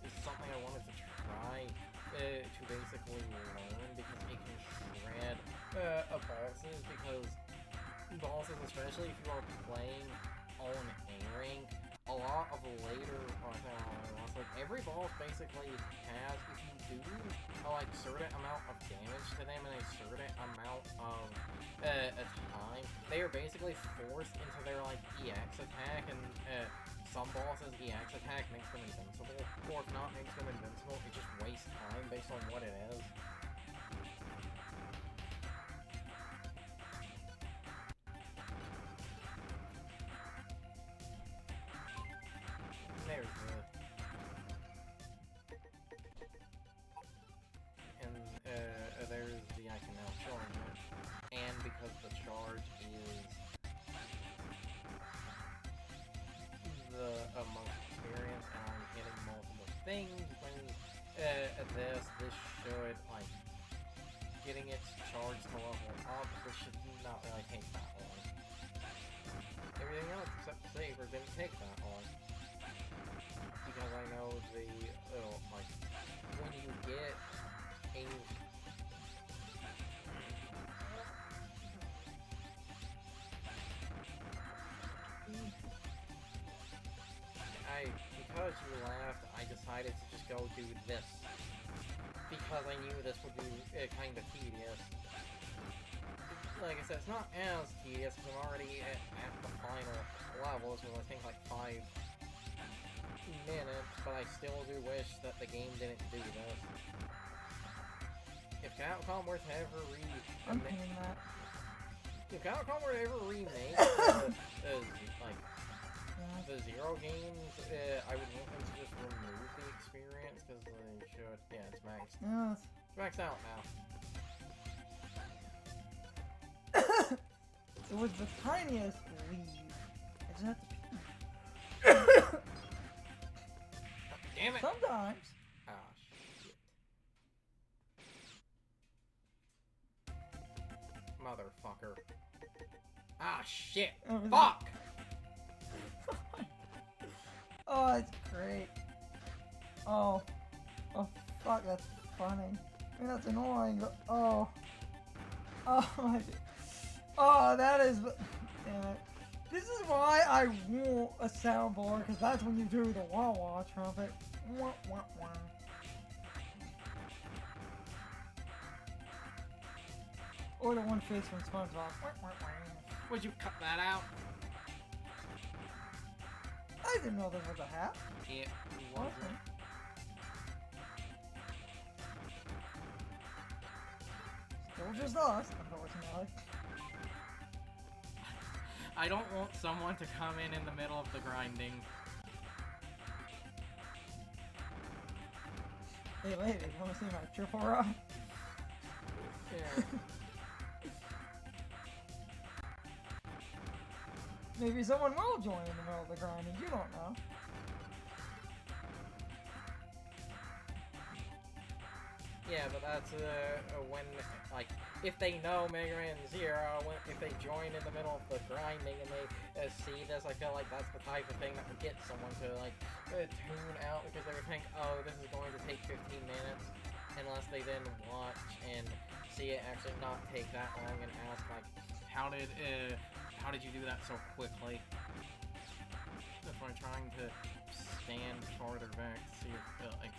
It's something I wanted to try to basically learn, because it can shred bosses, because bosses, especially if you are playing on A rank, a lot of later, like every boss basically has, if you do like certain amount of damage to them in a certain amount of a time, they are basically forced into their like EX attack, and some bosses EX attack makes them invincible, or if not makes them invincible, it just wastes time based on what it is. There's there's the I can now charge it, and because the charge is the most experience, and I'm hitting multiple things when this should, like, getting its charge to level up, this should not really take that long. Everything else except Saber didn't take that long, because I know the, like, when you get a because you laughed, I decided to just go do this, because I knew this would be kind of tedious. Like I said, it's not as tedious, because I'm already at the final levels, with I think like 5 minutes, but I still do wish that the game didn't do this. If Capcom were to ever If Capcom were to ever remake the Zero games, I would want them to just remove the experience, because they should. Yeah, it's maxed. Yes. It's maxed out now. It was the tiniest leave. I just have to pee. Damn it! Sometimes. Ah, shit. Motherfucker. Ah, shit! Fuck! Oh, that's great. Oh, fuck, that's funny. I mean, that's annoying, but, oh. Oh my. Oh, that is. Damn it. This is why I want a soundboard, because that's when you do the wah wah trumpet. Wah wah wah. Or the one fist from SpongeBob. Wah, wah, wah. Would you cut that out? I didn't know this was a hat. It wasn't. Okay. Still just us, unfortunately. I don't want someone to come in the middle of the grinding. Hey lady, wanna see my triple rock? Yeah. Maybe someone will join in the middle of the grinding, you don't know. Yeah, but that's when, like, if they know Mega Man Zero, if they join in the middle of the grinding and they see this, I feel like that's the type of thing that would get someone to, like, tune out because they would think, oh, this is going to take 15 minutes, unless they then watch and see it actually not take that long and ask, like, how did you do that so quickly? That's why I'm trying to stand farther back to see if, like,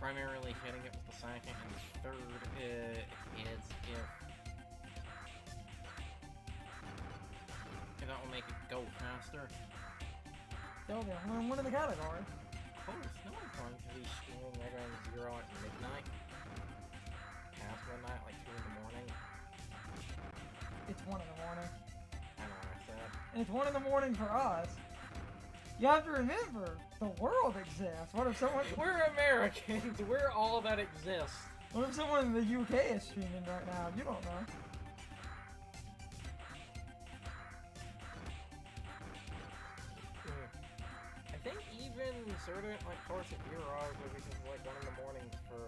primarily hitting it with the second, and the third is if that will make it go faster. Still there, one in the category. Of course, no one's going to be streaming Mega Man Zero at midnight. Past midnight, like 2 in the morning. It's 1 in the morning. I know what I said. And it's 1 in the morning for us. You have to remember, the world exists. What if someone... We're Americans. We're all that exists. What if someone in the UK is streaming right now? You don't know. I think even certain, like, parts of Europe, because it's like 1 in the morning for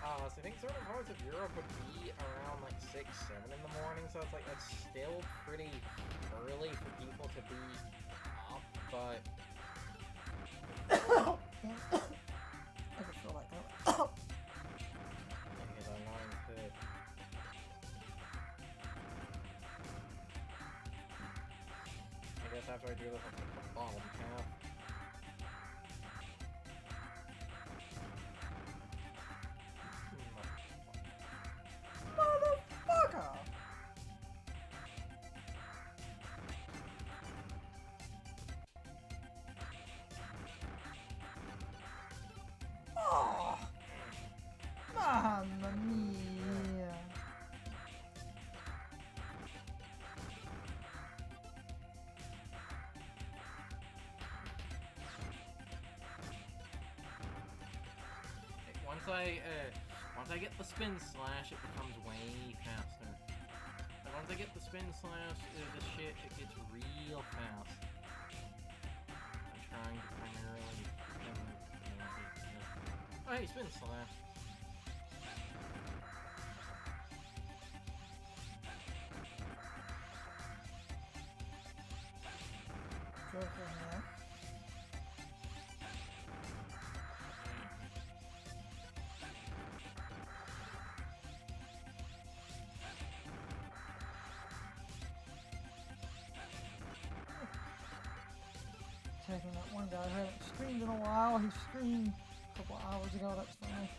us, I think certain parts of Europe would be around like 6, 7 in the morning, so it's like, that's still pretty early for people to be up, but... I just feel like that. Because I'm going to... I guess after I do this, I'll take the bottom half. Motherfucker! Oh! Mamma mia! Once I get the spin slash, it becomes way faster. And once I get the spin slash, it gets real fast. I'm trying to primarily... Oh, hey, spin slash. Joker, man. Checking that one guy who hasn't streamed in a while. He streamed a couple hours ago. That's funny.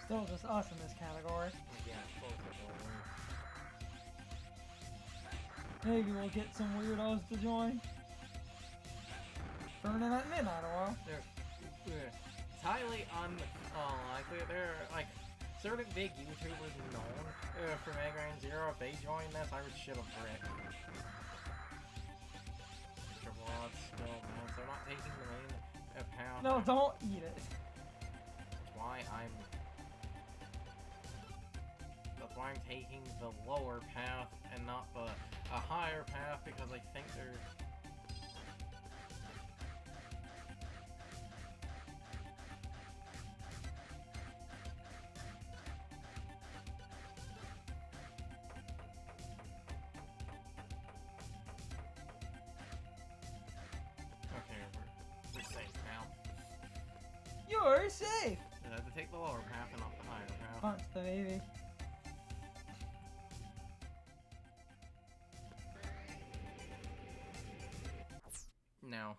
Still just us in this category. Yeah, both of them. Maybe we'll get some weirdos to join. Burning at midnight a while. It's highly unlikely. There are, like, certain big YouTubers known for Mega Man Zero. If they join this, I would shit a brick. Triple odds still, man. So I'm not taking the main path. No, don't eat it. That's why I'm taking the lower path and not a higher path, because I think there's... You're safe. To take the lower path and not the higher path. Punch the baby. Now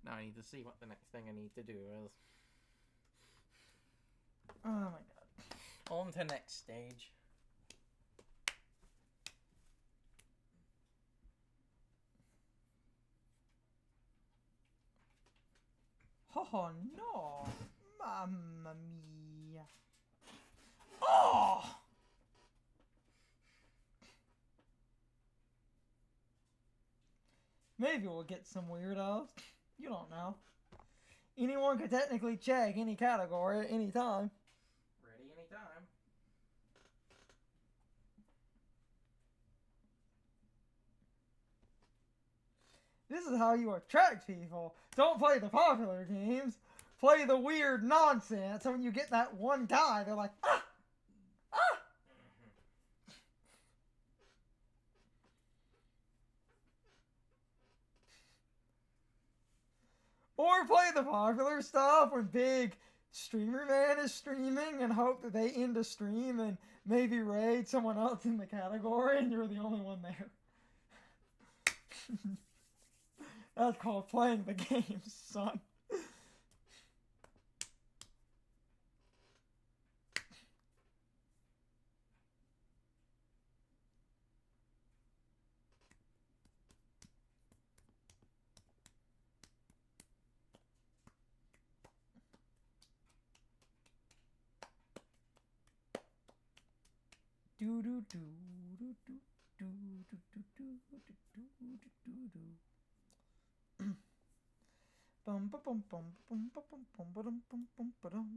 I need to see what the next thing I need to do is. Oh my god. On to next stage. Oh no! Mamma mia! Oh! Maybe we'll get some weirdos. You don't know. Anyone could technically check any category at any time. Ready anytime. This is how you attract people. Don't play the popular games. Play the weird nonsense. So when you get that one guy, they're like, ah! Ah! Or play the popular stuff when big streamer man is streaming and hope that they end a stream and maybe raid someone else in the category and you're the only one there. That's called playing the game, son. Do do do do do do do do do do do do. Bum bum bum bum bum bum bum bum bum bum bum.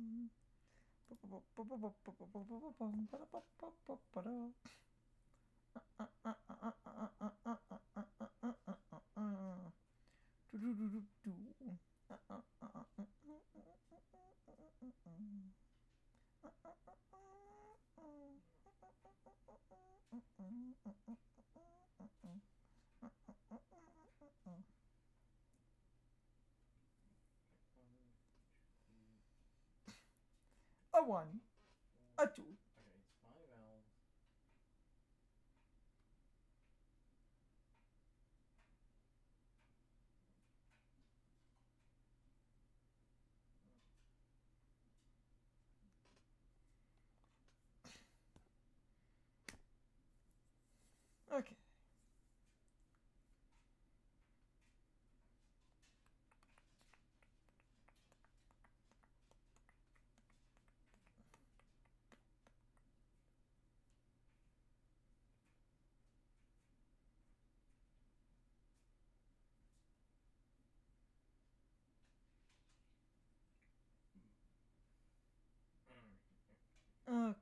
A 1, a 2. Okay, it's 5 L's. Okay. Okay.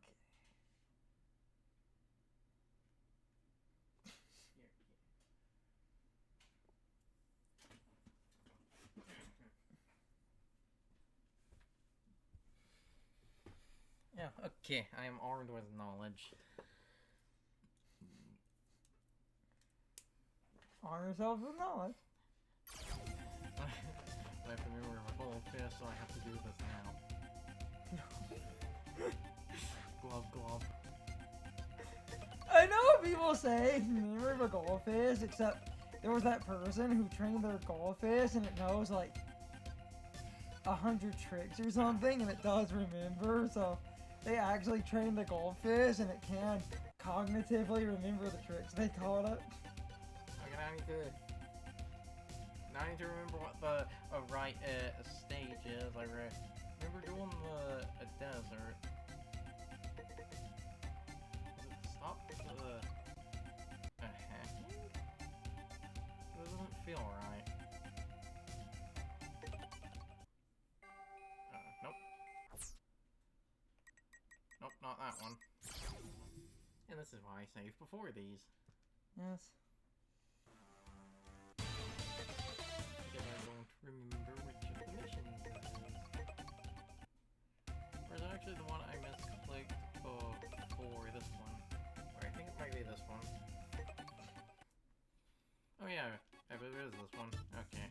Yeah, okay, I am armed with knowledge. Arm yourself with knowledge. I have to remember my full fist, so I have to do this now. Glove, glove. I know people say remember the goldfish, except there was that person who trained their goldfish and it knows like 100 tricks or something and it does remember, so they actually trained the goldfish and it can cognitively remember the tricks they taught it. Okay, now I need to remember what the right stage is. I remember doing the desert. Stop the hacking? That doesn't feel right. Nope. Nope, not that one. And this is why I saved before these. Yes. Because I don't remember which of the missions it is. Or is it actually the one I misclicked for this one? Or I think it might be this one. Oh yeah, I believe it is this one. Okay.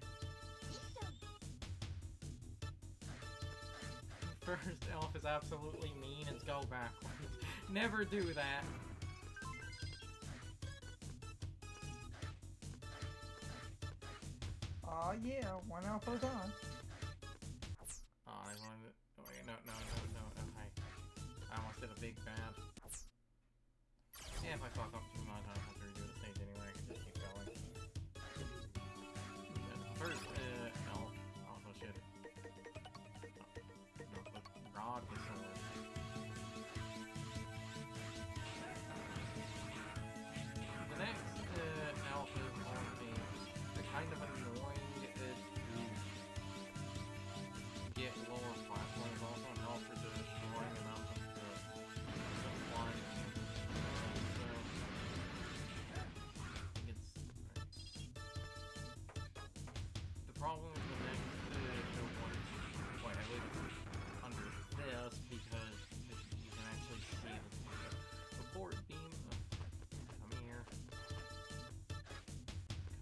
first elf is absolutely mean and go backwards. Never do that. Oh yeah, 1 elf at a time. Oh, I wanted to... Oh, wait, no, hey. I almost did a big bad. Yeah, if I fuck up too much, I don't have to redo the stage anyway, I can just keep going. First, elf. Oh, shit. No, the rod was sword. The next, elf is on a kind of annoying, get lower platforms, also an elf for destroying enough of the flying. The problem with the next one, quite at least under this, because you can actually see the port beam. Come here.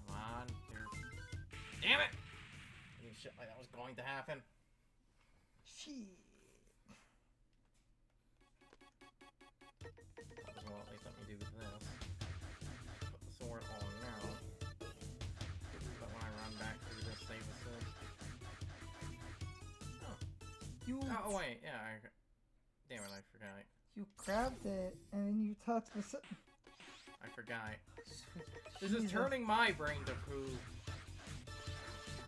Come on. Here. Damn it! I knew shit like that was going to happen. Shit. That was well, at least let me do this. Put the sword on now. But when I run back through this save assist. Oh. Oh wait, yeah. Damn it, I forgot. You grabbed it and then you touched the. I forgot. This is turning my brain to poo.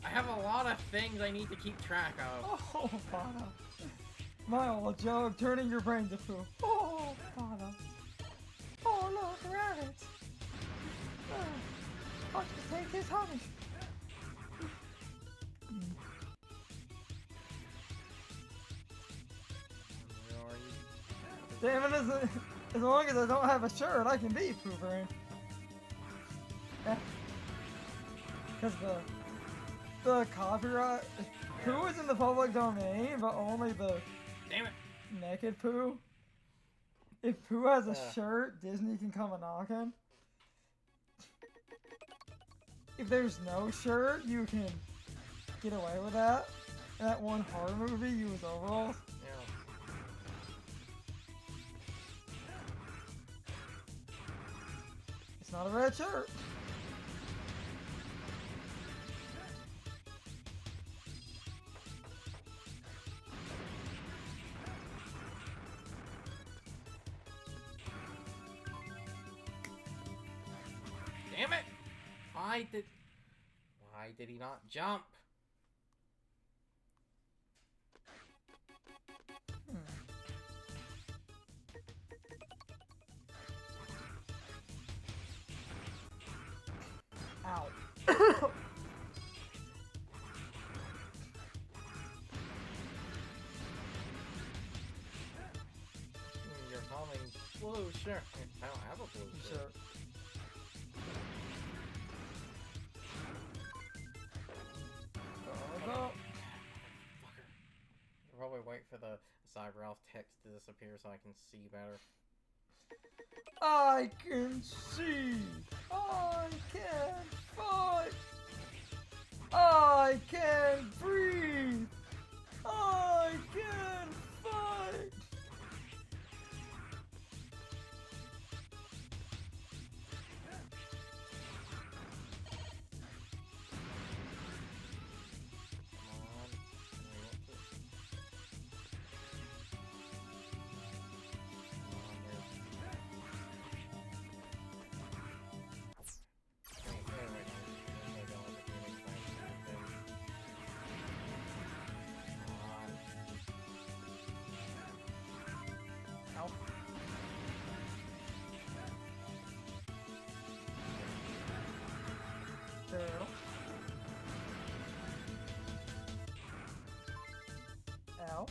I have a lot of things I need to keep track of. Oh, Fana. My old joke, turning your brain to poo. Oh, Fana. Oh, look, rabbit. Watch me take his honey. Where are you? Damn it, as long as I don't have a shirt, I can be Pooh Brain. Yeah. Because the copyright, Pooh is in the public domain, but only the Damn it! naked Pooh. If Pooh has a shirt, Disney can come a knockin'. If there's no shirt, you can get away with that. In that one horror movie, you was overalls. Yeah. It's not a red shirt. Damn it! Why did he not jump? Ow. You're calling blue shirt. I don't have a blue shirt. Go. Fucker. I'll probably wait for the Cyber Elf text to disappear so I can see better. I can see. I can fight. I can breathe. I can fight. Turtle. L.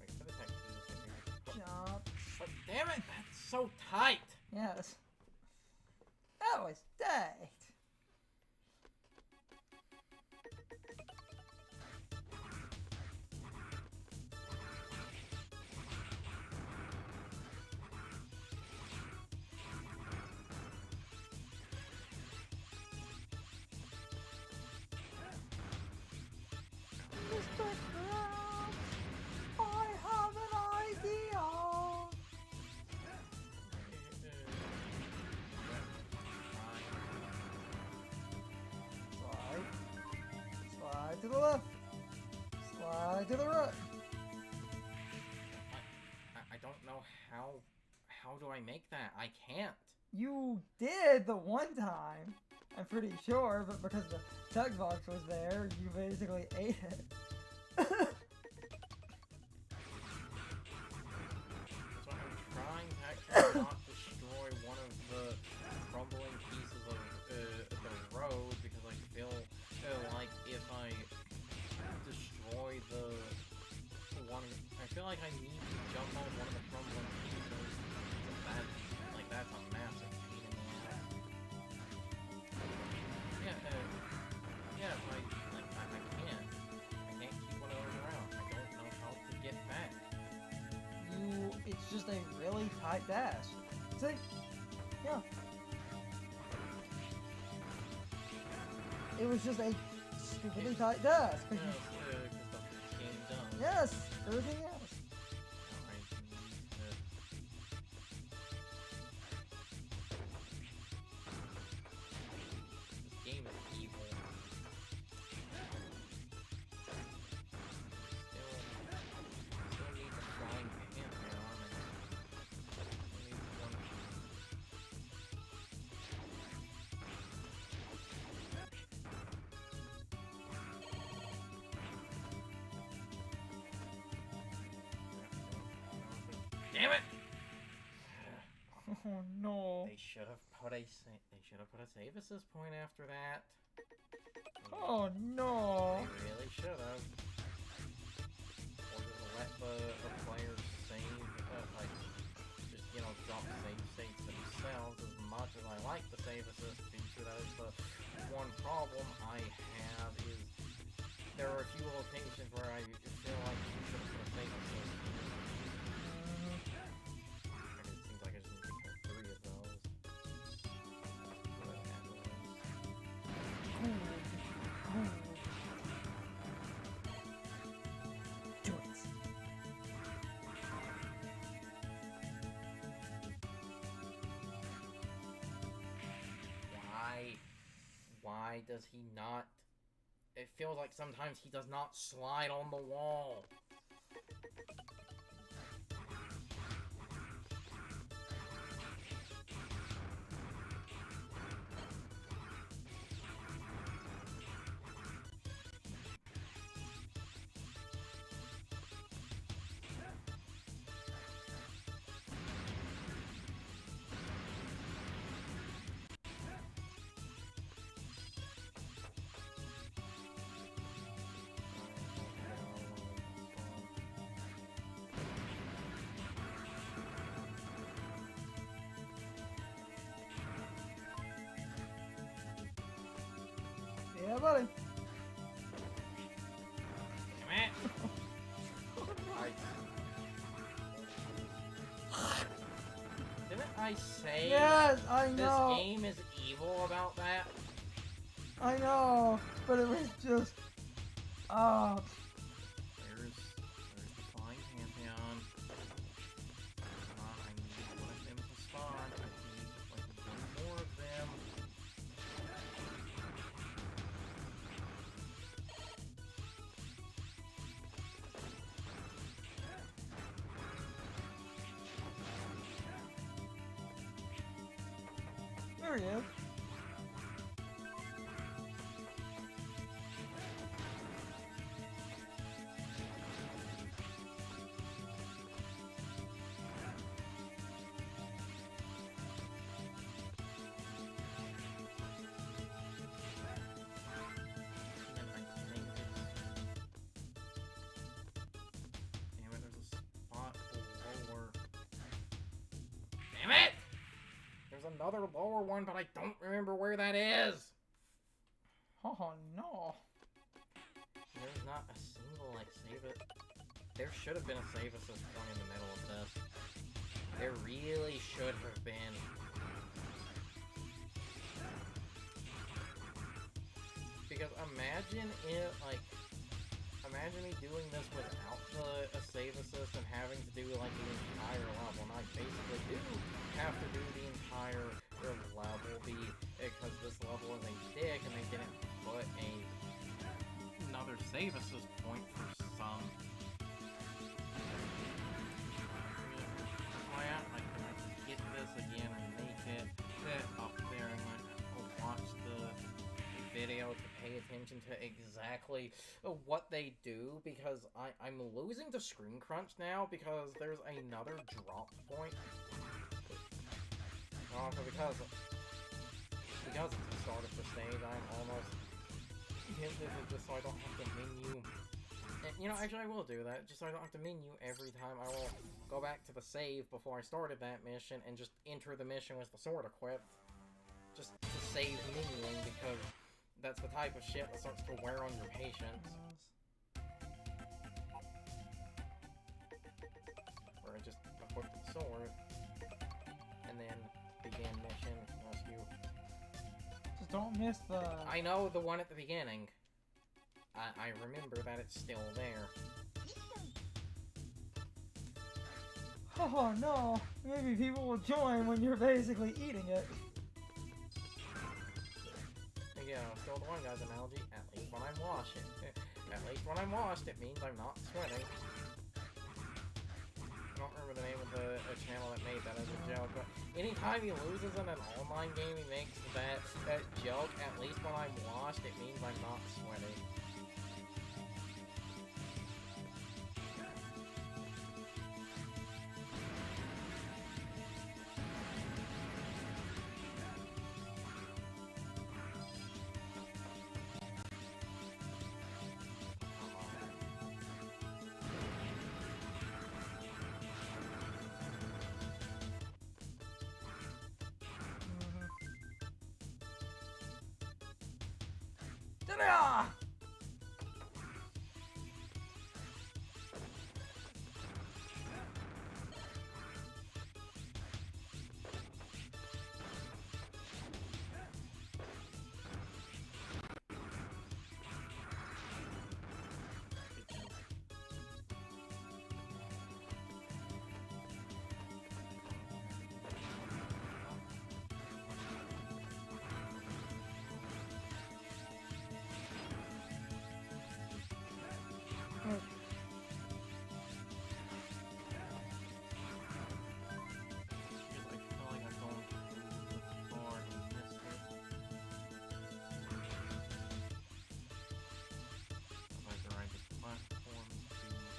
Wait for the text to disappear. Jump. Oh, damn it! That's so tight! Yes. That was tight. Mr. Krabs. right to the right. I don't know how do I make that? I can't. You did the one time, I'm pretty sure, but because the text box was there, you basically ate it. That's why I'm trying to actually not destroy one of the crumbling pieces of the road, because I feel like if I destroy the one, I feel like I need to jump on one of the crumbling pieces. That's a massive pain in the ass. Yeah, I can't. I can't keep one of those around. I don't know how to get back. It's just a really tight dash. See? Yeah. It was just a stupidly tight dash. Because the game done. Yes, everything else. This game is evil. Still need the flying pantheon and need one. Damn it! Oh no. They should have put a save assist point after that. Oh no. They really should have. Or just let the players save, just, drop save states themselves. As much as I like the save assist feature, that is the one problem I have, is there are a few locations where I feel like you should have put a save assist. It seems like I just need to kill 3 of those. Do it. Why does he not? It feels like sometimes he does not slide on the wall. Yeah, buddy. Damn it! Didn't I say Yes, I know. this game is evil about that? I know, but it was just. There's the flying pantheon. Come on, I need one of them to spawn. I need one more of them. There he is. And I think it's... Damn it, there's a spot lower. Damn it! There's another lower one, but I don't remember where that is. Oh no. There's not a single, save it. There should have been a save assist point in the middle of this. There really should have been. Because imagine if, imagine me doing this without a save assist and having to do, the entire level. And I basically do have to do the entire level because this level is a dick and they didn't put another save assist point for I can get this again and make it up there and watch the video to pay attention to exactly what they do, because I'm losing to screen crunch now because there's another drop point. Because it's the start of the stage, I'm almost hinted at just so I don't have to menu. And, you know, actually I will do that, just so I don't have to menu every time. I will go back to the save before I started that mission and just enter the mission with the sword equipped. Just to save menuing, because that's the type of shit that starts to wear on your patience. Where I just equip the sword, and then begin mission, rescue. Just don't miss the... I know the one at the beginning. I remember that it's still there. Oh no, maybe people will join when you're basically eating it. Yeah, still the one guy's analogy, at least when I'm washing. At least when I'm washed, it means I'm not sweating. I don't remember the name of the channel that made that as a joke, but anytime he loses in an online game, he makes that joke, at least when I'm washed, it means I'm not sweating. Ta-da!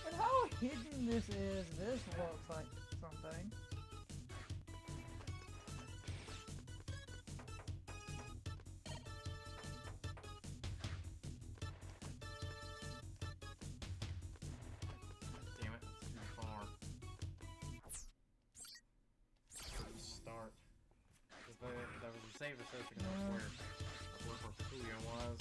And how hidden this looks like something. Damn it, it's too far. Start. Because that was the save association where Fuya was.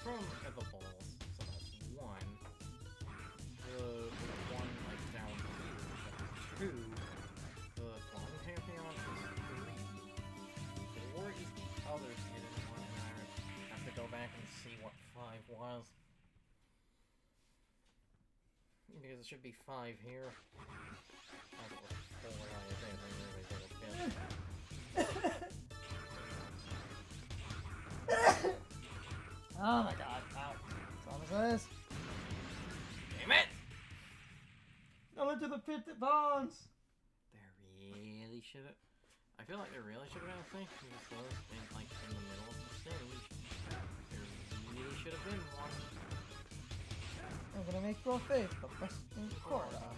From the balls, so that's one. The one like down here, that's two. The flying pantheon is 3. 4 is the other hidden one, and I have to go back and see what 5 was. Because it should be 5 here. I thought it was 4, I think really little bit. Oh my god, ow. That's all this is. Damn it! Go into the pit that bonds! There really should have... I feel like there really should have been a thing because those in, like, in the middle of the stage. There really should have been one. I'm gonna make your face the best in Korra.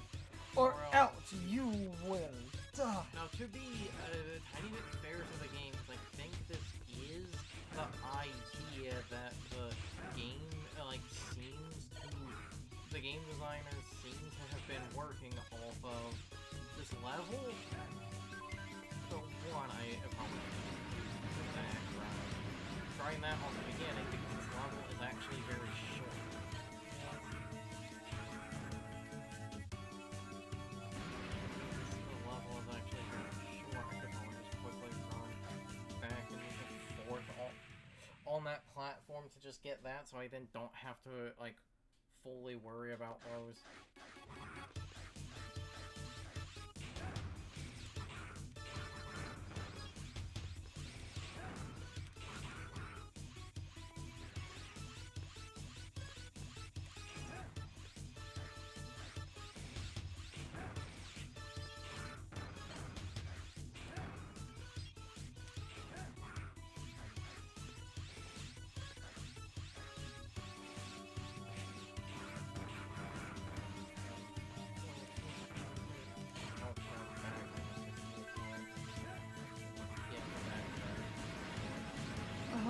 Or else you will die. Now, to be a tiny bit fair to the game, because I think this is the idea that the game, the game designers seem to have been working off of this level. So one, I apologize for trying that on the beginning, because this level is actually very short. The level is actually very short. I could probably just quickly run back and forth on that platform to just get that, so I then don't have to, like, fully worry about those.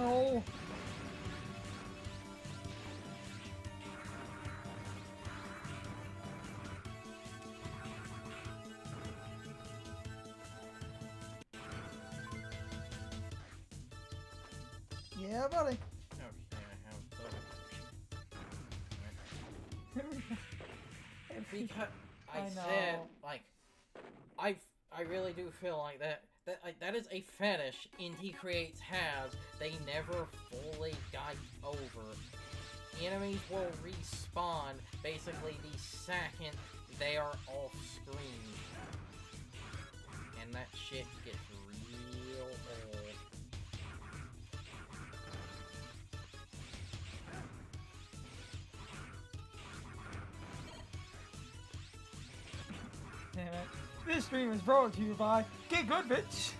Oh. Yeah, buddy. Okay, I have because I I said know. like I really do feel like that is a fetish Inti Creates has. They never fully got over. Enemies will respawn basically the second they are off screen, and that shit gets real old. Damn it. This stream is brought to you by Get Good, bitch.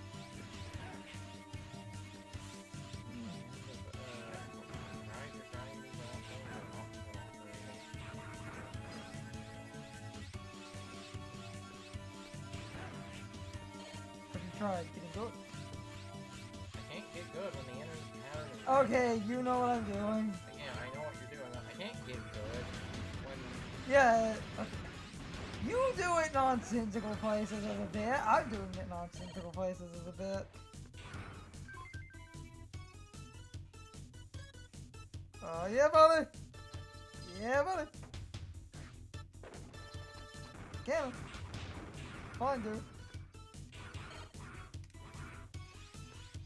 Have you tried getting good? I can't get good when the enemy's pattern. Okay, you know what I'm doing. Yeah, I know what you're doing. I can't get good when. Yeah. You do it nonsensical places as a bit. I'm doing it nonsensical places as a bit. Oh, yeah, buddy. Yeah, buddy. Cannon. Fine, dude.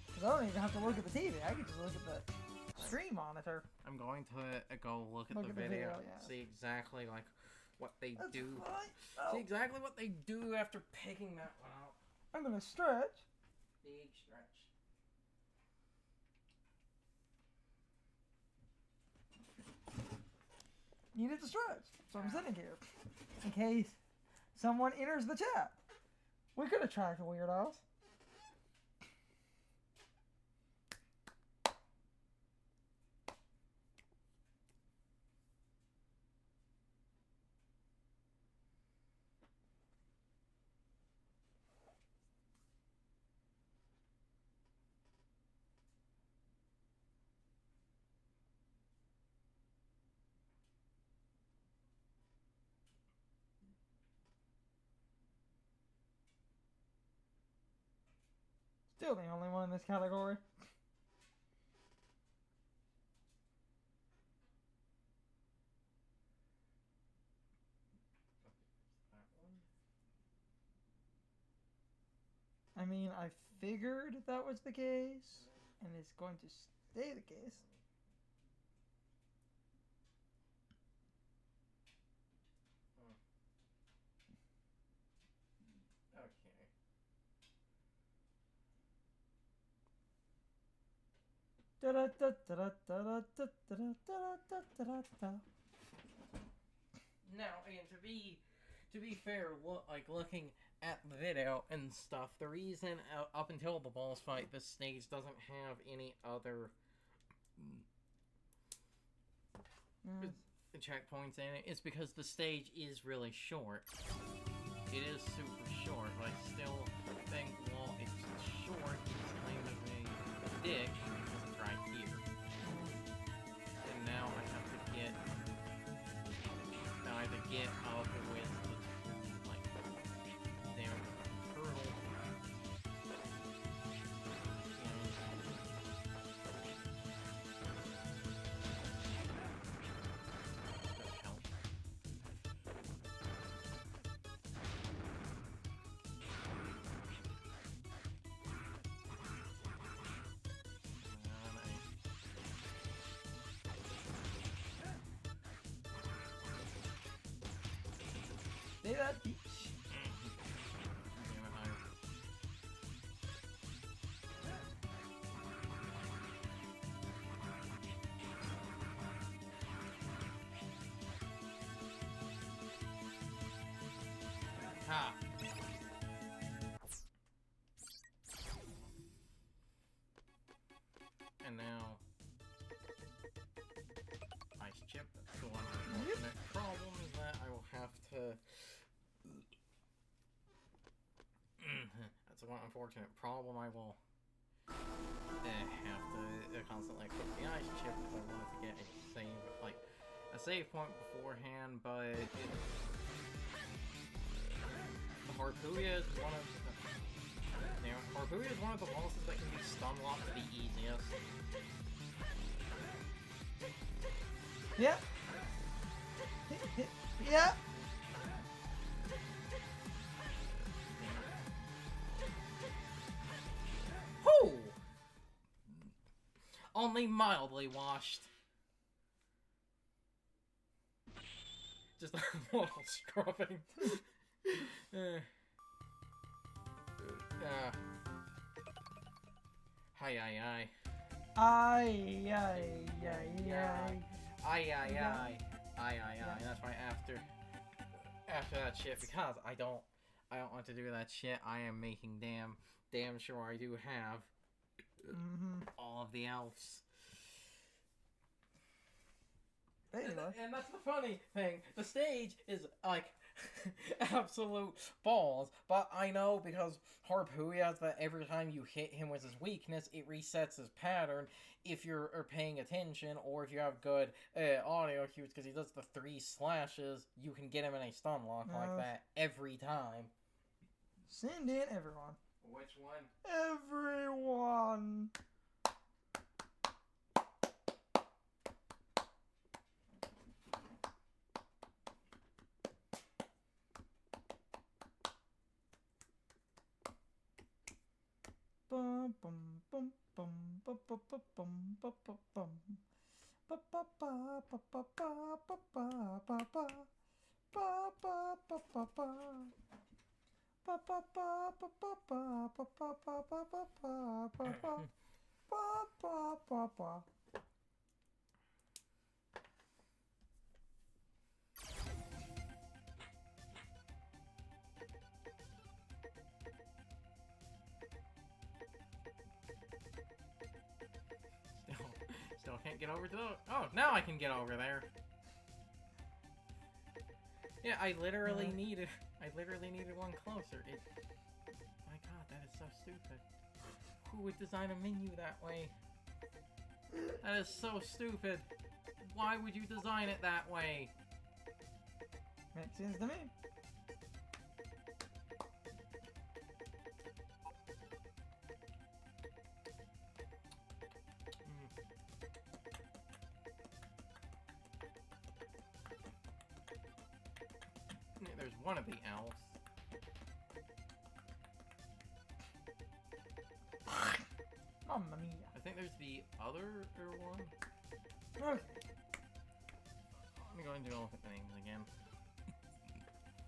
Because I don't even have to look at the TV. I can just look at the stream monitor. I'm going to go look at the video, see exactly like what they That's do. fine. See Oh, exactly what they do after picking that one out. I'm gonna stretch. Big stretch. Needed to stretch. So I'm sitting here. In case someone enters the chat. We could attract weirdos. Still the only one in this category. I mean, I figured that was the case, and it's going to stay the case. Okay. Now, and to be fair, looking at the video and stuff, the reason up until the boss fight, this stage doesn't have any other checkpoints in it is because the stage is really short. It is super short, but I still think, well, it's short, it's kind of a dick, because it's right here. And now I have to get, up with the, like, damn turtle. Say that beach. Ha! And now, ice chip. That's the one unfortunate problem is that I will have to. That's the one unfortunate problem I will have to constantly save point beforehand, but the Harpooya is one of the... You know, Harpooya is one of the bosses that can be stun locked the easiest. Yeah. Yeah. Whoo! Only mildly washed. Just a little scrubbing. Hi, aye, aye. Aye, aye, aye, aye. Aye, aye, aye. Aye, aye, aye. That's right after that shit, because I don't want to do that shit. I am making damn sure I do have all of the elves. Anyway. And that's the funny thing. The stage is like absolute balls, but I know because Harpooya has that every time you hit him with his weakness, it resets his pattern if you're paying attention, or if you have good audio cues, because he does the 3 slashes, you can get him in a stun lock like that every time. Send in everyone. Which one? Everyone. Bum bum bum bum bum bum bum bum bum bum. Ba ba ba ba ba ba ba ba ba ba. Ba ba ba ba ba. Ba ba ba ba ba ba ba ba ba ba ba ba ba ba. Ba ba ba ba. Still can't get over to the... Oh, now I can get over there. Yeah, I literally needed one closer. My god, that is so stupid. Who would design a menu that way? That is so stupid. Why would you design it that way? Makes sense to me. There's one of the elves. Mamma mia. I think there's the other one. Okay. Let me go and do all the things again.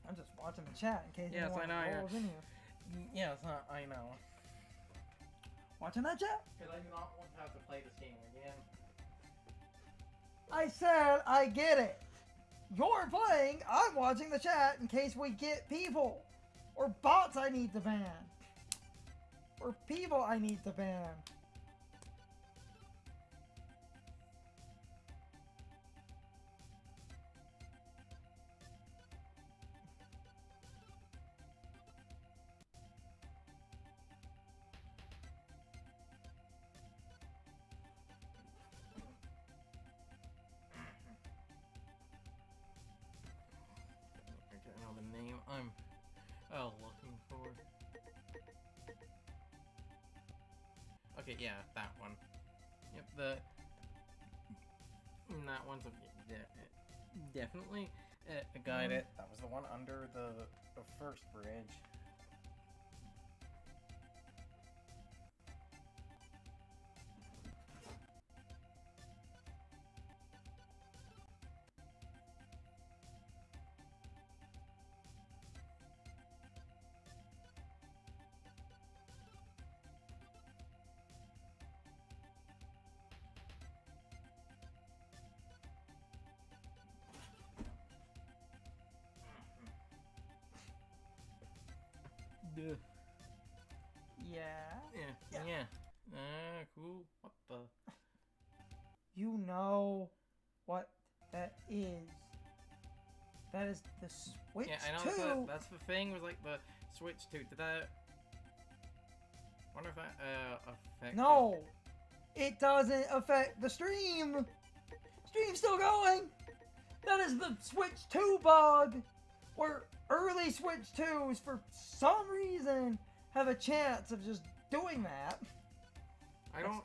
I'm just watching the chat in case Yes, anyone I know. rolls in here. Yes, I know. Watching that chat? Because I do not want to have to play this game again. I said I get it. You're playing, I'm watching the chat in case we get people. Or bots I need to ban. Or people I need to ban. I know the name I'm looking for. Okay, yeah, that one. Yep, that one's definitely got it. That was the one under the first bridge. Yeah. Cool. What the? You know what that is. That is the Switch 2. Yeah, I know that's the thing with like the Switch 2. Did that... wonder if that affected... No! It doesn't affect the stream! Stream's still going! That is the Switch 2 bug, where early Switch 2s, for some reason, have a chance of just doing that. I don't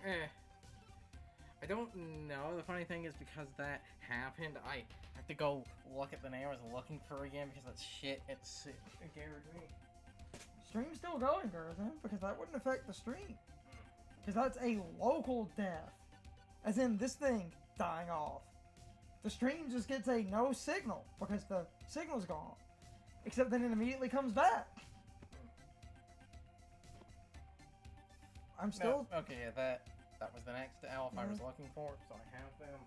know. The funny thing is, because that happened, I have to go look at the name I was looking for again, because that shit, it scared me. Stream's still going, Gerthen, because that wouldn't affect the stream. Because that's a local death. As in, this thing dying off. The stream just gets a no signal, because the signal's gone. Except then it immediately comes back. I'm still... No, okay, yeah, that was the next elf I was looking for, so I have them.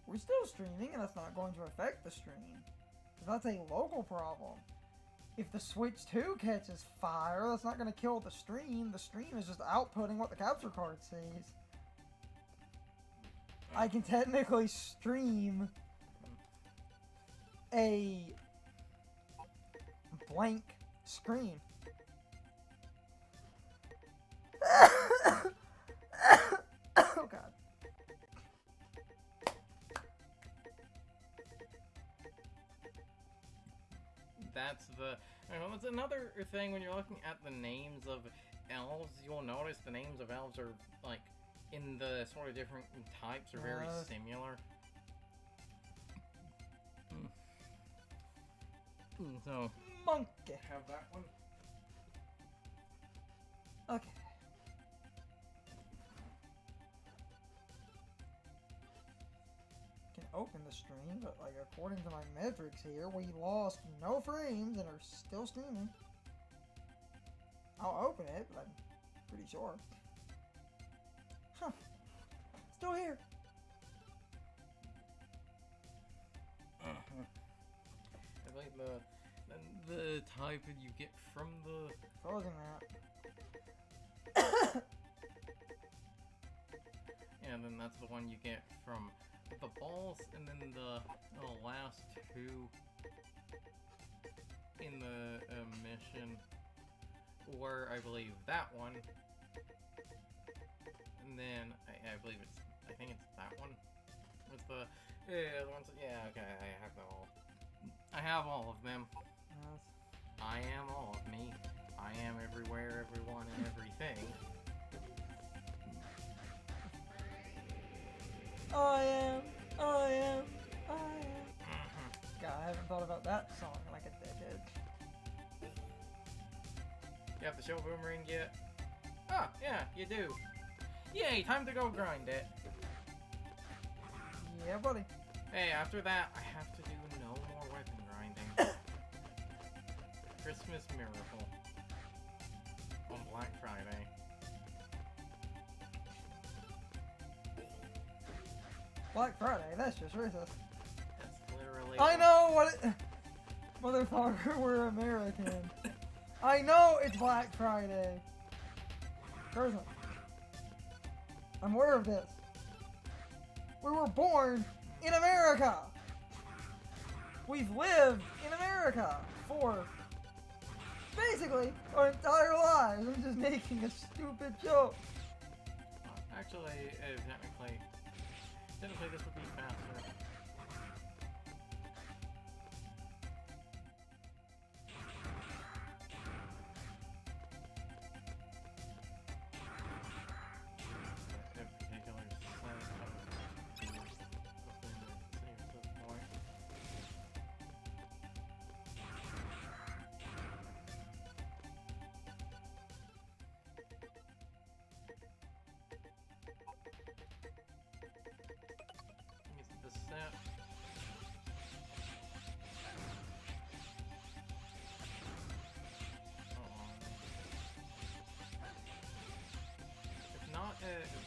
We're still streaming, and that's not going to affect the stream. Because that's a local problem. If the Switch 2 catches fire, that's not going to kill the stream. The stream is just outputting what the capture card sees. I can technically stream a blank screen. Oh god. That's another thing when you're looking at the names of elves. You'll notice the names of elves are like in the sort of different types are very similar. So Monkey. Have that one. Okay. Can open the stream, but like according to my metrics here, we lost no frames and are still streaming. I'll open it, but I'm pretty sure. Huh. Still here. I believe the type that you get from the Closing that. and then that's the one you get from the balls, and then the last two in the mission were, I believe, that one, and then I believe I think it's that one with the ones. Yeah, okay, I have them all. I have all of them. Yes. I am all of me. I am everywhere, everyone, and everything. I am. God, I haven't thought about that song in like a decade. You have the show boomerang yet? Ah, yeah, you do. Yay, time to go grind it. Yeah, buddy. Hey, after that, I have to do no more weapon grinding. Christmas Miracle. On Black Friday. Black Friday, that's just racist. That's literally... I know what it... Motherfucker, we're American. I know it's Black Friday. Person. I'm aware of this. We were born in America. We've lived in America for basically our entire lives. I'm just making a stupid joke. Actually, technically this would be faster.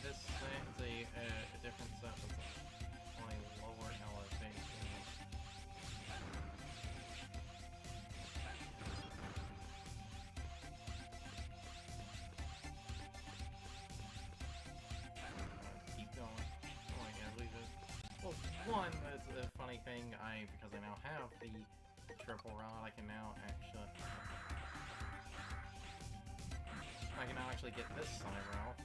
This thing's a different set with a lower elevation. Keep going. Oh, I can't believe it. Well, one, it's a funny thing, because I now have the triple rod, I can now actually get this side out.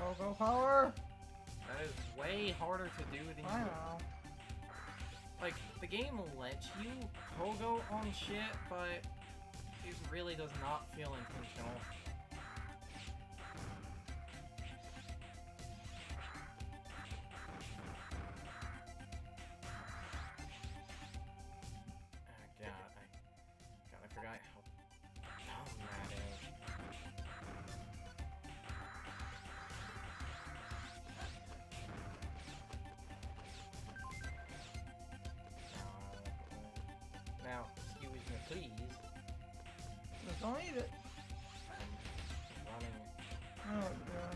Pogo power. That is way harder to do than I you. know. Like, the game lets you pogo on shit, but it really does not feel intentional. God, I forgot how dumb that is. Now, excuse me, please. Just don't eat it. I'm running. Oh, yeah.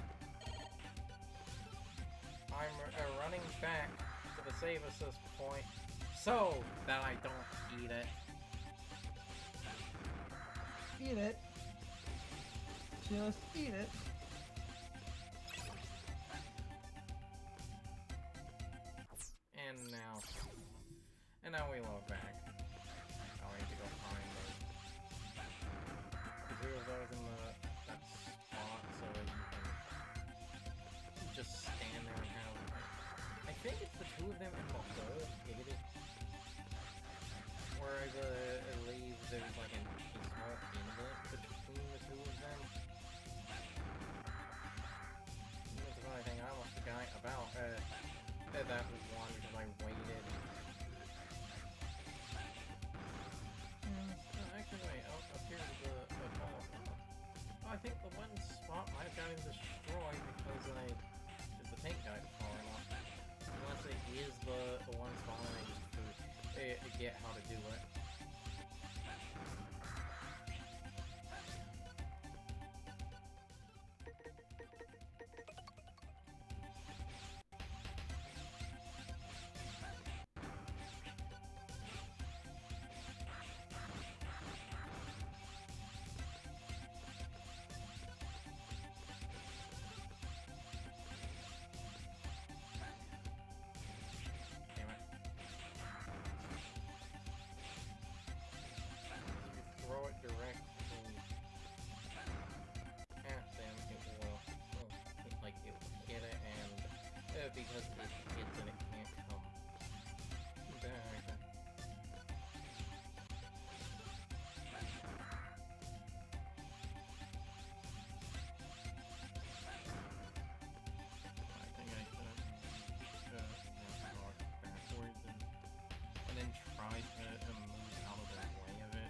I'm running back to the save assist point so that I don't eat it. Eat it. Just eat it. And now we load back. Oh, I need to go find the two of those in that spot so that you can just stand there and have. I think it's the two of them in the hole. Maybe where it leaves there's like a small inlet between the two of them. That's the only thing I almost forgot about. That was one because I waited. Actually, wait. Up here is the ball. Oh, I think the one spot might have gotten destroyed because the tank died falling off. Unless it is the one spot and I just get how to do it. Throw it directly at them, it will, like, it will hit it, and because it hits it, it can't come back. I think I should have walked backwards and then tried to move out of the way of it.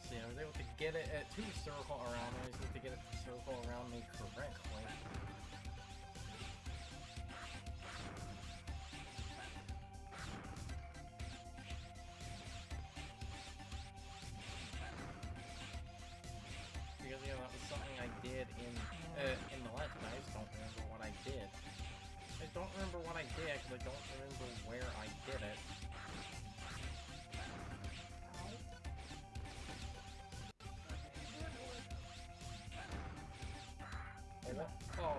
See, I was able to get it to circle around me. I just need to get it to circle around me correctly. Because, you know, that was something I did in the Let's Play. I just don't remember what I did. I don't remember what I did because I don't remember where I did it. Oh,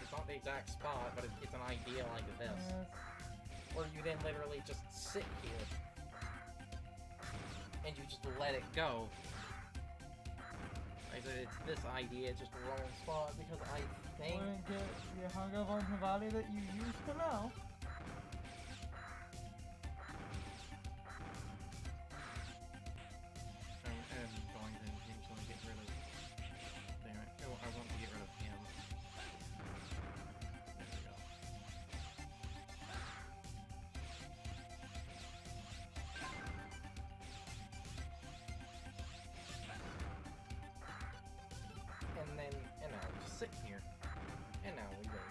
it's not the exact spot, but it's an idea like this. Where you then literally just sit here, and you just let it go. Like I said, it's this idea, just a rolling spot, because I think... Get you hung up on somebody that you used to know. I'm going to eventually get rid of... Damn it. Oh, I want to get rid of him. There we go. And now we just sit here. And now we go.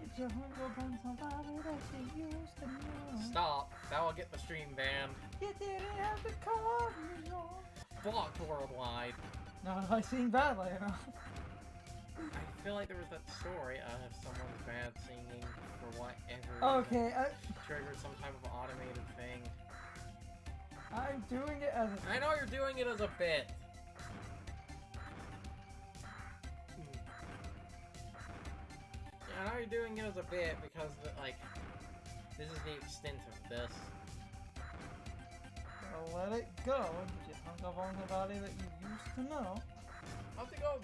Get your hung up on somebody that you used to know. Stop. That will get the stream banned. You didn't have to call me on. Blocked worldwide. No, I sing badly enough. I feel like there was that story of someone bad singing for whatever Okay, triggered some type of automated thing. I'm doing it as a... I know you're doing it as a bit. Yeah, I know you're doing it as a bit because, like, this is the extent of this. I'll let it go. Get you of on somebody that you used to know. I'll have to go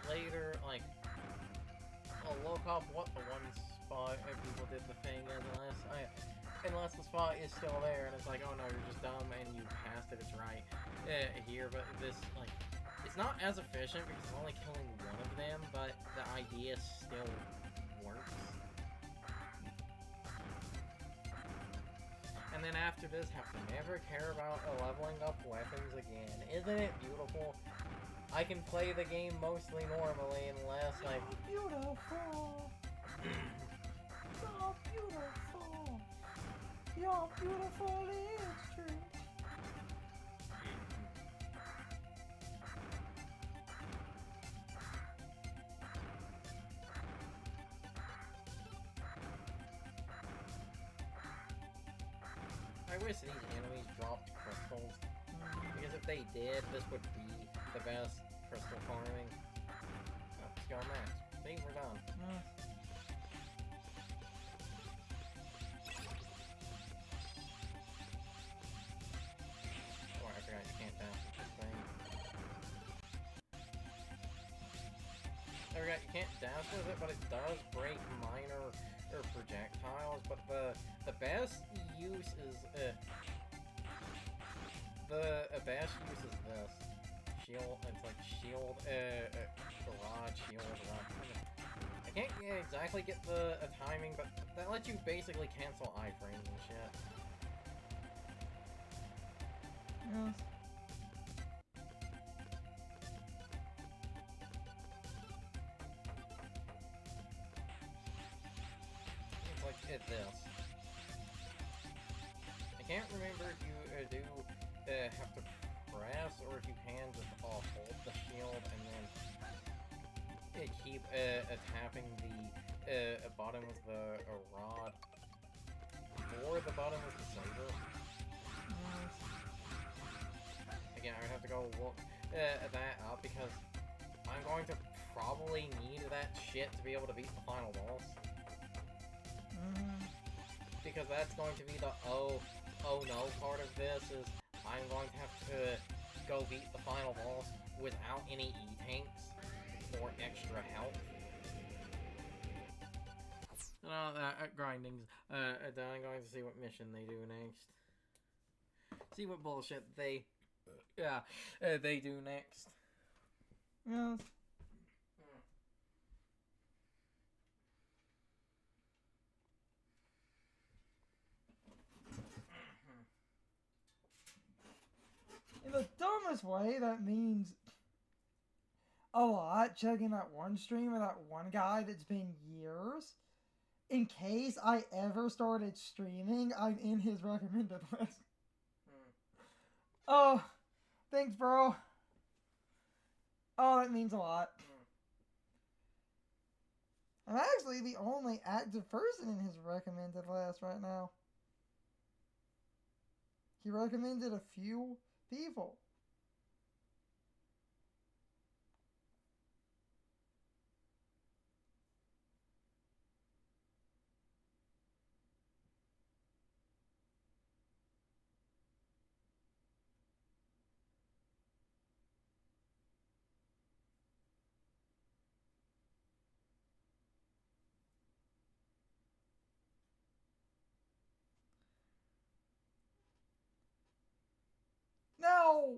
later, like, I'll look up what the one spot people did the thing is, unless the spot is still there and it's like, oh no, you're just dumb and you passed it, it's right here, but this, like, it's not as efficient because it's only killing one of them, but the idea still works. And then after this, have to never care about leveling up weapons again. Isn't it beautiful? I can play the game mostly normally unless I... Beautiful! So beautiful! You're beautiful, it's true. I wish these enemies dropped crystals, because if they did, this would be the best crystal farming. Oh, let's go max. See, we're done. Oh, I forgot you can't dash with this thing. I forgot you can't dash with it, but it does break minor projectiles, but the best use is best use is this shield. It's like shield, rod, shield, rod. I can't exactly get the timing, but that lets you basically cancel iframes and shit. Yes. It's like this. I can't remember if you do have to press or if you can just hold the shield and then keep tapping the bottom of the rod or the bottom of the saber. Again, I would have to go look that up because I'm going to probably need that shit to be able to beat the final boss. Because that's going to be the oh no part of this is I'm going to have to go beat the final boss without any E-tanks or extra health. No, grinding's done. I'm going to see what mission they do next. See what bullshit they do next. Yes. In the dumbest way, that means a lot checking that one stream of that one guy that's been years. In case I ever started streaming, I'm in his recommended list. Oh, thanks, bro. Oh, that means a lot. I'm actually the only active person in his recommended list right now. He recommended a few people. Now,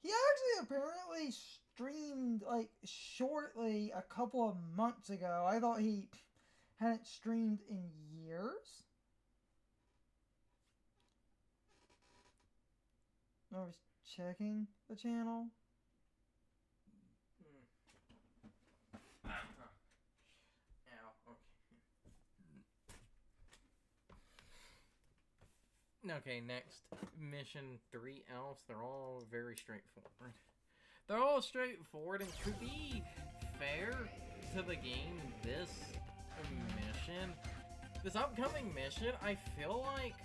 he actually apparently streamed, like, shortly a couple of months ago. I thought he hadn't streamed in years. I was checking the channel. Okay, next. Mission 3 elves. They're all very straightforward. They're all straightforward, and to be fair to the game, this upcoming mission, I feel like...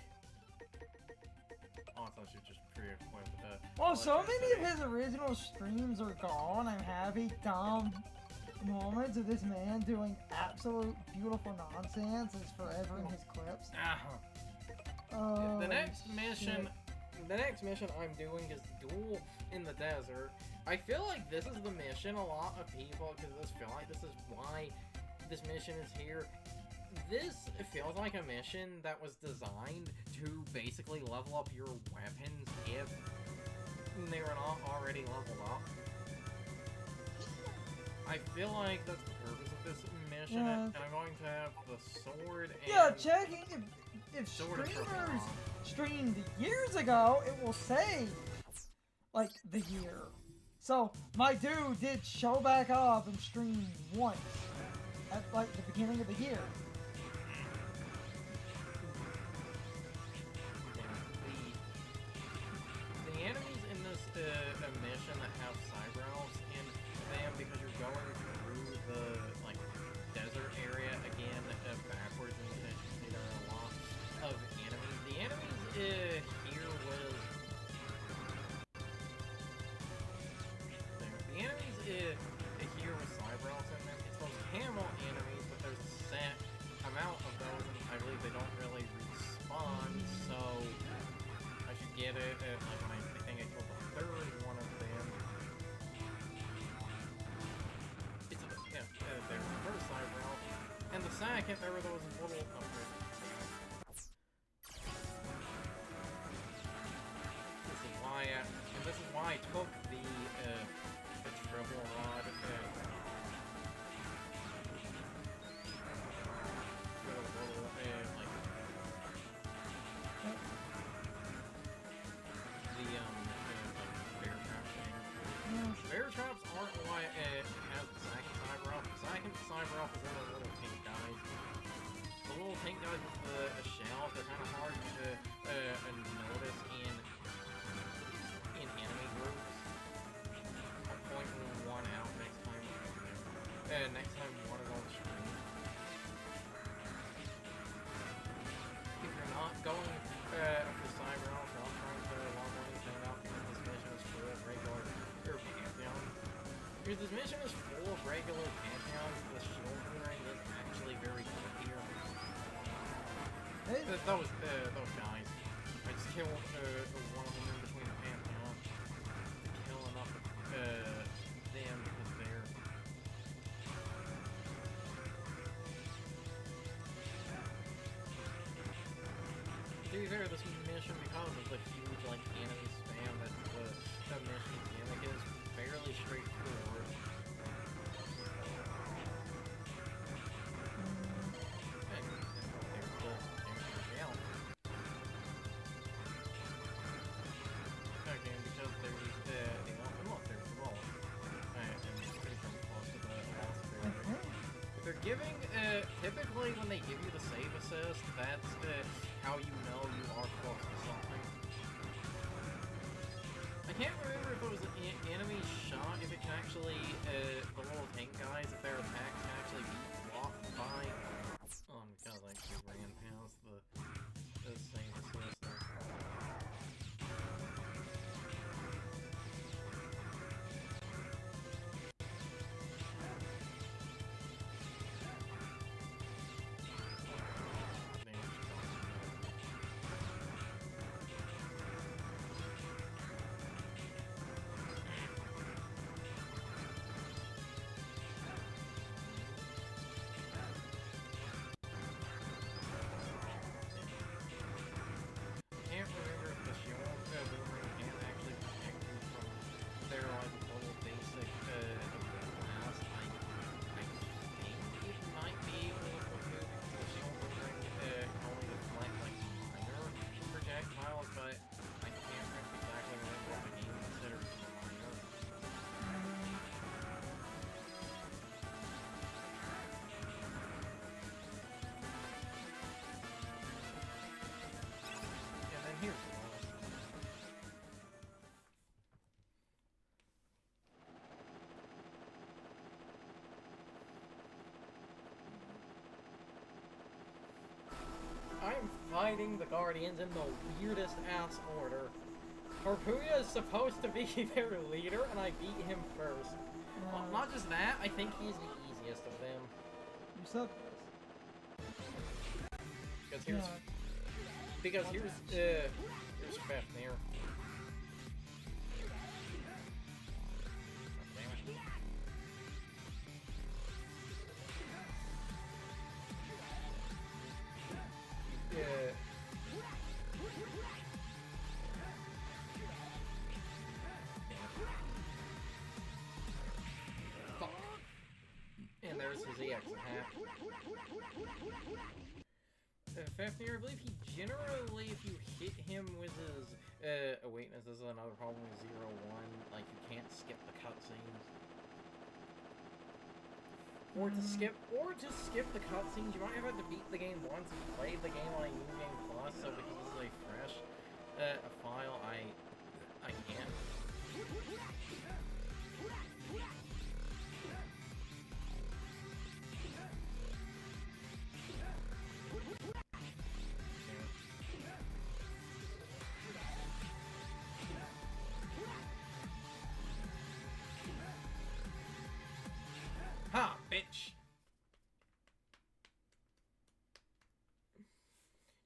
Oh, I thought you just pre-equipped the... Well, so many of his original streams are gone. I'm having dumb moments of this man doing absolute beautiful nonsense is forever in his clips. The next mission the next mission I'm doing is Duel in the Desert. I feel like this is the mission a lot of people, because I feel like this is why this mission is here. This feels like a mission that was designed to basically level up your weapons if they were not already leveled up. I feel like that's the purpose of this mission, Yeah. and I'm going to have the sword and... Yeah, checking if Sword and streamers trophy. streamed years ago, it will say, like, the year. So, my dude did show back up and stream once at, like, the beginning of the year. The enemies in this mission that have cyber elves in them, because you're going through the like desert area again backwards, and as you see there are a lot of enemies. The enemies here was the enemies here with cyber elves in them. It's those camel enemies, but there's a set amount of those, and I believe they don't really respawn. So I should get it. Like I think I killed the third one of them. It's there's the first cyber elf, and the second there were those little. This is why I took the treble rod. Bear traps aren't why it has the second cyber elf. The second cyber elf is in those little pink guys. The little pink guys with the shells, they're kind of hard to notice in enemy groups. I'll point one out next time. Next time one is on the screen. If you're not going for cyber elf, not trying to log anything out, because this mission is full of regular pantheons. Because this mission is full of regular pantheons, the shield wearing is actually very good here. Hey. Those guys. I just killed one of them in between the pantheon. Kill enough of them because they're... To be fair, this mission, because of the huge like enemy spam that the mission gimmick is, fairly straightforward. Giving, typically when they give you the save assist, that's how you know you are close to something. I can't remember if it was an enemy shot, if it can actually, the little tank guys, if their attacks can actually be blocked by... Oh, because I actually ran past the save assist there. Here's the last. I'm fighting the Guardians in the weirdest ass order. Harpuya is supposed to be their leader, and I beat him first. Well, not just that, I think he's the easiest of them. You said this. Because here's There's Fafnir. God damn it. Yeah. Fuck. And there's his EX attack. Fafnir, I believe he generally, if you hit him with his, oh wait, this is another problem with 0-1, like, you can't skip the cutscenes. Or to skip the cutscenes, you might have had to beat the game once and played the game on a New Game Plus, so because this is a fresh, a file, I can't. Ha, bitch!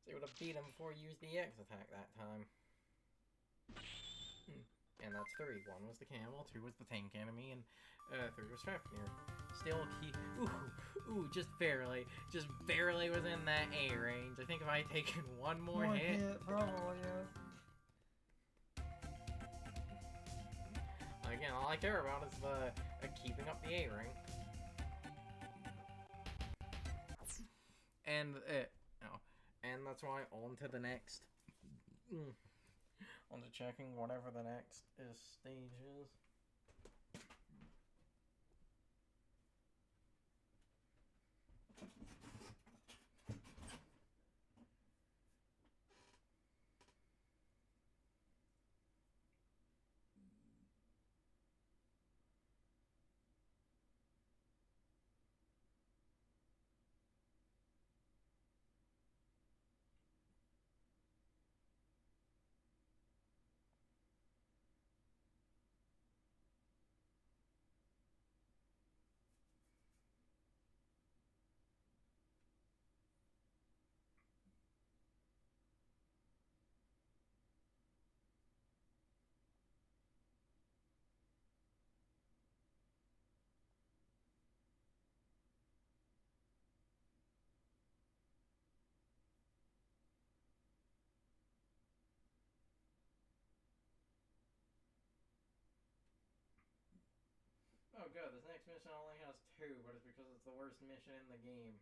So you would have beat him before you used the X attack that time. And that's 3. 1 was the camel, 2 was the tank enemy, and 3 was Fafnir. Still, he, just barely within that A range. I think if I had taken one more hit, probably, yeah. Again, all I care about is the keeping up the A ring. And and that's why on to the next. On to checking whatever the next stage is. Oh good, this next mission only has 2, but it's because it's the worst mission in the game.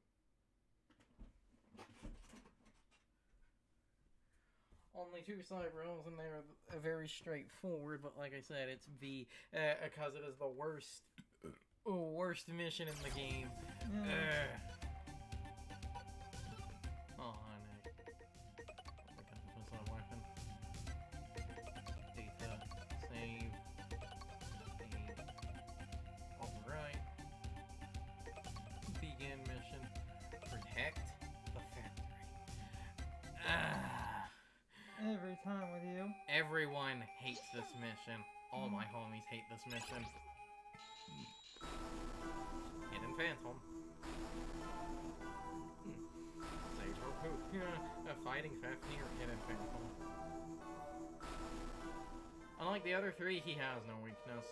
Only 2 side rolls and they're very straightforward, but like I said, it's because it is the worst mission in the game. Oh, no. What's that weapon? Data, save. Alright. Begin mission. Protect the factory. Every time with you. Everyone hates this mission. All my homies hate this mission. Hidden Phantom. Sage fighting Fafnir, Hidden Phantom. Unlike the other 3, he has no weakness.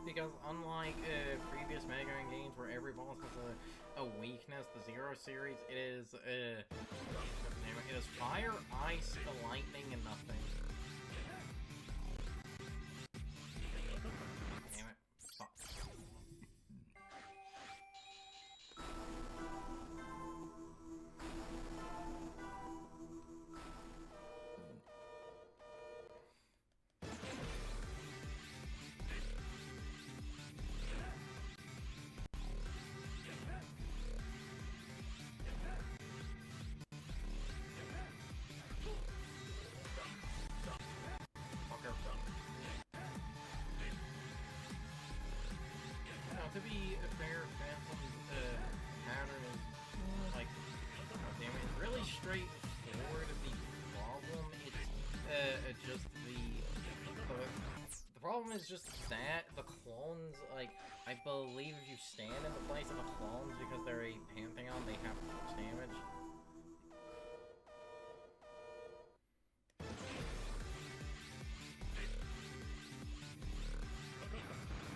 Because unlike previous Mega Man games where every boss has a weakness, the Zero series, it is fire, ice, lightning, and nothing. Damn it. Fuck. To be fair, Phantom's pattern is like, damn it, it's really straightforward. The problem, it's just the problem is just that the clones, like, I believe if you stand in the place of the clones because they're a pantheon, they have force damage.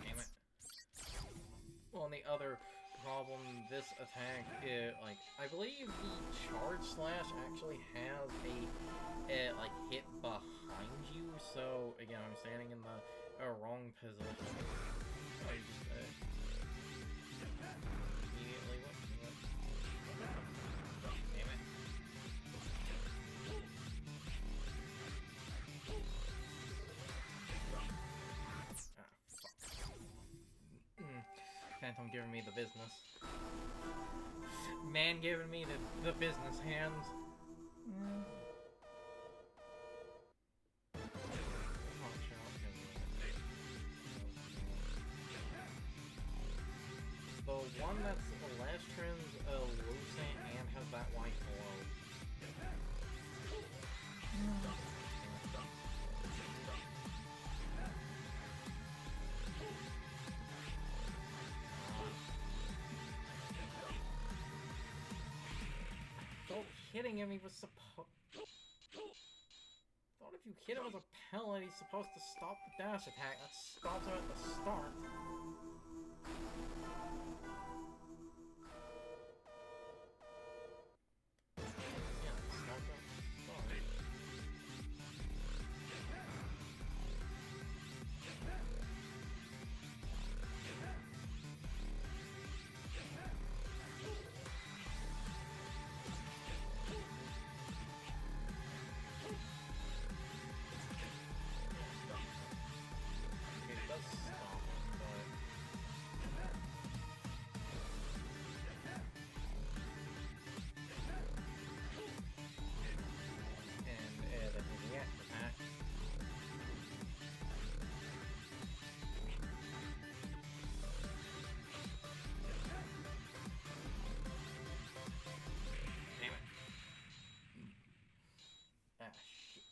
Damn it. Well, and the other problem, this attack, like, I believe the charge slash actually has a like, hit behind you, so, again, I'm standing in the wrong position. So you just, immediately, what? Damn it. Ah, fuck. Phantom giving me the business. Man giving me the business hands. Mm. The one that's last trim's lucent and has that white glow. Thought hitting him, he was supposed. Thought if you hit him with a pellet, he's supposed to stop the dash attack. That stops him at the start. Yeah, that stops him at the start. Okay, it does stop him, but... And then the react attack. Damn it. Ah, shit.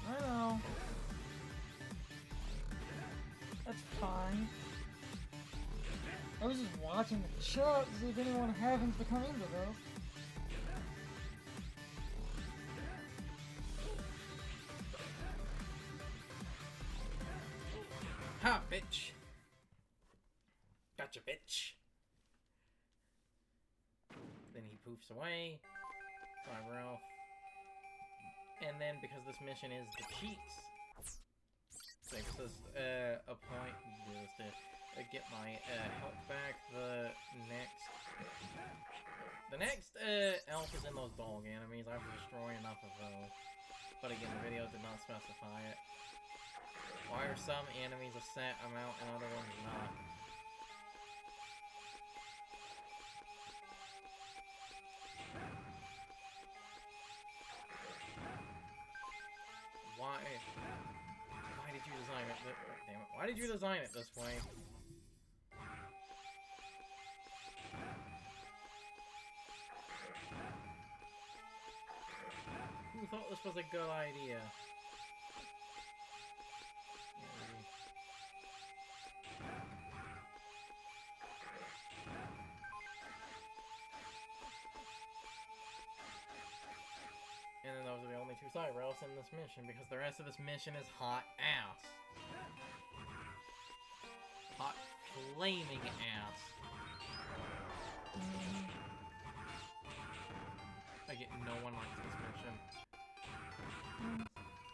I know. That's fine. I was just watching the chat to see if anyone happens to come into this. Ha, bitch! Gotcha, bitch! Then he poofs away. Cyber Elf. And then, because this mission is the cheats, takes us a point just to get my health back. The next elf is in those dog enemies. I have to destroy enough of those. But again, the video did not specify it. Why are some enemies a set amount and other ones not? Why did you design it? Damn it! Why did you design it this way? Who thought this was a good idea? And then those are the only two cyber elves in this mission, because the rest of this mission is hot ass. Hot flaming ass. I get no one likes this mission.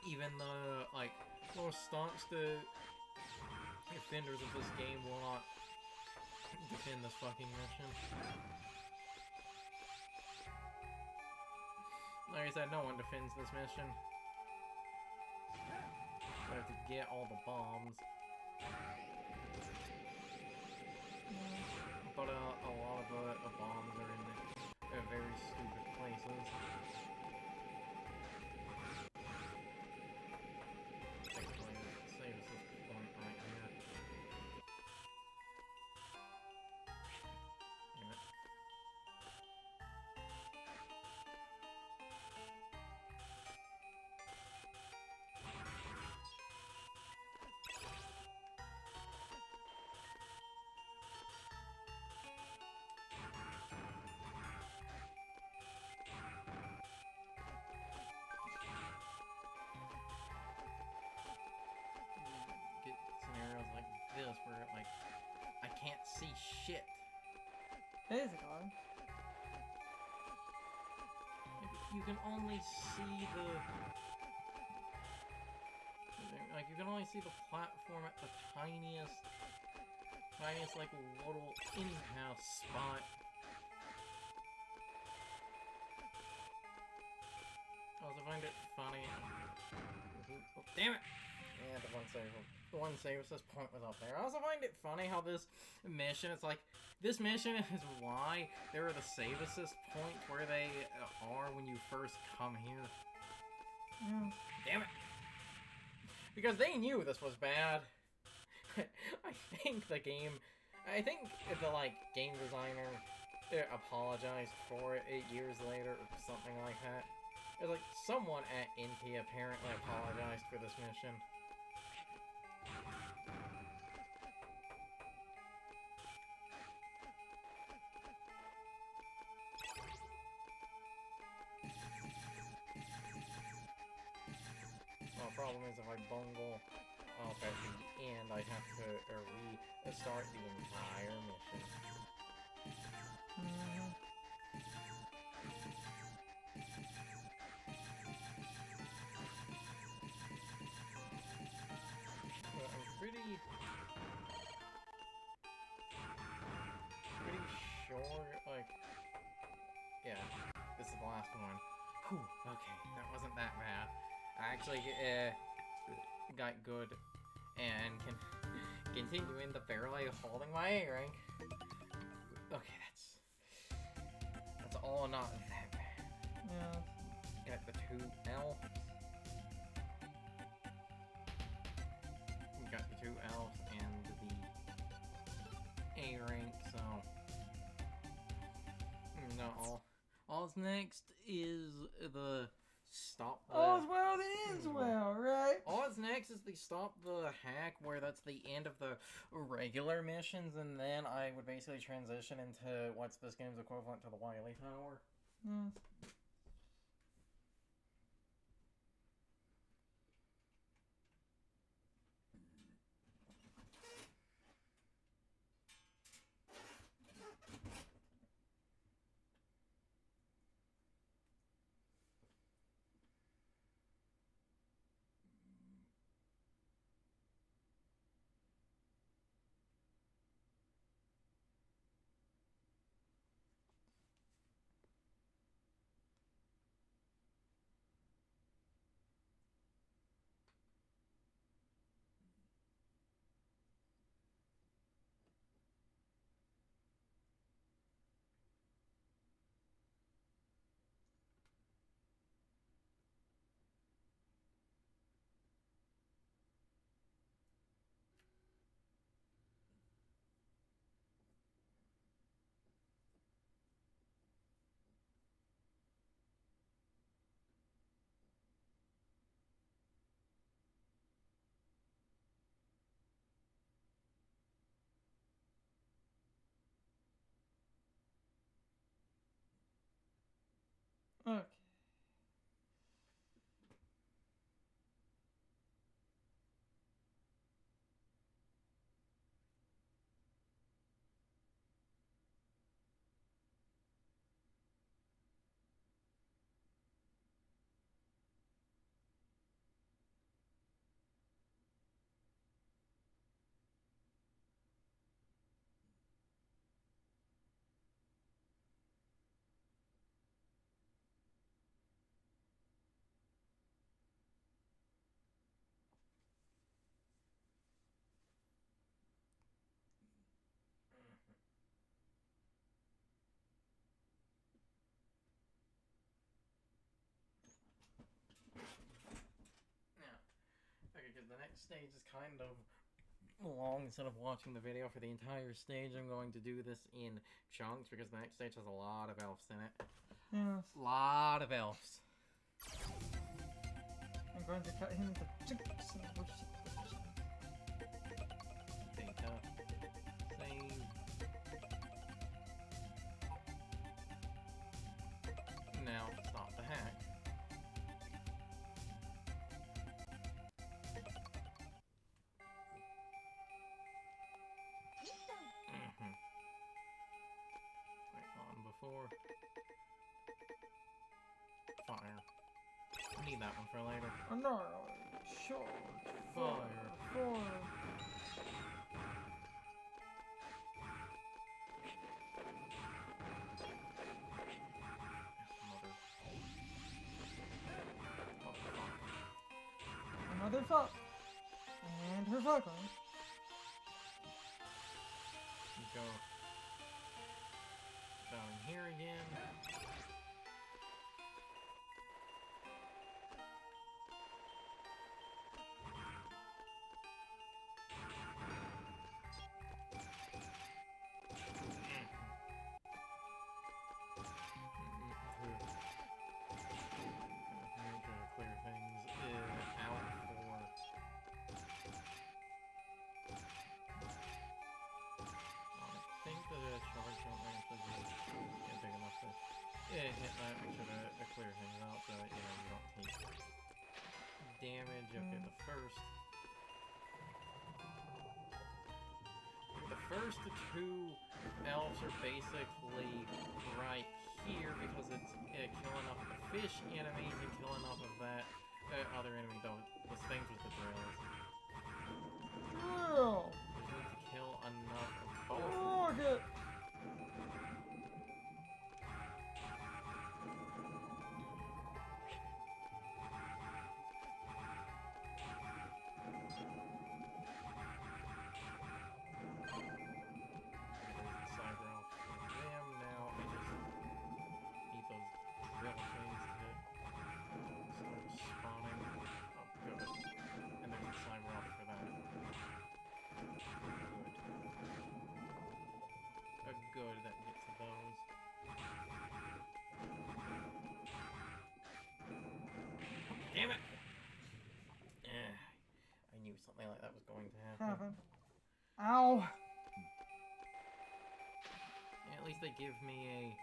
Even the, like, most staunch defenders of this game will not defend this fucking mission. Like I said, no one defends this mission. We have to get all the bombs. But a lot of the bombs are in very stupid places. Actually, it saves this point right here. Damn it. Get scenarios like this where, like, I can't see shit. Basically. You can only see the... Like, you can only see the platform at the tiniest, like, little in-house spot. I also find it funny. Oh, damn it! Yeah, the one save assist point was up there. I also find it funny how this mission, it's like, this mission is why there are the save assist points where they are when you first come here. Yeah. Damn it! Because they knew this was bad. I think the like, game designer apologized for it 8 years later or something like that. It's like, someone at Inti apparently apologized for this mission. Well, the problem is if I bungle up at the end, I have to restart the entire mission. But I'm pretty sure, like, yeah, this is the last one. Whew, okay, that wasn't that bad. I actually got good and can continue in the barely holding my A rank. Okay, that's all not that bad. Yeah. Got the 2L. Got the 2Ls and the A rank, so no. All's next is the stop the... All's well that ends well, right? All's next is the stop the hack, where that's the end of the regular missions, and then I would basically transition into what's this game's equivalent to the Wily Tower. Yes. next stage is kind of long. Instead of watching the video for the entire stage, I'm going to do this in chunks because the next stage has a lot of elves in it. Yes. Lot of elves. I'm going to cut him into chunks. Data. Save. Now, stop the hack. Wait, on before. Fire. Need that one for later. Another charge. Fire. Fire. Another fuck. And her fuck on. Go down here again. Clear things out for. I think that a charge don't actually be big enough to hit that. Make sure to clear things out so that you don't take damage. Okay, the first two elves are basically right here because it's killing off the fish enemies and killing off of that other enemy, though the Sphinx was the drills. Drill. We need to kill enough of both. Rocket. Good, that gets those. Damn it! I knew something like that was going to happen. Ow! Yeah, at least they give me a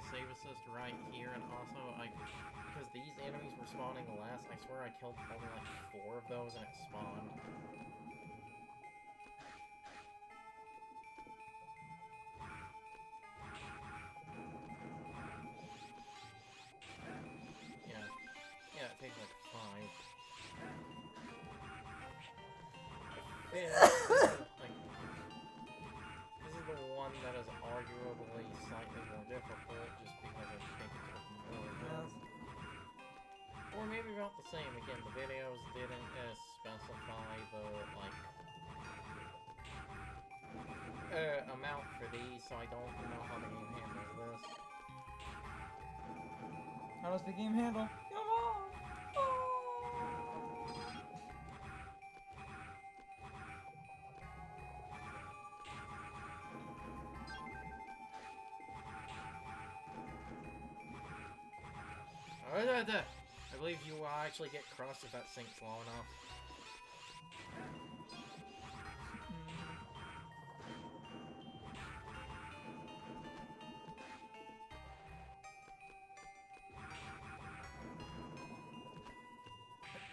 save assist right here, and also because these enemies were spawning less, I swear I killed only like 4 of those and it spawned. Yeah, it takes like 5. Yeah, this is the one that is arguably slightly more difficult just because I think it took more of this. Or maybe about the same. Again, the videos didn't specify the, amount for these, so I don't know how the game handles this. How does the game handle? Come on! I believe you will actually get crushed if that sinks low enough.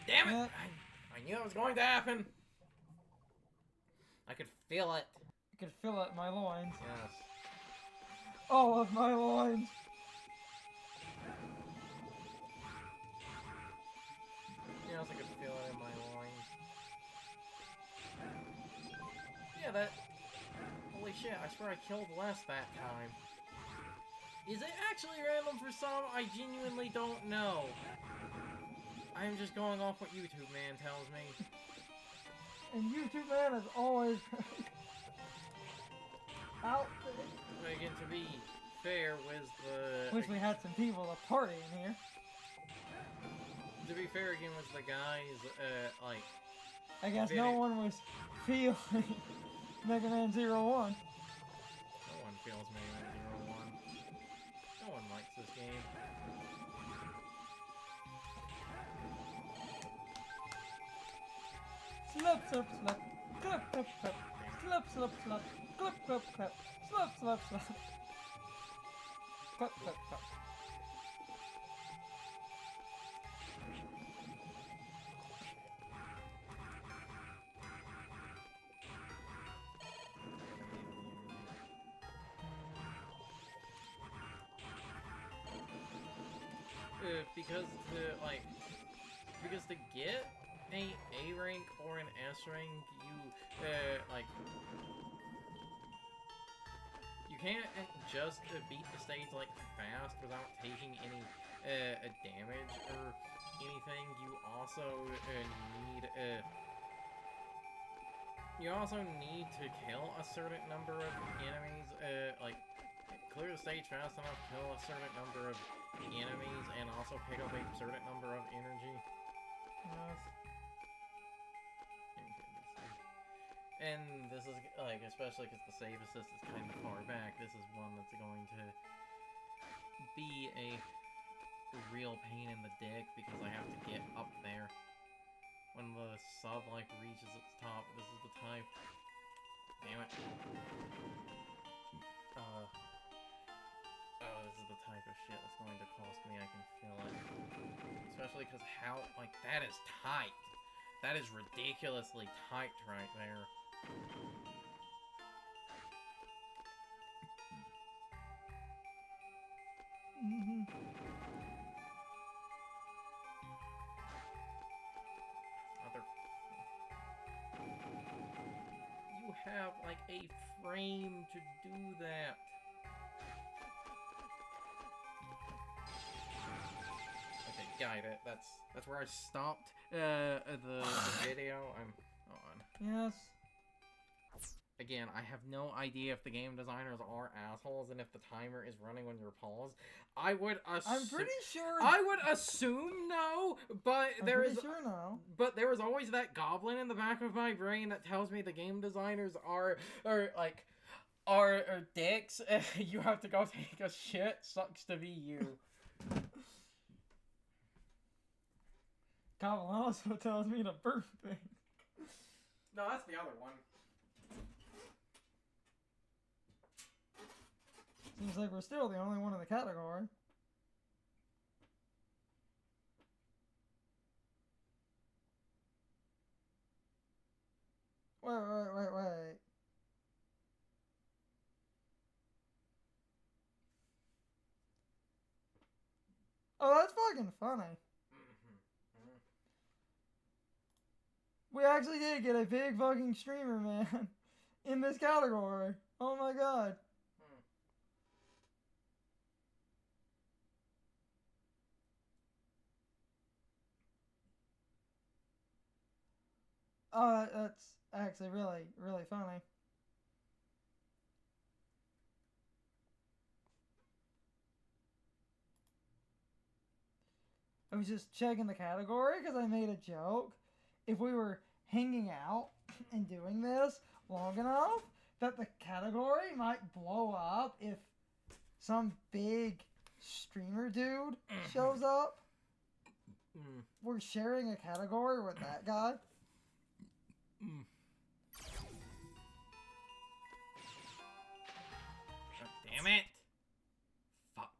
Damn it! I knew it was going to happen! I could feel it. I could feel it in my loins. Yes. All of my loins! Yes, I could feel it in my loins. Yeah, that... Holy shit, I swear I killed less that time. Is it actually random for some? I genuinely don't know. I'm just going off what YouTube Man tells me. And YouTube Man is always out there. Again, to be fair with the... Wish we had some people to party in here. To be fair, again, was the guys, like... I guess no one was feeling Mega Man 01. No one feels Mega Man 01. No one likes this game. Slap, slap, slap. Clap, clap, clap. Slap, slap, slap. Clap, clap, clap. Slap, slap, slap. Clap, clap, clap. Because to get a rank or an S rank, you can't just beat the stage like fast without taking any damage or anything. You also need to kill a certain number of enemies, clear the stage fast enough, kill a certain number of enemies, and also pick up a certain number of energy. Nice. And this is, especially because the save assist is kind of far back, this is one that's going to be a real pain in the dick because I have to get up there. When the sub, reaches its top, this is the time. Damn it. This is the type of shit that's going to cost me, I can feel it. Especially because that is tight. That is ridiculously tight right there. You have, a frame to do that. Okay, got it. That's where I stopped the video. I'm on. Yes. Again, I have no idea if the game designers are assholes and if the timer is running when you're paused. I'm pretty sure. I would assume no, but But there is always that goblin in the back of my brain that tells me the game designers are dicks. You have to go take a shit. Sucks to be you. Goblin also tells me to burp things. No, that's the other one. Seems like we're still the only one in the category. Wait. Oh, that's fucking funny. We actually did get a big fucking streamer, man, in this category. Oh my god. Oh, that's actually really, really funny. I was just checking the category because I made a joke. If we were hanging out and doing this long enough, that the category might blow up if some big streamer dude shows up. We're sharing a category with that guy. Damn it! Fuck.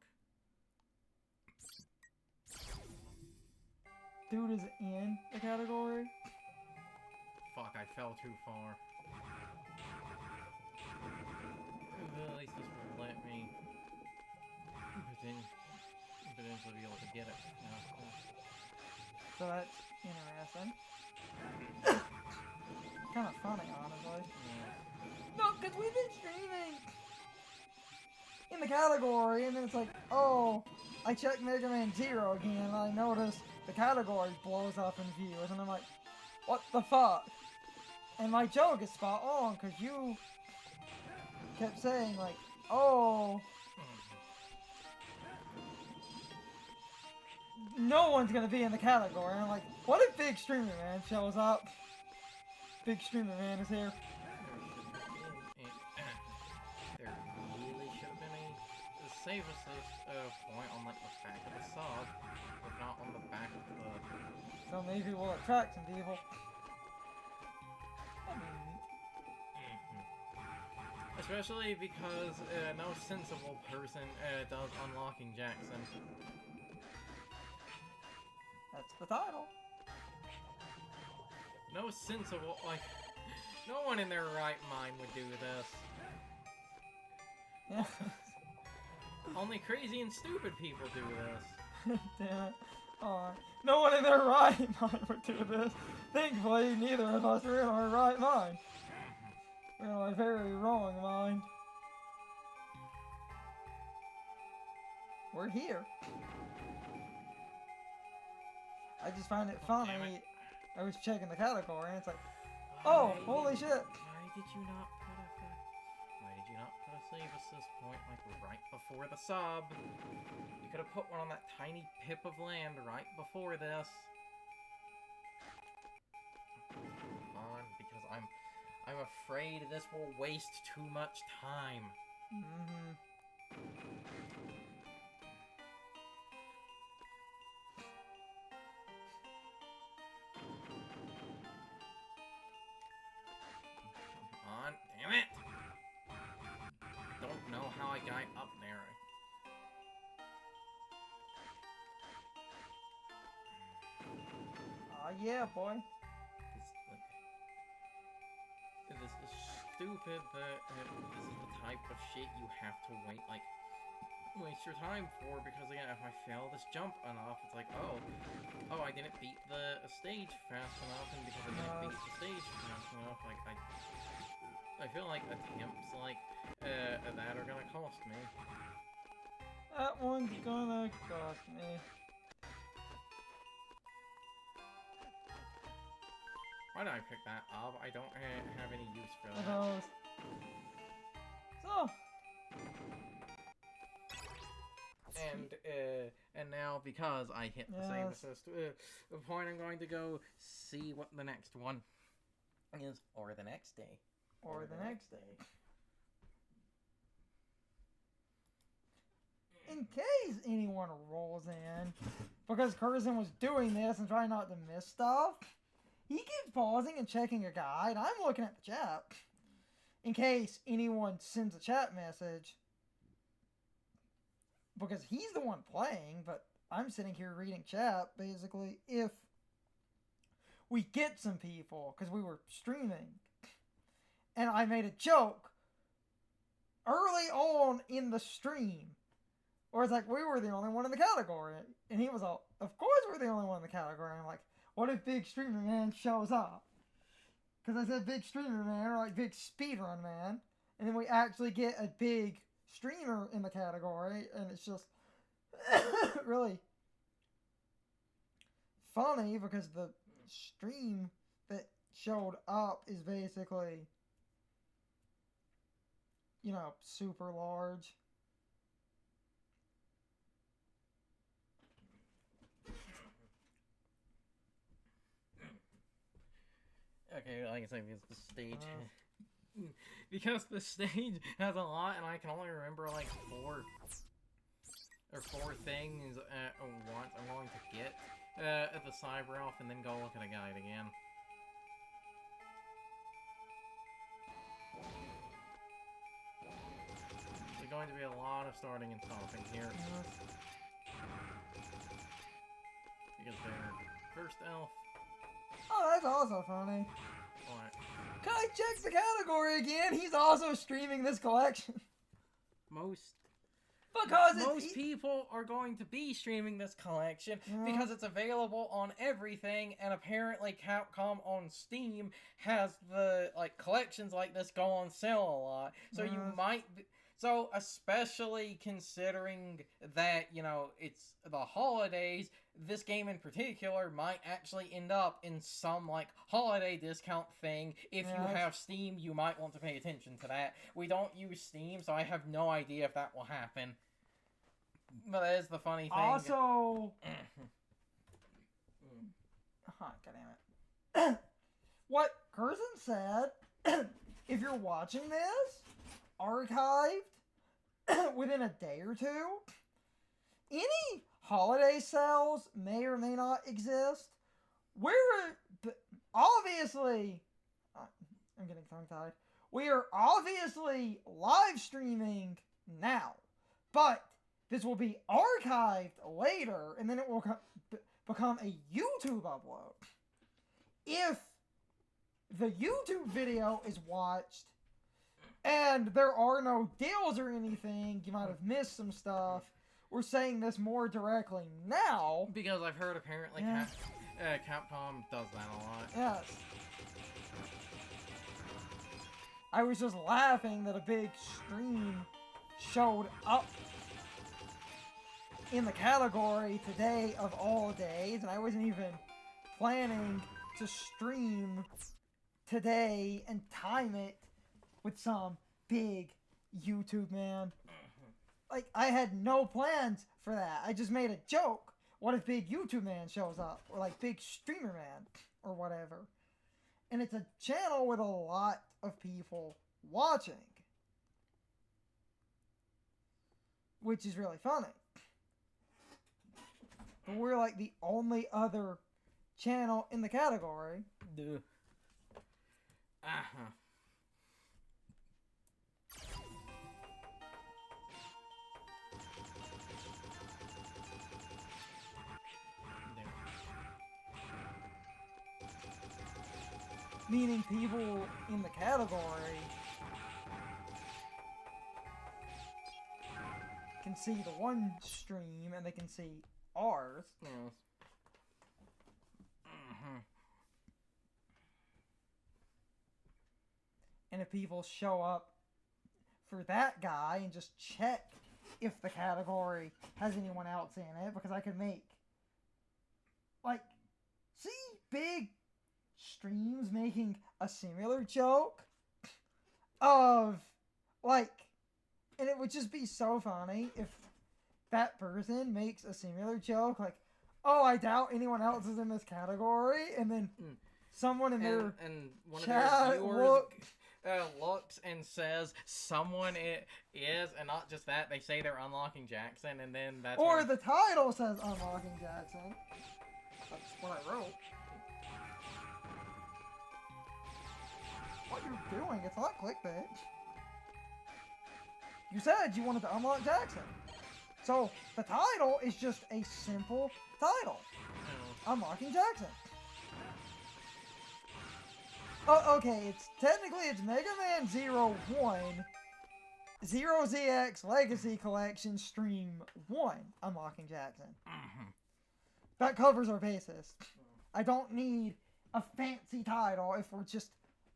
Dude is in the category. Fuck, I fell too far. Well, at least this will let me potentially be able to get it. No. So that's interesting. Kind of funny, honestly. Yeah. No, because we've been streaming in the category, and then it's like, oh, I checked Mega Man 0 again, and I noticed the category blows up in views, and I'm like, what the fuck? And my joke is spot on, because you kept saying, no no one's gonna be in the category. And I'm like, what if Big Streamer Man shows up? Big Streamer Man is here. There really should have been a save assist point on like the back of the sub, but not on the back of the. So maybe we'll attract some people. Especially because no sensible person does unlocking Jackson. That's the title. No sensible, like, no one in their right mind would do this. Yeah. Only crazy and stupid people do this. Damn it. Alright. No one in their right mind would do this. Thankfully, neither of us are in our right mind. We're in our very wrong mind. We're here. I just find it funny. I was checking the category and it's like, oh, holy shit. Why did you not put a save assist point like right before the sub? You could have put one on that tiny pip of land right before this. Come on, because I'm afraid this will waste too much time. Come on, damn it! Don't know how I got up there. Yeah, boy. This is stupid that this is the type of shit you have to waste your time for, because again, if I fail this jump enough, it's like, oh, I didn't beat the stage fast enough, and because I didn't beat the stage fast enough, like, I feel like attempts like that are gonna cost me. That one's gonna cost me. Why did I pick that up? I don't have any use for that. So. And now, because I hit the save assist point, I'm going to go see what the next one is, or the next day. Or the next day. In case anyone rolls in, because Curzon was doing this and trying not to miss stuff, he keeps pausing and checking a guide. I'm looking at the chat. In case anyone sends a chat message. Because he's the one playing, but I'm sitting here reading chat, basically, if we get some people, because we were streaming. And I made a joke early on in the stream, where it's like, we were the only one in the category. And he was all, of course we're the only one in the category. And I'm like, what if Big Streamer Man shows up? Because I said Big Streamer Man, or like Big Speedrun Man. And then we actually get a big streamer in the category, and it's just really funny because the stream that showed up is basically, you know, super large. Okay, like I said, because the stage... because the stage has a lot, and I can only remember, like, four things at once I'm going to get at the cyber elf, and then go look at a guide again. There's going to be a lot of starting and stopping here. Because they're first elf. Oh, that's also funny. What? Kai checks the category again. He's also streaming this collection. Most people are going to be streaming this collection because it's available on everything, and apparently Capcom on Steam has the collections like this go on sale a lot. So you might be, so especially considering that, you know, it's the holidays, this game in particular might actually end up in some holiday discount thing. If you have Steam, you might want to pay attention to that. We don't use Steam, so I have no idea if that will happen. But that is the funny thing. Also, Huh, goddammit. What Curzon said, if you're watching this, archived within a day or two, any holiday sales may or may not exist. Obviously, I'm getting tongue-tied. We are obviously live streaming now, but this will be archived later, and then it will become a YouTube upload. If the YouTube video is watched, and there are no deals or anything, you might have missed some stuff. We're saying this more directly now. Because I've heard apparently Capcom does that a lot. Yes. I was just laughing that a big stream showed up in the category today of all days, and I wasn't even planning to stream today and time it with some big YouTube man. Like, I had no plans for that. I just made a joke. What if big YouTube man shows up? Or like big streamer man or whatever. And it's a channel with a lot of people watching. Which is really funny. But we're like the only other channel in the category. Duh. Meaning people in the category can see the one stream and they can see ours. Yes. And if people show up for that guy and just check if the category has anyone else in it, because I could make, like, see big streams making a similar joke of, like, and it would just be so funny if that person makes a similar joke, like, oh, I doubt anyone else is in this category, and then someone in their and one chat of their viewers looks and says someone is, and not just that, they say they're unlocking Jackson, and then that's or when... the title says unlocking Jackson. That's what I wrote. What you're doing, it's not clickbait. You said you wanted to unlock Jackson. So, the title is just a simple title. Unlocking Jackson. Oh, okay, it's Mega Man 01 0ZX Legacy Collection Stream 1, Unlocking Jackson. That covers our bases. I don't need a fancy title if we're just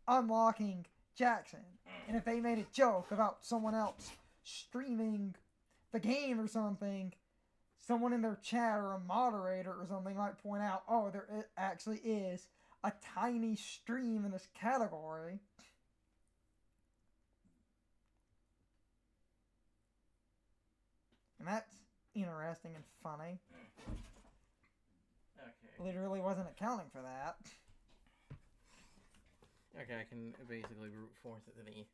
unlocking Jackson. And if they made a joke about someone else streaming the game or something, someone in their chat or a moderator or something might point out, oh, there actually is a tiny stream in this category. And that's interesting and funny. Okay. Literally wasn't accounting for that. Okay, I can basically brute force it to the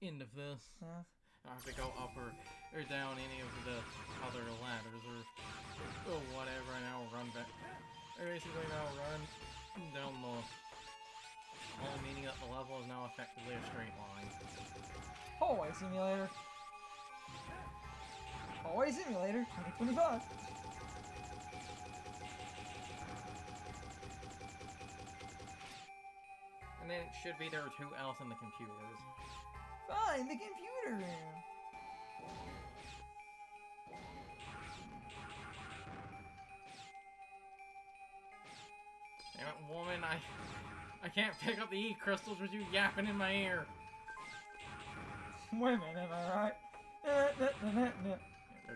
end of this. Yeah. I don't have to go up or down any of the other ladders or whatever, and I'll run back. I basically now run down the hall, meaning that the level is now effectively a straight line. Hallway Simulator. Hallway Simulator 2025. And then it should be there are two else in the computers. Find the computer room. Damn it, woman, I can't pick up the E-crystals with you yapping in my ear. Wait a minute, alright?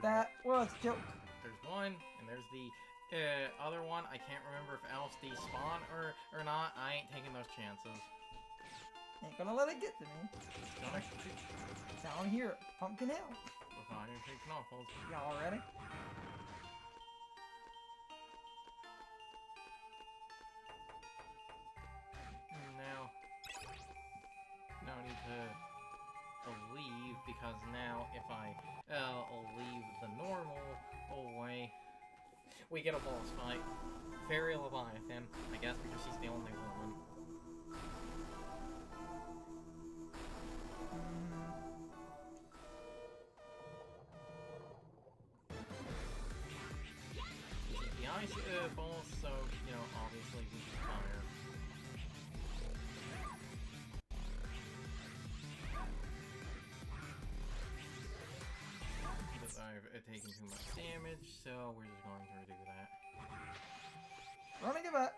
That was a joke. There's one, and there's the other one. I can't remember if else despawn or not. I ain't taking those chances. Ain't gonna let it get to me. Down here, Pumpkin Hill. Look on here, take knuckles. Y'all ready? because now if I leave the normal way, we get a boss fight. Fairy Leviathan, I guess because she's the only woman. The ice boss, so, you know, obviously we can fire. But I've taken too much damage, so we're just going to redo that. Running it back.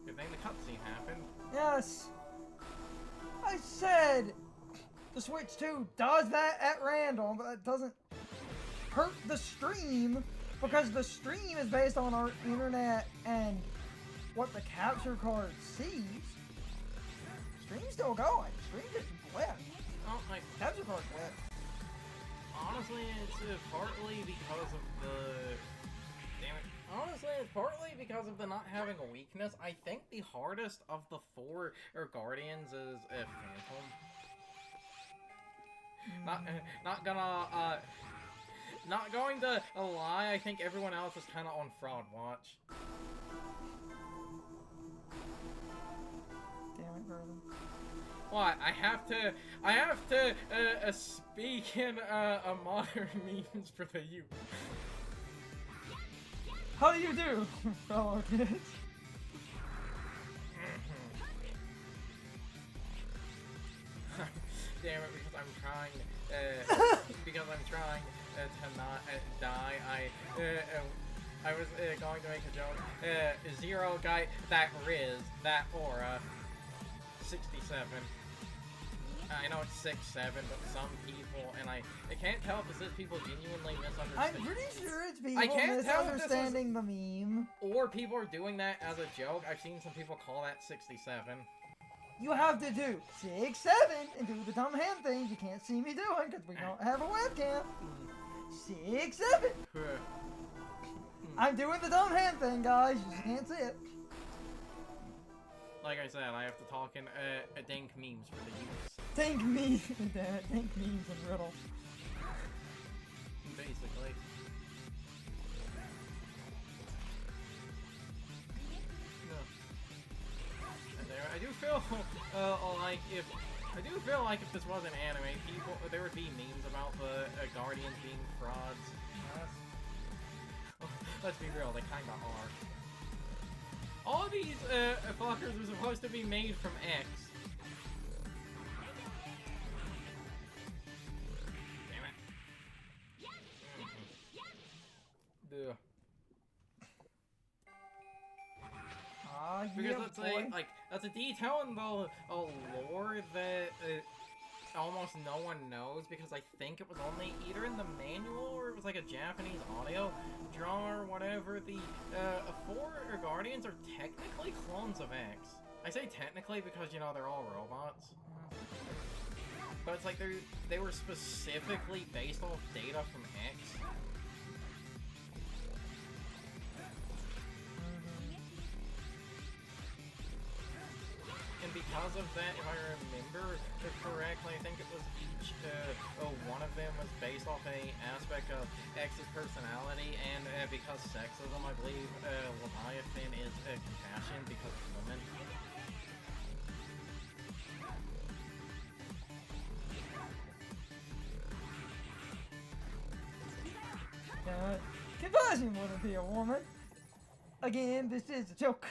Good thing the cutscene happened. Yes. I said the Switch 2 does that at random, but that doesn't hurt the stream because the stream is based on our internet and what the capture card sees. Stream's still going. Stream just wet. Oh, my. Capture card's wet. Honestly, it's partly because of the... Damn it. Honestly, it's partly because of the not having a weakness. I think the hardest of the four Guardians is Phantom. Not going to lie, I think everyone else is kind of on fraud watch. Damn it, Vernon. What? I have to speak in modern memes for the youth. How do you do, fellow kids? Damn it, because I'm trying to not die. I was going to make a joke. Zero guy, that Riz, that Aura, 67. I know it's 6-7, but some people, and I can't tell if this is people genuinely misunderstanding. I'm pretty sure it's people I can't tell if this is, misunderstanding the meme. or people are doing that as a joke. I've seen some people call that 67. You have to do 6-7 and do the dumb hand thing you can't see me doing because we don't have a webcam. 6-7. I'm doing the dumb hand thing, guys. You just can't see it. Like I said, I have to talk in dank memes for the youths. Dank memes, damn it, dank memes and riddles. Basically. No. And there, I do feel like if this was an anime, there would be memes about the Guardians being frauds. Let's be real, they kinda are. All of these fuckers are supposed to be made from X. Damn it. Ugh. Because that's a detail in the lore that almost no one knows, because I think it was only either in the manual or it was like a Japanese audio drama or whatever. The four Guardians are technically clones of X. I say technically because, you know, they're all robots. But it's like they were specifically based off data from X. And because of that, if I remember correctly, I think it was each, one of them was based off an aspect of X's personality, and because sexism, I believe Leviathan is compassion because of women. Compassion wouldn't be a woman. Again, this is a joke.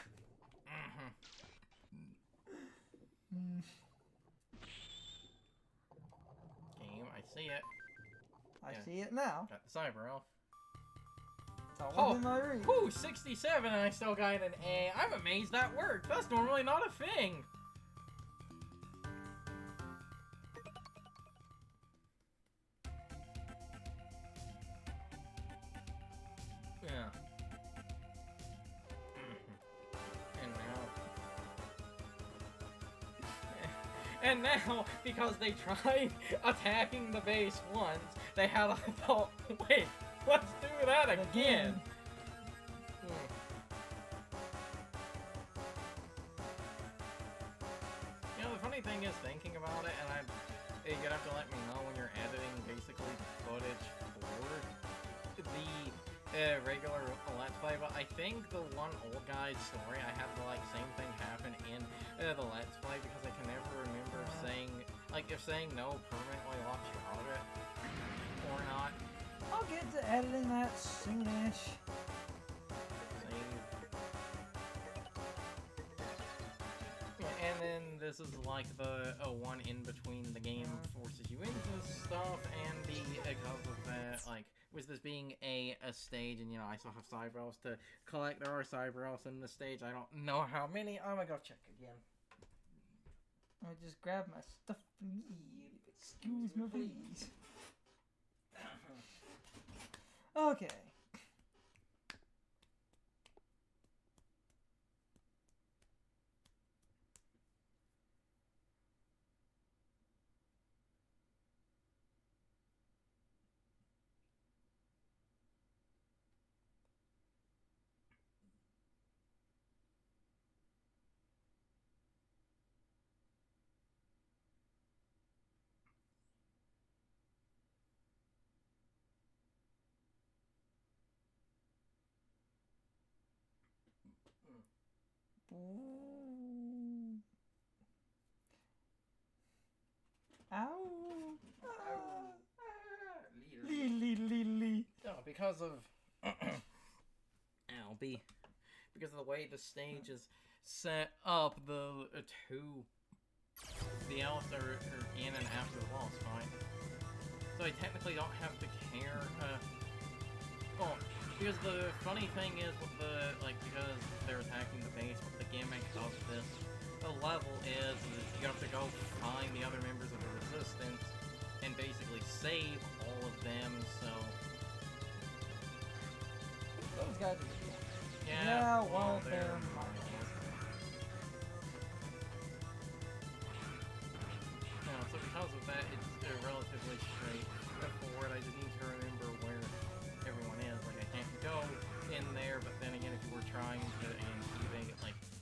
Game, I see it. I see it now. Got the cyber elf. It's all within my reach. Woo, 67 and I still got an A. I'm amazed that worked. That's normally not a thing. Yeah. And now, because they tried attacking the base once, they had a thought, wait, let's do that again. You know, the funny thing is, thinking about it, and you're gonna have to let me know when you're editing basically the footage for the regular Let's Play, but I think the one old guy's story, I had the same thing happen in the Let's Play, because I can never remember saying, if saying no permanently locks you out of it, or not. I'll get to editing that soonish. And then this is like the one in between the game forces you into stuff, and because of that, with this being a stage, and I still have cyber elves to collect. There are cyber elves in the stage. I don't know how many. I'm gonna go check again. I just grab my stuff and leave. Excuse me, please. Okay. Ooh. Ow. Lee. No, because of Albie, because of the way the stage is set up, the elves are in and after the boss fight, so I technically don't have to care. Because the funny thing is with because they're attacking the base, with the gimmick of this level is you have to go find the other members of the resistance and basically save all of them, so... Those guys are... Yeah, well, they're marvelous. Yeah, so because of that, it's relatively straightforward. I just need to remember where everyone is. I can't go in there, but then again, if you were trying to,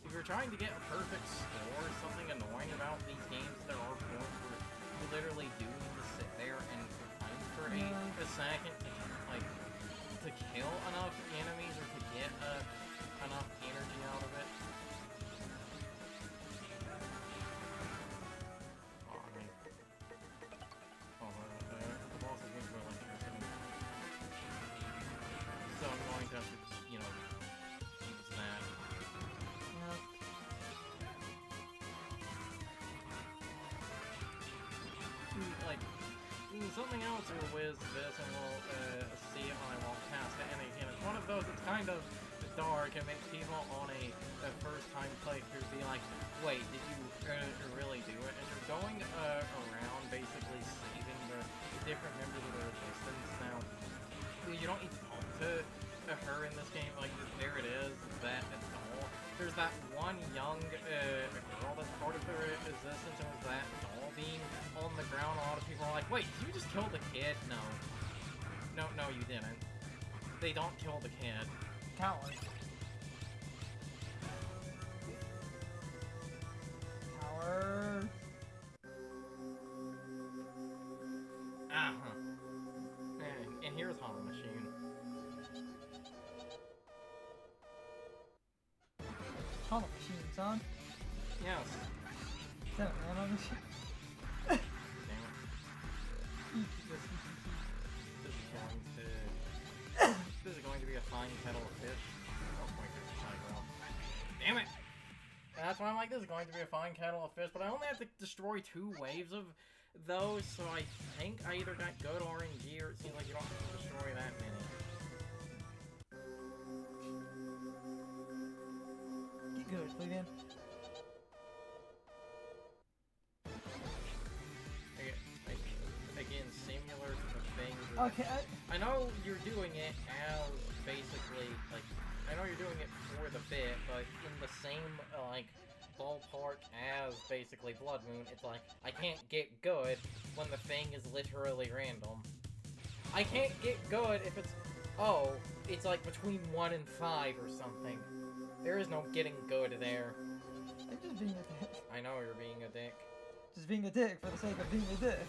if you're trying to get a perfect score, something annoying about these games, there are points where you literally do need to sit there and find for a second to kill enough enemies or to get enough energy out of it. The boss is getting real interesting. So I'm going to have to, use that. Something else with this, and we'll see it when I walk past it. And again, it's one of those that's kind of dark and makes people on a first-time playthrough be like, wait, did you really do it? And you're going around basically saving the different members of the resistance. Now, you don't need to talk to her in this game. There it is, that doll. There's that one young girl that's part of the resistance, and with that doll being on the ground, a lot of people are like, wait, did you just kill the kid? No, you didn't. They don't kill the kid. Coward. And here's Hollow Machine. Hollow Machine, son? Yes. Is that an ammo machine? Damn it. This is going to be a fine kettle of fish. Oh my goodness, damn it! That's why I'm like, this is going to be a fine kettle of fish, but I only have to destroy 2 waves of those, so I think I either got good RNG, or it seems like you don't have to destroy that many. Get good, plebeian. Again, similar to the thing. Okay, I know you're doing it as basically, I know you're doing it for the bit, but in the same, ballpark as basically Blood Moon. It's like, I can't get good when the thing is literally random. I can't get good if it's, oh, it's like between 1 and 5 or something. There is no getting good there. I'm just being a dick. I know you're being a dick. Just being a dick for the sake of being a dick.